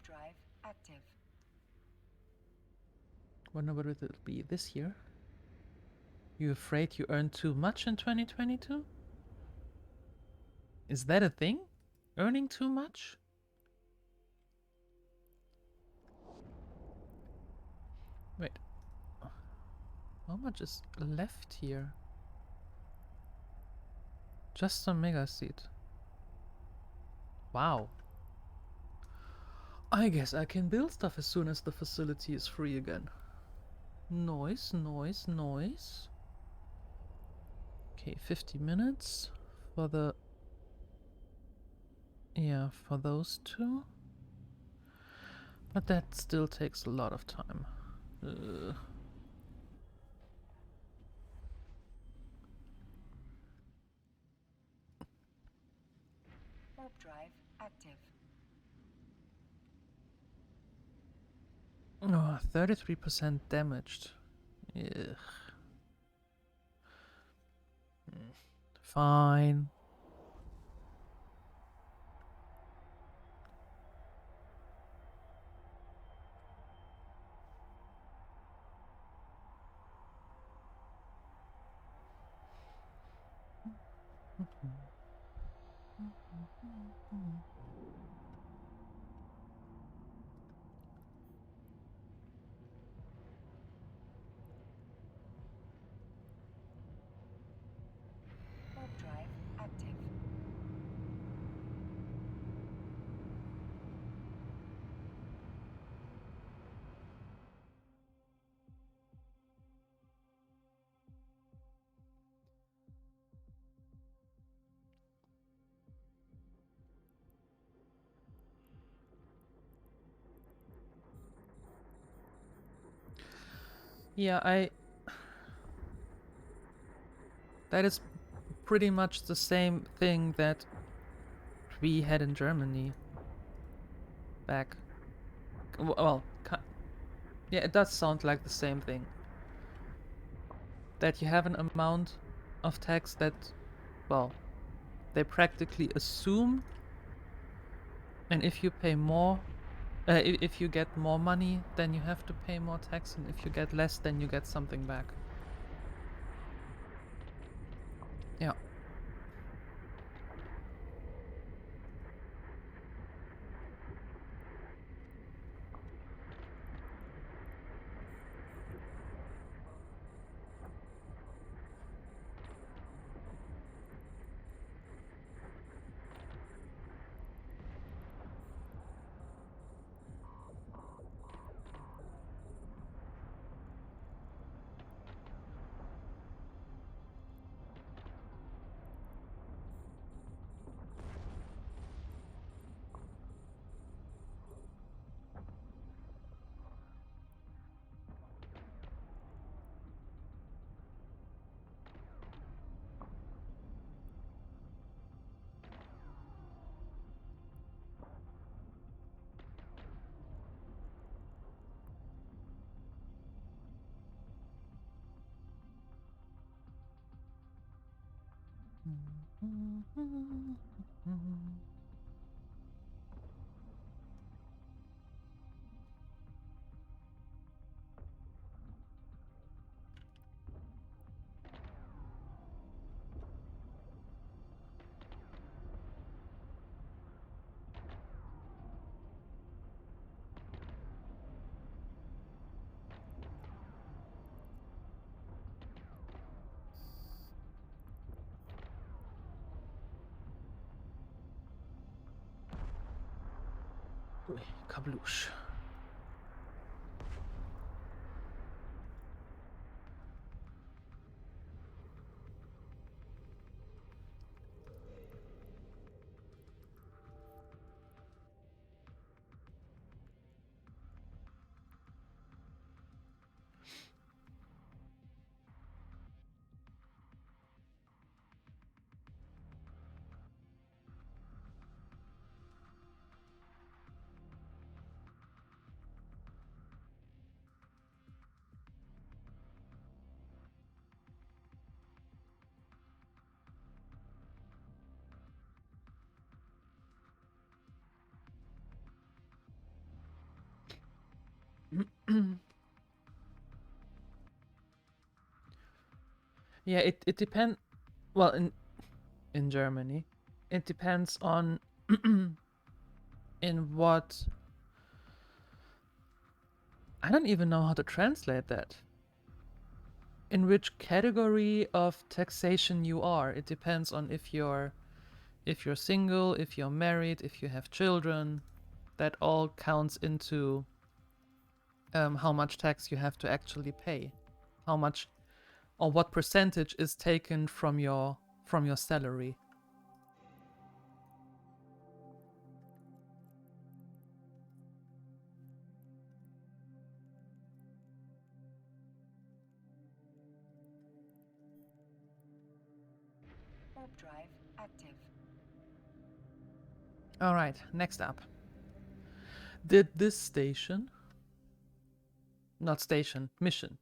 Warp drive active. Wonder what it'll be this year. You afraid you earned too much in 2022? Is that a thing? Earning too much? Wait. How much is left here? Just a mega seed. Wow. I guess I can build stuff as soon as the facility is free again. Noise, noise, noise. Okay, 50 minutes for the... Yeah, for those two. But that still takes a lot of time. Warp drive active. Oh, 33% damaged. Ugh. Fine. Warp drive active. Yeah, that is pretty much the same thing that we had in Germany. Back. Well, yeah, it does sound like the same thing. That you have an amount of tax that, well, they practically assume, and if you pay more, if you get more money, then you have to pay more tax, and if you get less, then you get something back. Yeah. Ui, kabloosh. Yeah, it depends. Well, in Germany, it depends on in what. I don't even know how to translate that. In which category of taxation you are. It depends on if you're single, if you're married, if you have children. That all counts into how much tax you have to actually pay, how much or what percentage is taken from your salary. Warp drive active. All right, next up. Did this station, not station, mission.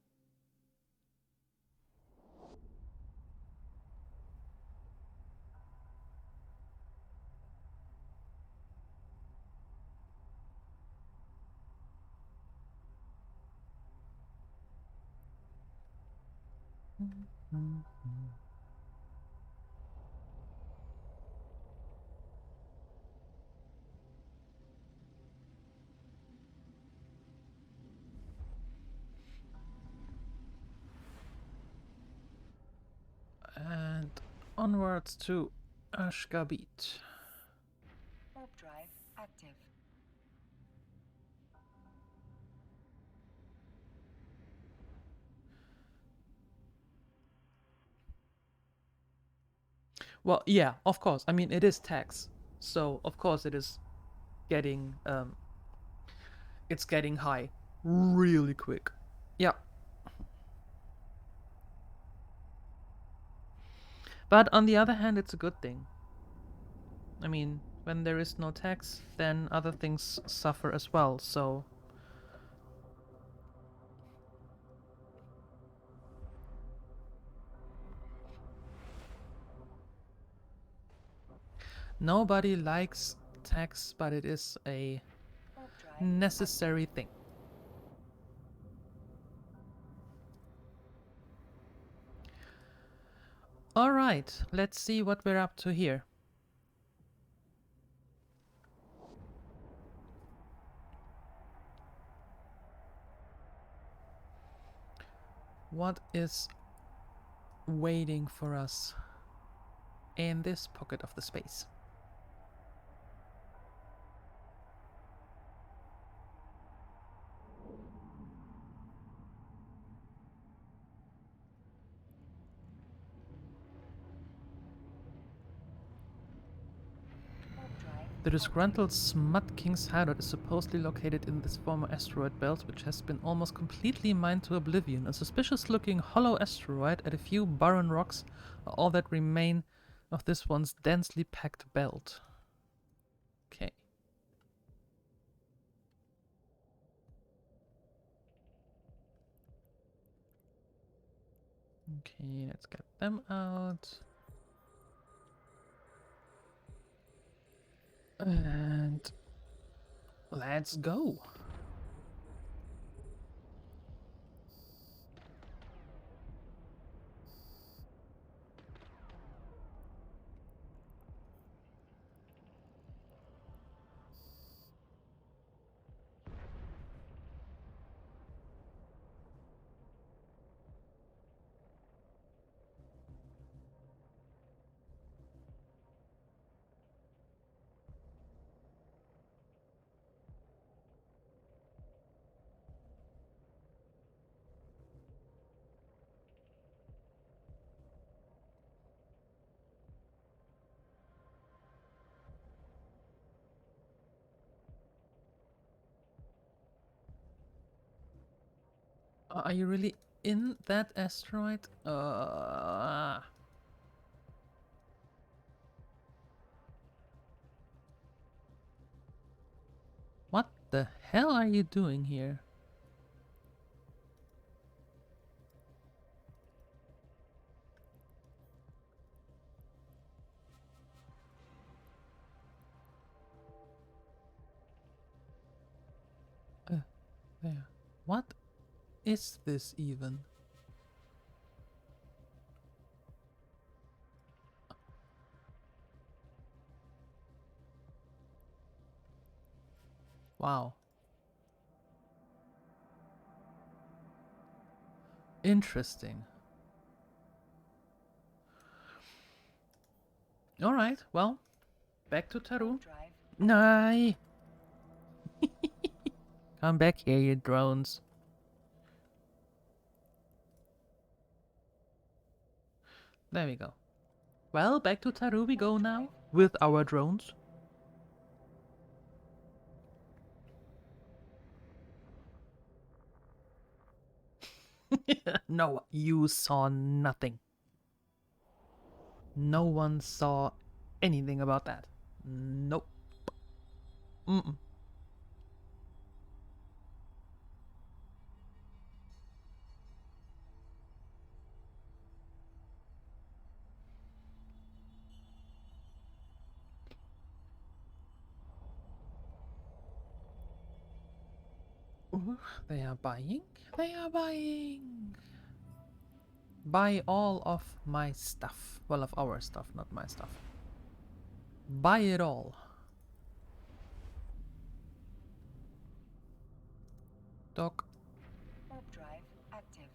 And onwards to Ashgabit. Warp drive active. Well, yeah, of course. I mean, it is tax, so of course it is getting it's getting high really quick. Yeah. But on the other hand, it's a good thing. I mean, when there is no tax, then other things suffer as well, so... Nobody likes tax, but it is a necessary thing. Alright, let's see what we're up to here. What is waiting for us in this pocket of the space? The disgruntled Smut King's hideout is supposedly located in this former asteroid belt, which has been almost completely mined to oblivion. A suspicious-looking hollow asteroid and a few barren rocks are all that remain of this once densely packed belt. Okay. Okay, let's get them out. And let's go. Are you really in that asteroid? What the hell are you doing here? There. What is this even? Wow. Interesting. Alright, well, back to Taru. Drive. Nay! Come back here, you drones. There we go. Well, back to Taru we go now, with our drones. No, you saw nothing. No one saw anything about that. Nope. Mm-mm. Ooh, they are buying. They are buying. Buy all of my stuff. Well, of our stuff, not my stuff. Buy it all. Doc. Warp drive active.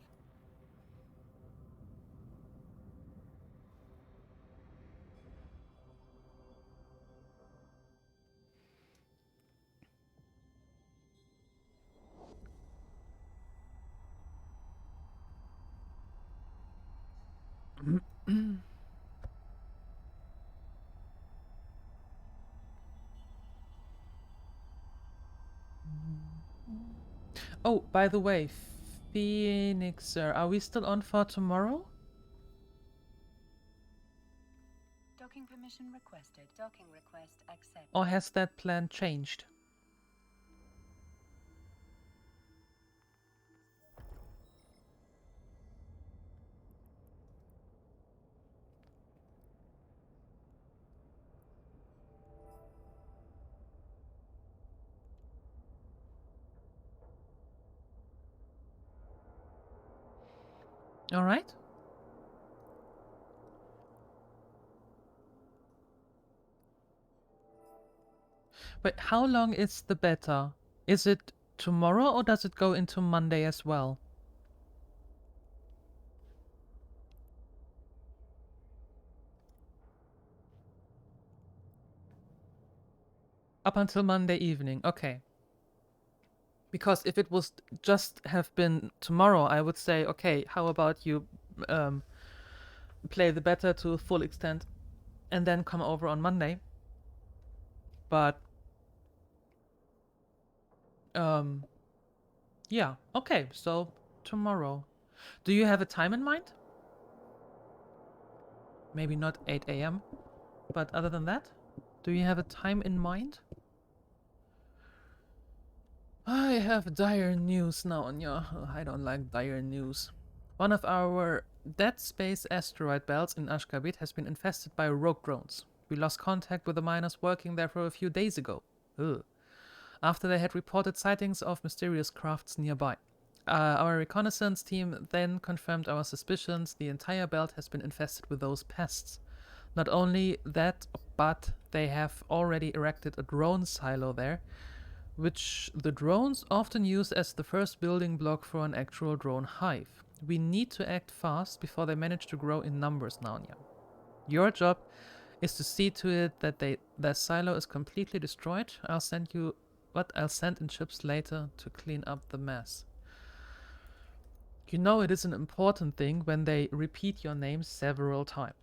Oh, by the way, Phoenixer, are we still on for tomorrow? Docking permission requested. Docking request accepted. Or has that plan changed? Alright. But how long is the beta? Is it tomorrow or does it go into Monday as well? Up until Monday evening, okay. Because if it was just have been tomorrow, I would say, okay, how about you play the beta to full extent and then come over on Monday. But yeah, okay, so tomorrow. Do you have a time in mind? Maybe not 8 AM, but other than that, do you have a time in mind? I have dire news now, Anya. I don't like dire news. One of our Dead Space asteroid belts in Ashkabit has been infested by rogue drones. We lost contact with the miners working there for a few days ago. Ugh. After they had reported sightings of mysterious crafts nearby. Our reconnaissance team then confirmed our suspicions. The entire belt has been infested with those pests. Not only that, but they have already erected a drone silo there, which the drones often use as the first building block for an actual drone hive. We need to act fast before they manage to grow in numbers, Naonya. Your job is to see to it that their silo is completely destroyed. I'll send in ships later to clean up the mess. You know it is an important thing when they repeat your name several times.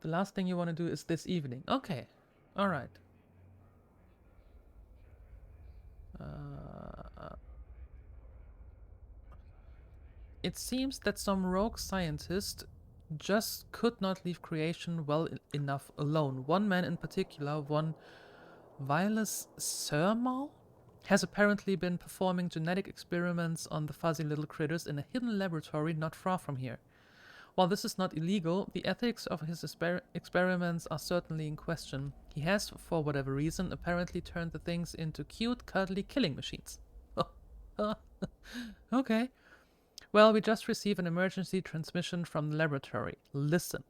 The last thing you want to do is this evening. Okay. Alright. It seems that some rogue scientist just could not leave creation well enough alone. One man in particular, one Vilas Sermal, has apparently been performing genetic experiments on the fuzzy little critters in a hidden laboratory not far from here. While this is not illegal, the ethics of his experiments are certainly in question. He has, for whatever reason, apparently turned the things into cute, cuddly killing machines. Okay. Well, we just received an emergency transmission from the laboratory. Listen.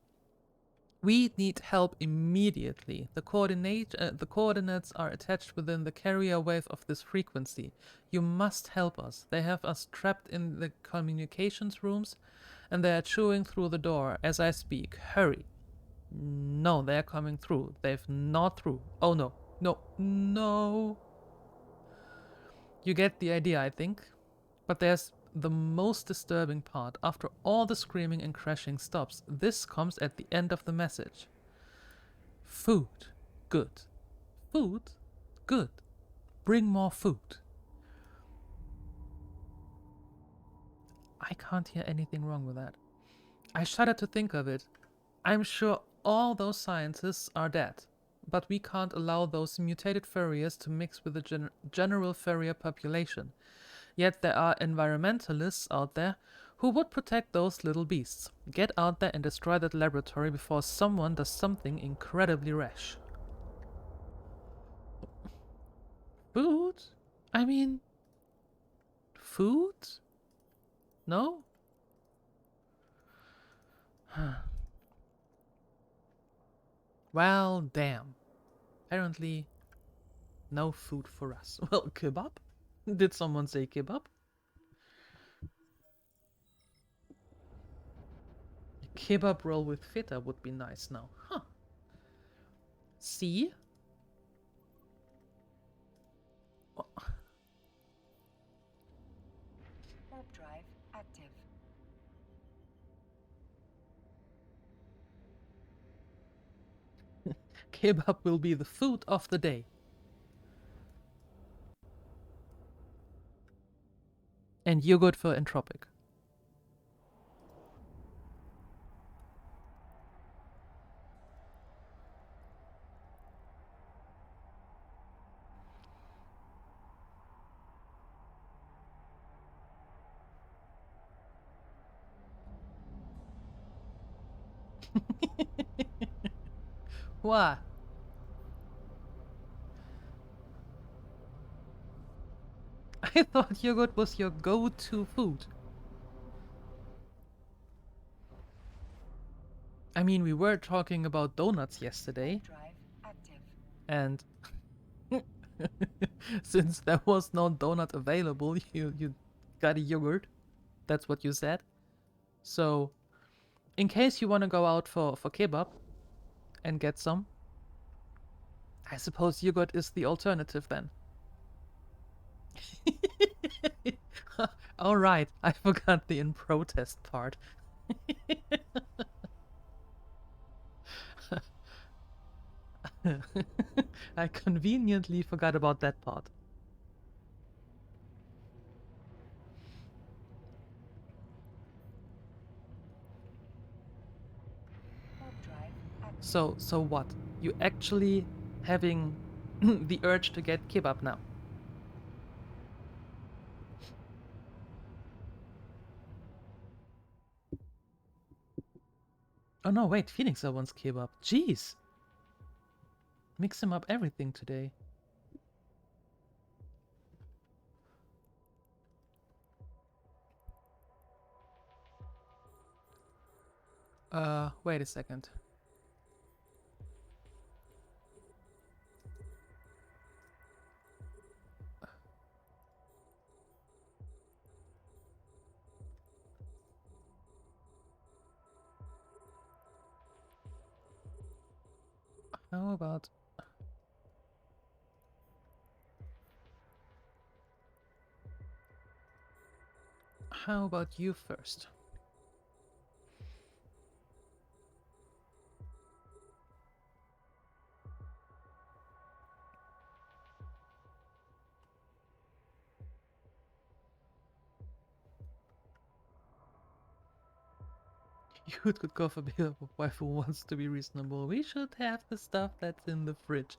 We need help immediately. The coordinates are attached within the carrier wave of this frequency. You must help us. They have us trapped in the communications rooms, and they are chewing through the door as I speak. Hurry. No, they're coming through. They've not through. Oh no. No. No. You get the idea, I think. But there's the most disturbing part. After all the screaming and crashing stops, this comes at the end of the message. Food. Good. Food. Good. Bring more food. I can't hear anything wrong with that. I shudder to think of it. I'm sure all those scientists are dead, but we can't allow those mutated furriers to mix with the general furrier population. Yet there are environmentalists out there who would protect those little beasts. Get out there and destroy that laboratory before someone does something incredibly rash. Food? I mean... food? No? Well, damn. Apparently, no food for us. Well, kebab? Did someone say kebab? A kebab roll with feta would be nice now. Huh. See? Oh. Warp drive active. Kebab will be the food of the day. And you're good for entropic. What? I thought yogurt was your go-to food. I mean, we were talking about donuts yesterday, Drive active. and since there was no donut available, you got a yogurt. That's what you said. So, in case you want to go out for kebab and get some, I suppose yogurt is the alternative then. All right, I forgot the in protest part. I conveniently forgot about that part. Warp drive active. So what? You actually having the urge to get kebab now? Oh no, wait, Phoenix wants kebab. Jeez! Mix him up everything today. Wait a second. How about... How about you first? You could go for a bit of a wife who wants to be reasonable. We should have the stuff that's in the fridge.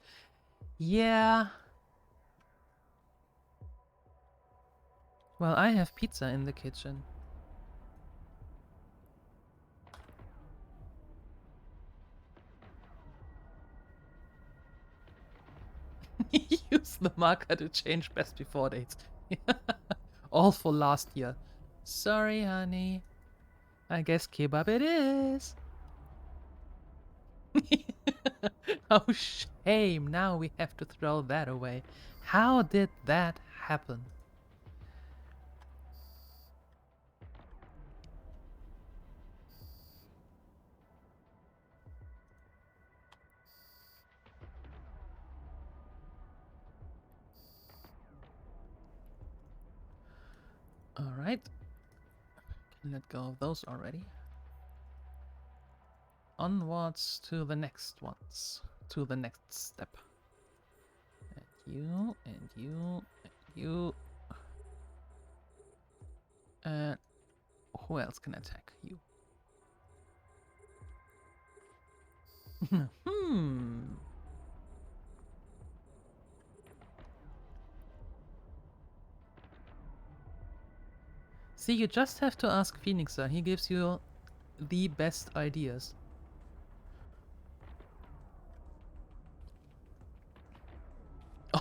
Yeah. Well, I have pizza in the kitchen. Use the marker to change best before dates. All for last year. Sorry, honey. I guess kebab it is. Oh, shame. Now we have to throw that away. How did that happen? Alright. Can let go of those already. Onwards to the next ones. To the next step. And you, and you, and you. And who else can attack you? Hmm. See, you just have to ask Phoenixer. He gives you the best ideas.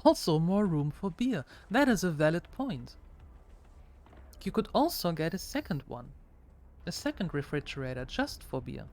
Also, more room for beer. That is a valid point. You could also get a second one. A second refrigerator just for beer.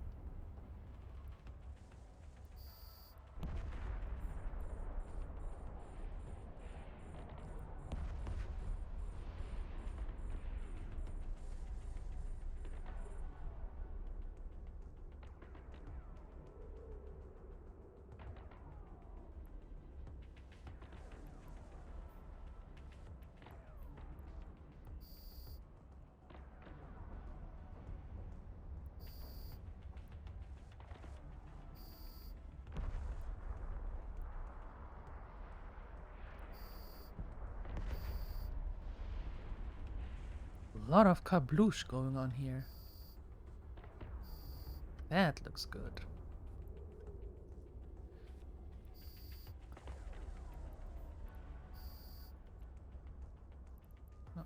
A lot of kabloosh going on here. That looks good. Oh.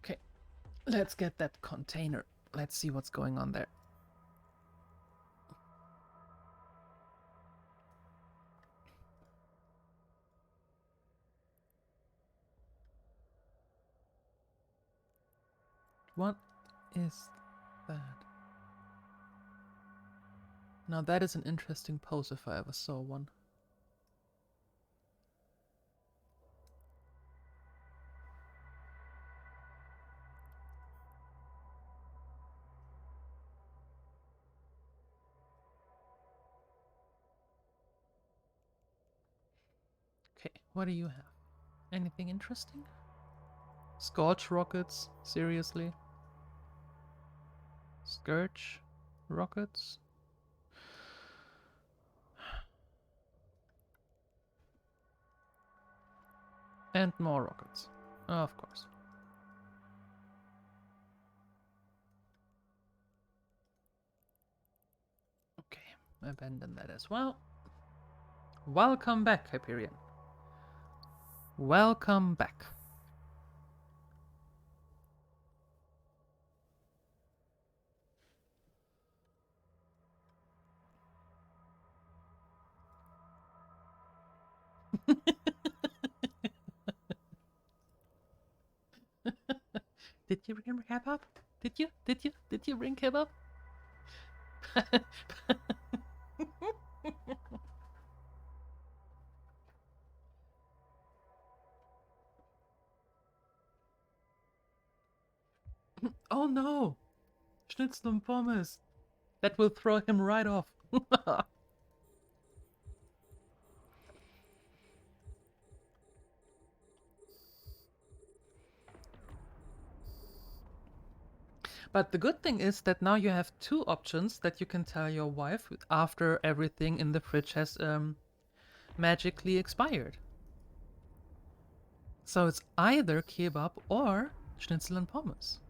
Okay, let's get that container. Let's see what's going on there. What is that? Now that is an interesting pose if I ever saw one. Okay, what do you have? Anything interesting? Scorch rockets? Seriously? Scourge rockets? And more rockets. Of course. Okay, abandon that as well. Welcome back, Hyperion. Welcome back. Did you bring kebab? Did you? Did you? Did you bring kebab? Oh no! Schnitzel and pommes. That will throw him right off. But the good thing is that now you have two options that you can tell your wife after everything in the fridge has magically expired. So it's either kebab or schnitzel and pommes.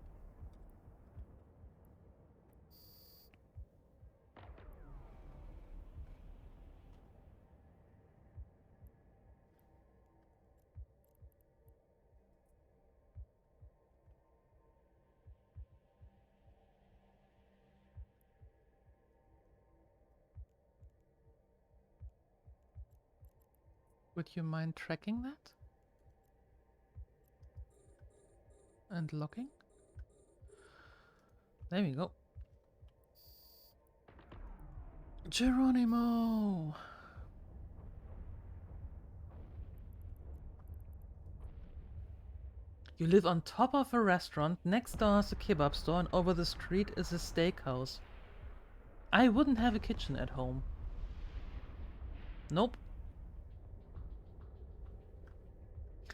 Would you mind tracking that? And locking? There we go. Geronimo! You live on top of a restaurant, next door is a kebab store, and over the street is a steakhouse. I wouldn't have a kitchen at home. Nope.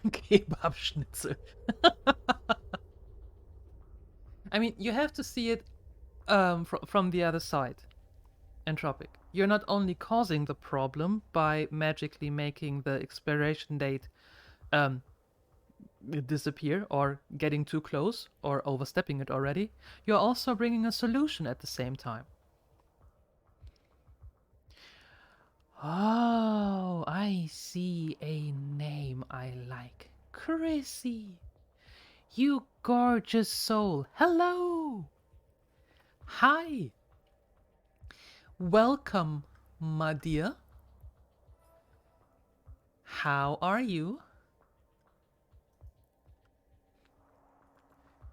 Kebab schnitzel. I mean, you have to see it from the other side. Entropic. You're not only causing the problem by magically making the expiration date disappear or getting too close or overstepping it already, you're also bringing a solution at the same time. Oh, I see a name I like. Chrissy. You gorgeous soul. Hello. Hi. Welcome, my dear. How are you?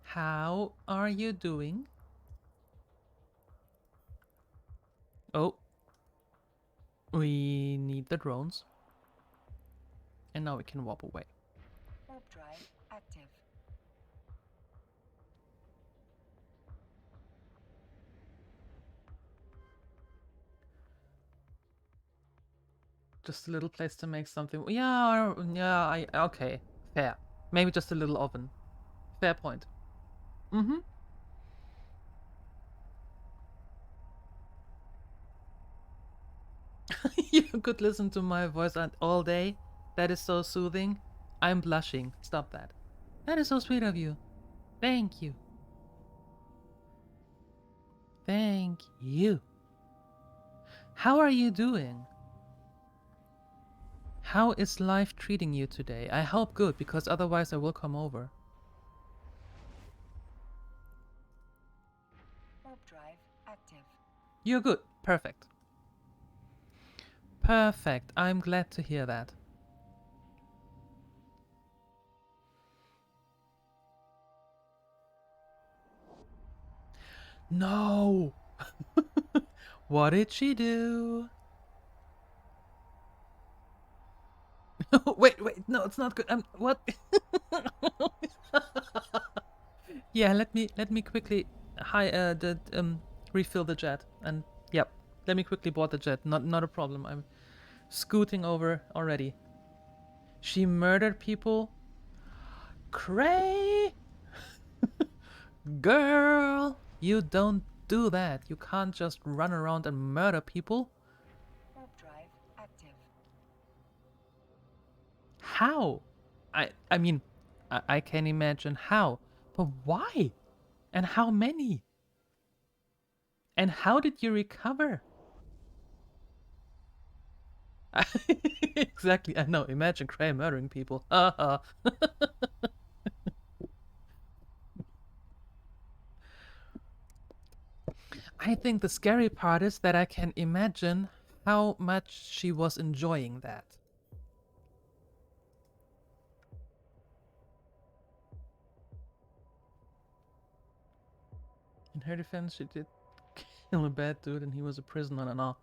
How are you doing? Oh. We need the drones. And now we can warp away. Warp drive active. Just a little place to make something. Yeah, okay. Fair. Maybe just a little oven. Fair point. Mm-hmm. You could listen to my voice all day. That is so soothing. I'm blushing. Stop that. That is so sweet of you. Thank you. Thank you. How are you doing? How is life treating you today? I hope good, because otherwise I will come over. Warp drive active. You're good. Perfect. Perfect. I'm glad to hear that. No! What did she do? Wait, no, it's not good. What? Yeah, let me quickly refill the jet, and yep, let me quickly board the jet. Not a problem. I'm scooting over already. She murdered people. Cray! Girl, you don't do that. You can't just run around and murder people. Warp drive active. How? I mean, I can imagine how, but why? And how many? And how did you recover? Exactly, I know. Imagine Cray murdering people. I think the scary part is that I can imagine how much she was enjoying that. In her defense, she did kill a bad dude and he was a prisoner and all.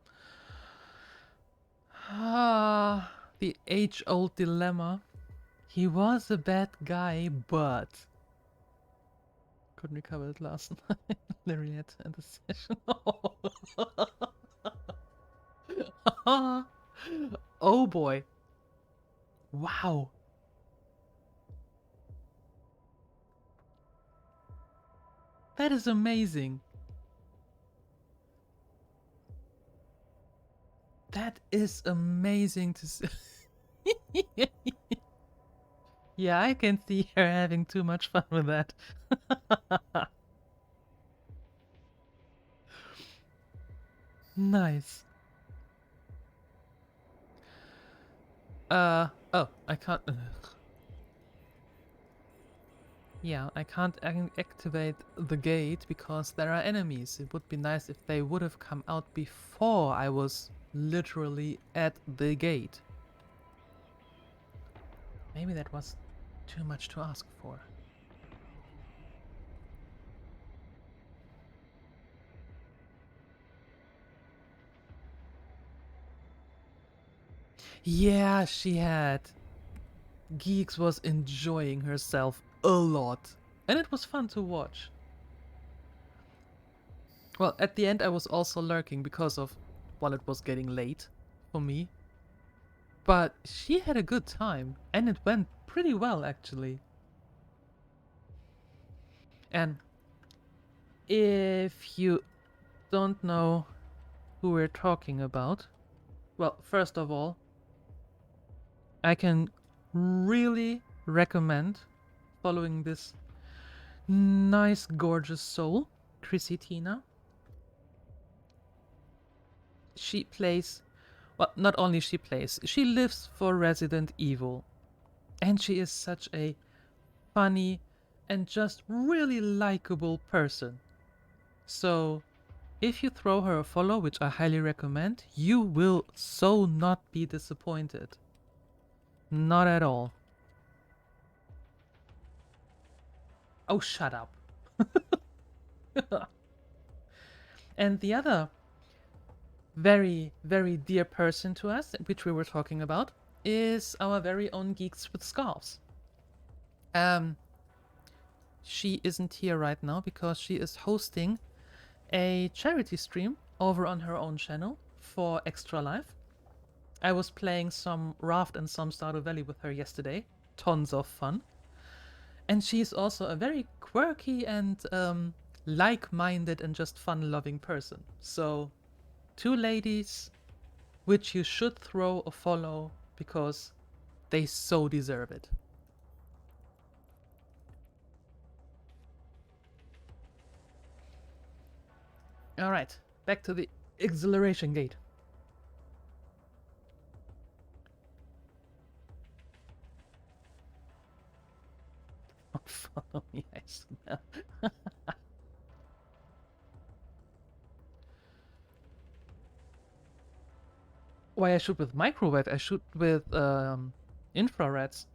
Ah, the age-old dilemma. He was a bad guy, but couldn't recover it last night. DieLuette and the session. Oh boy. Wow. That is amazing. That is amazing to see. Yeah, I can see her having too much fun with that. Nice. Oh, I can't. Yeah, I can't activate the gate because there are enemies. It would be nice if they would have come out before I was literally at the gate. Maybe that was too much to ask for. Yeah, she had. Geeks was enjoying herself a lot. And it was fun to watch. Well, at the end I was also lurking because of, well, it was getting late for me. But she had a good time, and it went pretty well actually. And if you don't know who we're talking about, well, first of all, I can really recommend following this nice, gorgeous soul, Chrissy Tina. She plays, well, not only she plays, she lives for Resident Evil. And she is such a funny and just really likable person. So, if you throw her a follow, which I highly recommend, you will so not be disappointed. Not at all. Oh, shut up. And the other very, very dear person to us, which we were talking about, is our very own Geeks with Scarves. She isn't here right now because she is hosting a charity stream over on her own channel for Extra Life. I was playing some Raft and some Stardew Valley with her yesterday. Tons of fun. And she's also a very quirky and like-minded and just fun-loving person. So, two ladies which you should throw a follow because they so deserve it. Alright, back to the exhilaration gate. Don't follow me, I smell. Why I shoot with microwave? I shoot with infrareds.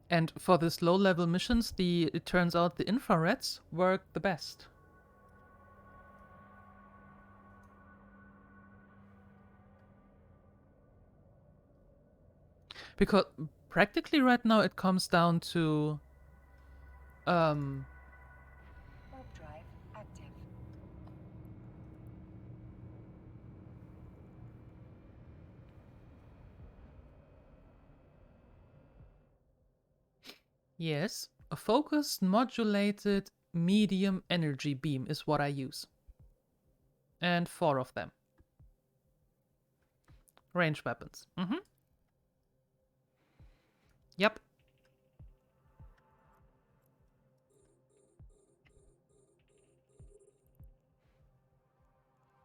And for this low-level missions, it turns out the infrareds work the best. Because practically right now it comes down to Warp drive active. yes, a focused modulated medium energy beam is what I use. And 4 of them. Range weapons. Yep.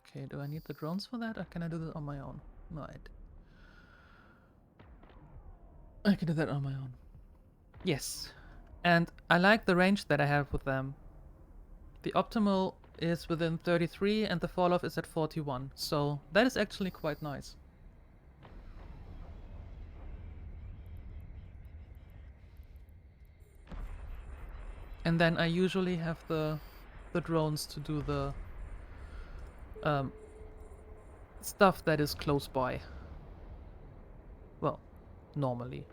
Okay, do I need the drones for that, or can I do that on my own? Right. I can do that on my own. Yes. And I like the range that I have with them. The optimal is within 33 and the fall off is at 41. So that is actually quite nice. And then I usually have the drones to do the stuff that is close by. Well, normally.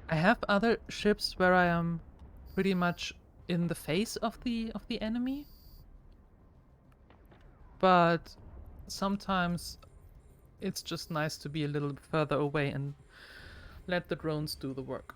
I have other ships where I am pretty much in the face of the enemy. But sometimes it's just nice to be a little bit further away and let the drones do the work.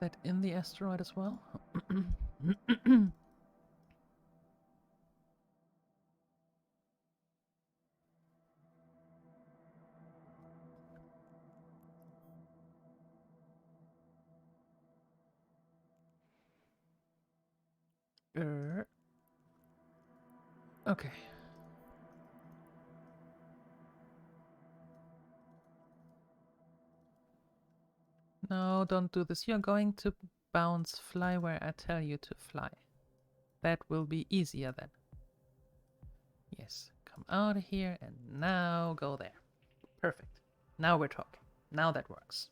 that in the asteroid as well. Okay. No, don't do this. You're going to bounce, fly where I tell you to fly. That will be easier then. Yes, come out of here and now go there. Perfect. Now we're talking. Now that works.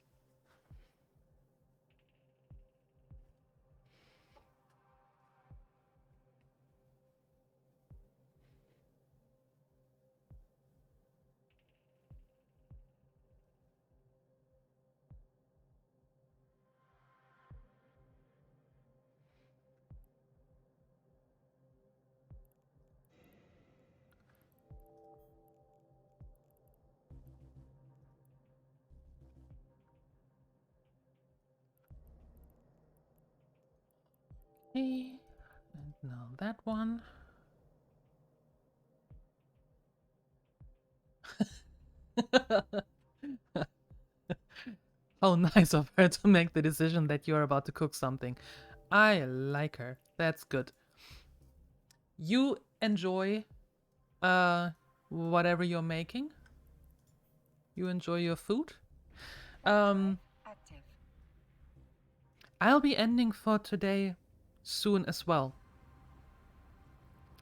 Okay, and now that one. How nice of her to make the decision that you're about to cook something. I like her. That's good. You enjoy whatever you're making. You enjoy your food. Active. I'll be ending for today soon as well.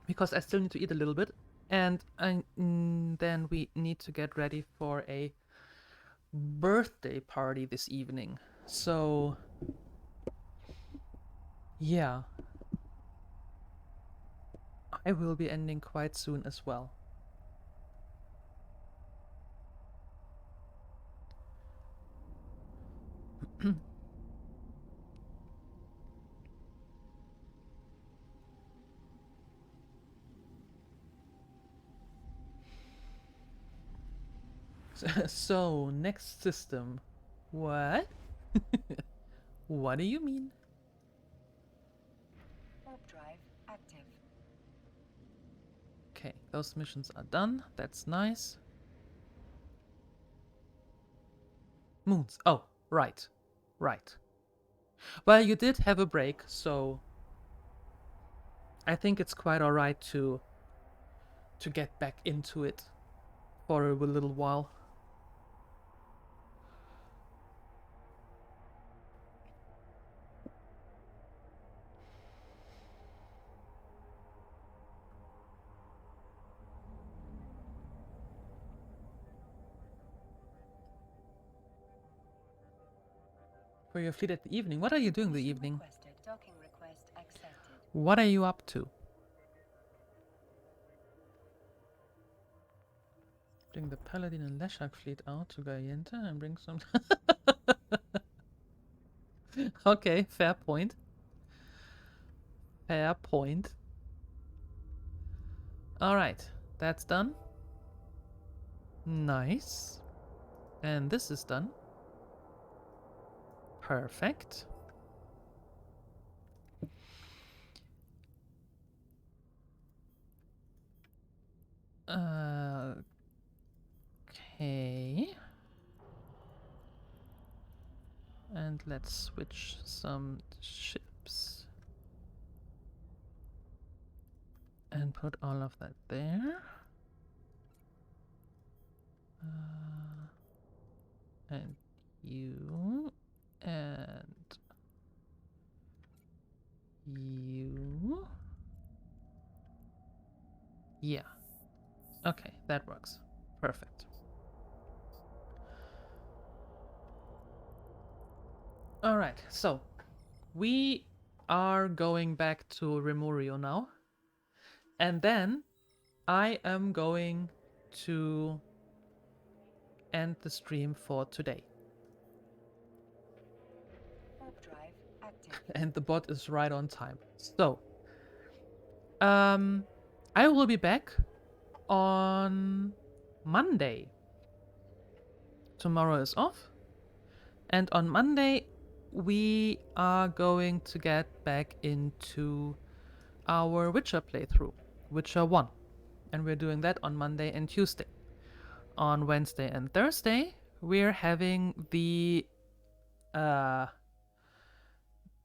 Because I still need to eat a little bit. And then we need to get ready for a birthday party this evening. So, yeah. I will be ending quite soon as well. So, next system. What? What do you mean? Warp drive active. Okay, those missions are done. That's nice. Moons. Oh, right. Right. Well, you did have a break, so I think it's quite alright to get back into it for a little while. For your fleet at the evening. What are you doing the evening? Requested. Docking request accepted. What are you up to? Bring the Paladin and Leshak fleet out to Gayenta and bring some... Okay, fair point. Fair point. Alright, that's done. Nice. And this is done. Perfect. Okay. And let's switch some ships. And put all of that there. And you. And you. Yeah. Okay, that works. Perfect. Alright, so we are going back to Remurio now. And then I am going to end the stream for today. Warp drive active. And the bot is right on time. So, I will be back on Monday. Tomorrow is off. And on Monday, we are going to get back into our Witcher playthrough, Witcher 1. And we're doing that on Monday and Tuesday. On Wednesday and Thursday, we're having the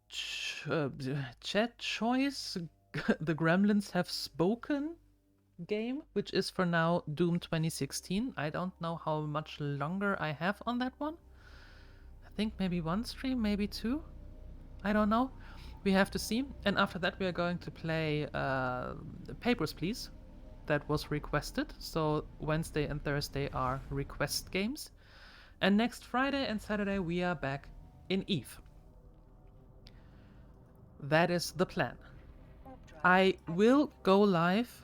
chat choice The Gremlins Have Spoken game, which is for now Doom 2016. I don't know how much longer I have on that one. I think maybe one stream, maybe two. I don't know. We have to see. And after that we are going to play Papers, Please. That was requested. So Wednesday and Thursday are request games. And next Friday and Saturday we are back in EvE. That is the plan. I will go live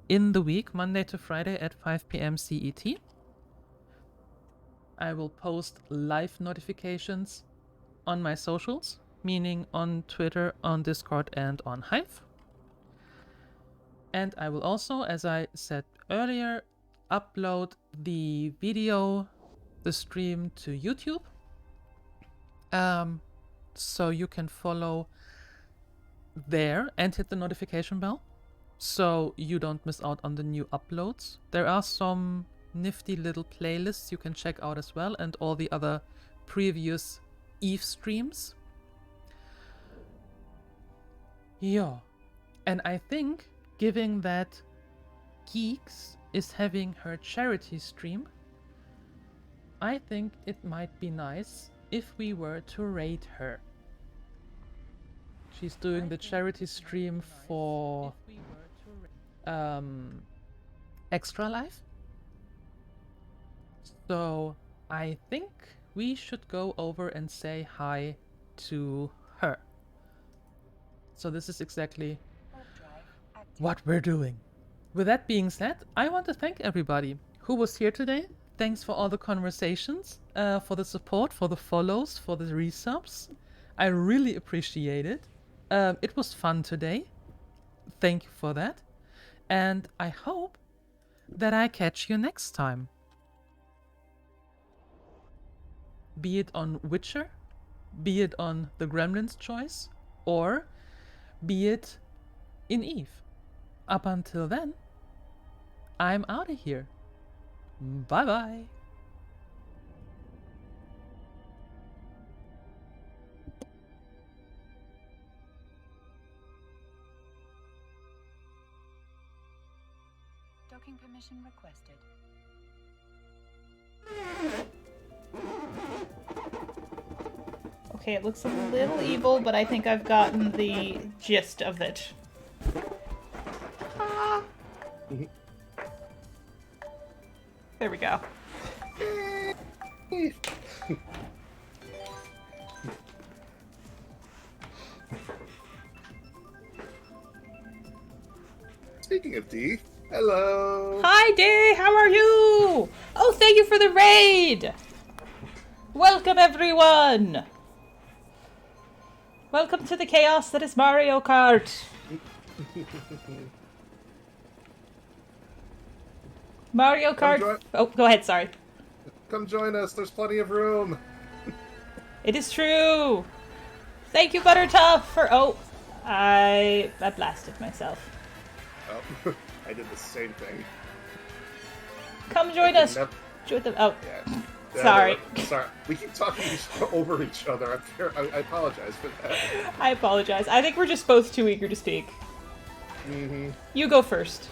in the week, Monday to Friday at 5 p.m. CET. I will post live notifications on my socials, meaning on Twitter, on Discord, and on Hive. And I will also, as I said earlier, upload the video, the stream to YouTube. So you can follow there and hit the notification bell so you don't miss out on the new uploads. There are some nifty little playlists you can check out as well, and all the other previous EvE streams. Yeah. And I think, given that Geeks is having her charity stream, I think it might be nice if we were to raid her. She's doing the charity stream for Extra Life. So I think we should go over and say hi to her. So this is exactly what we're doing. With that being said, I want to thank everybody who was here today. Thanks for all the conversations, for the support, for the follows, for the resubs. I really appreciate it. It was fun today. Thank you for that. And I hope that I catch you next time. Be it on Witcher, be it on the Gremlins choice, or be it in EvE. Up until then, I'm out of here. Bye bye. Docking permission requested. Okay, it looks a little evil, but I think I've gotten the gist of it. There we go. Speaking of D, hello. Hi, Day. How are you? Oh, thank you for the raid. Welcome, everyone. Welcome to the chaos that is Mario Kart. Mario Kart. Oh, go ahead. Sorry. Come join us. There's plenty of room. It is true. Thank you, Buttertough, for... Oh, I blasted myself. Oh, I did the same thing. Come join us. Join them. Oh, Yeah. sorry. Sorry. We keep talking over each other. I apologize for that. I apologize. I think we're just both too eager to speak. Mm-hmm. You go first.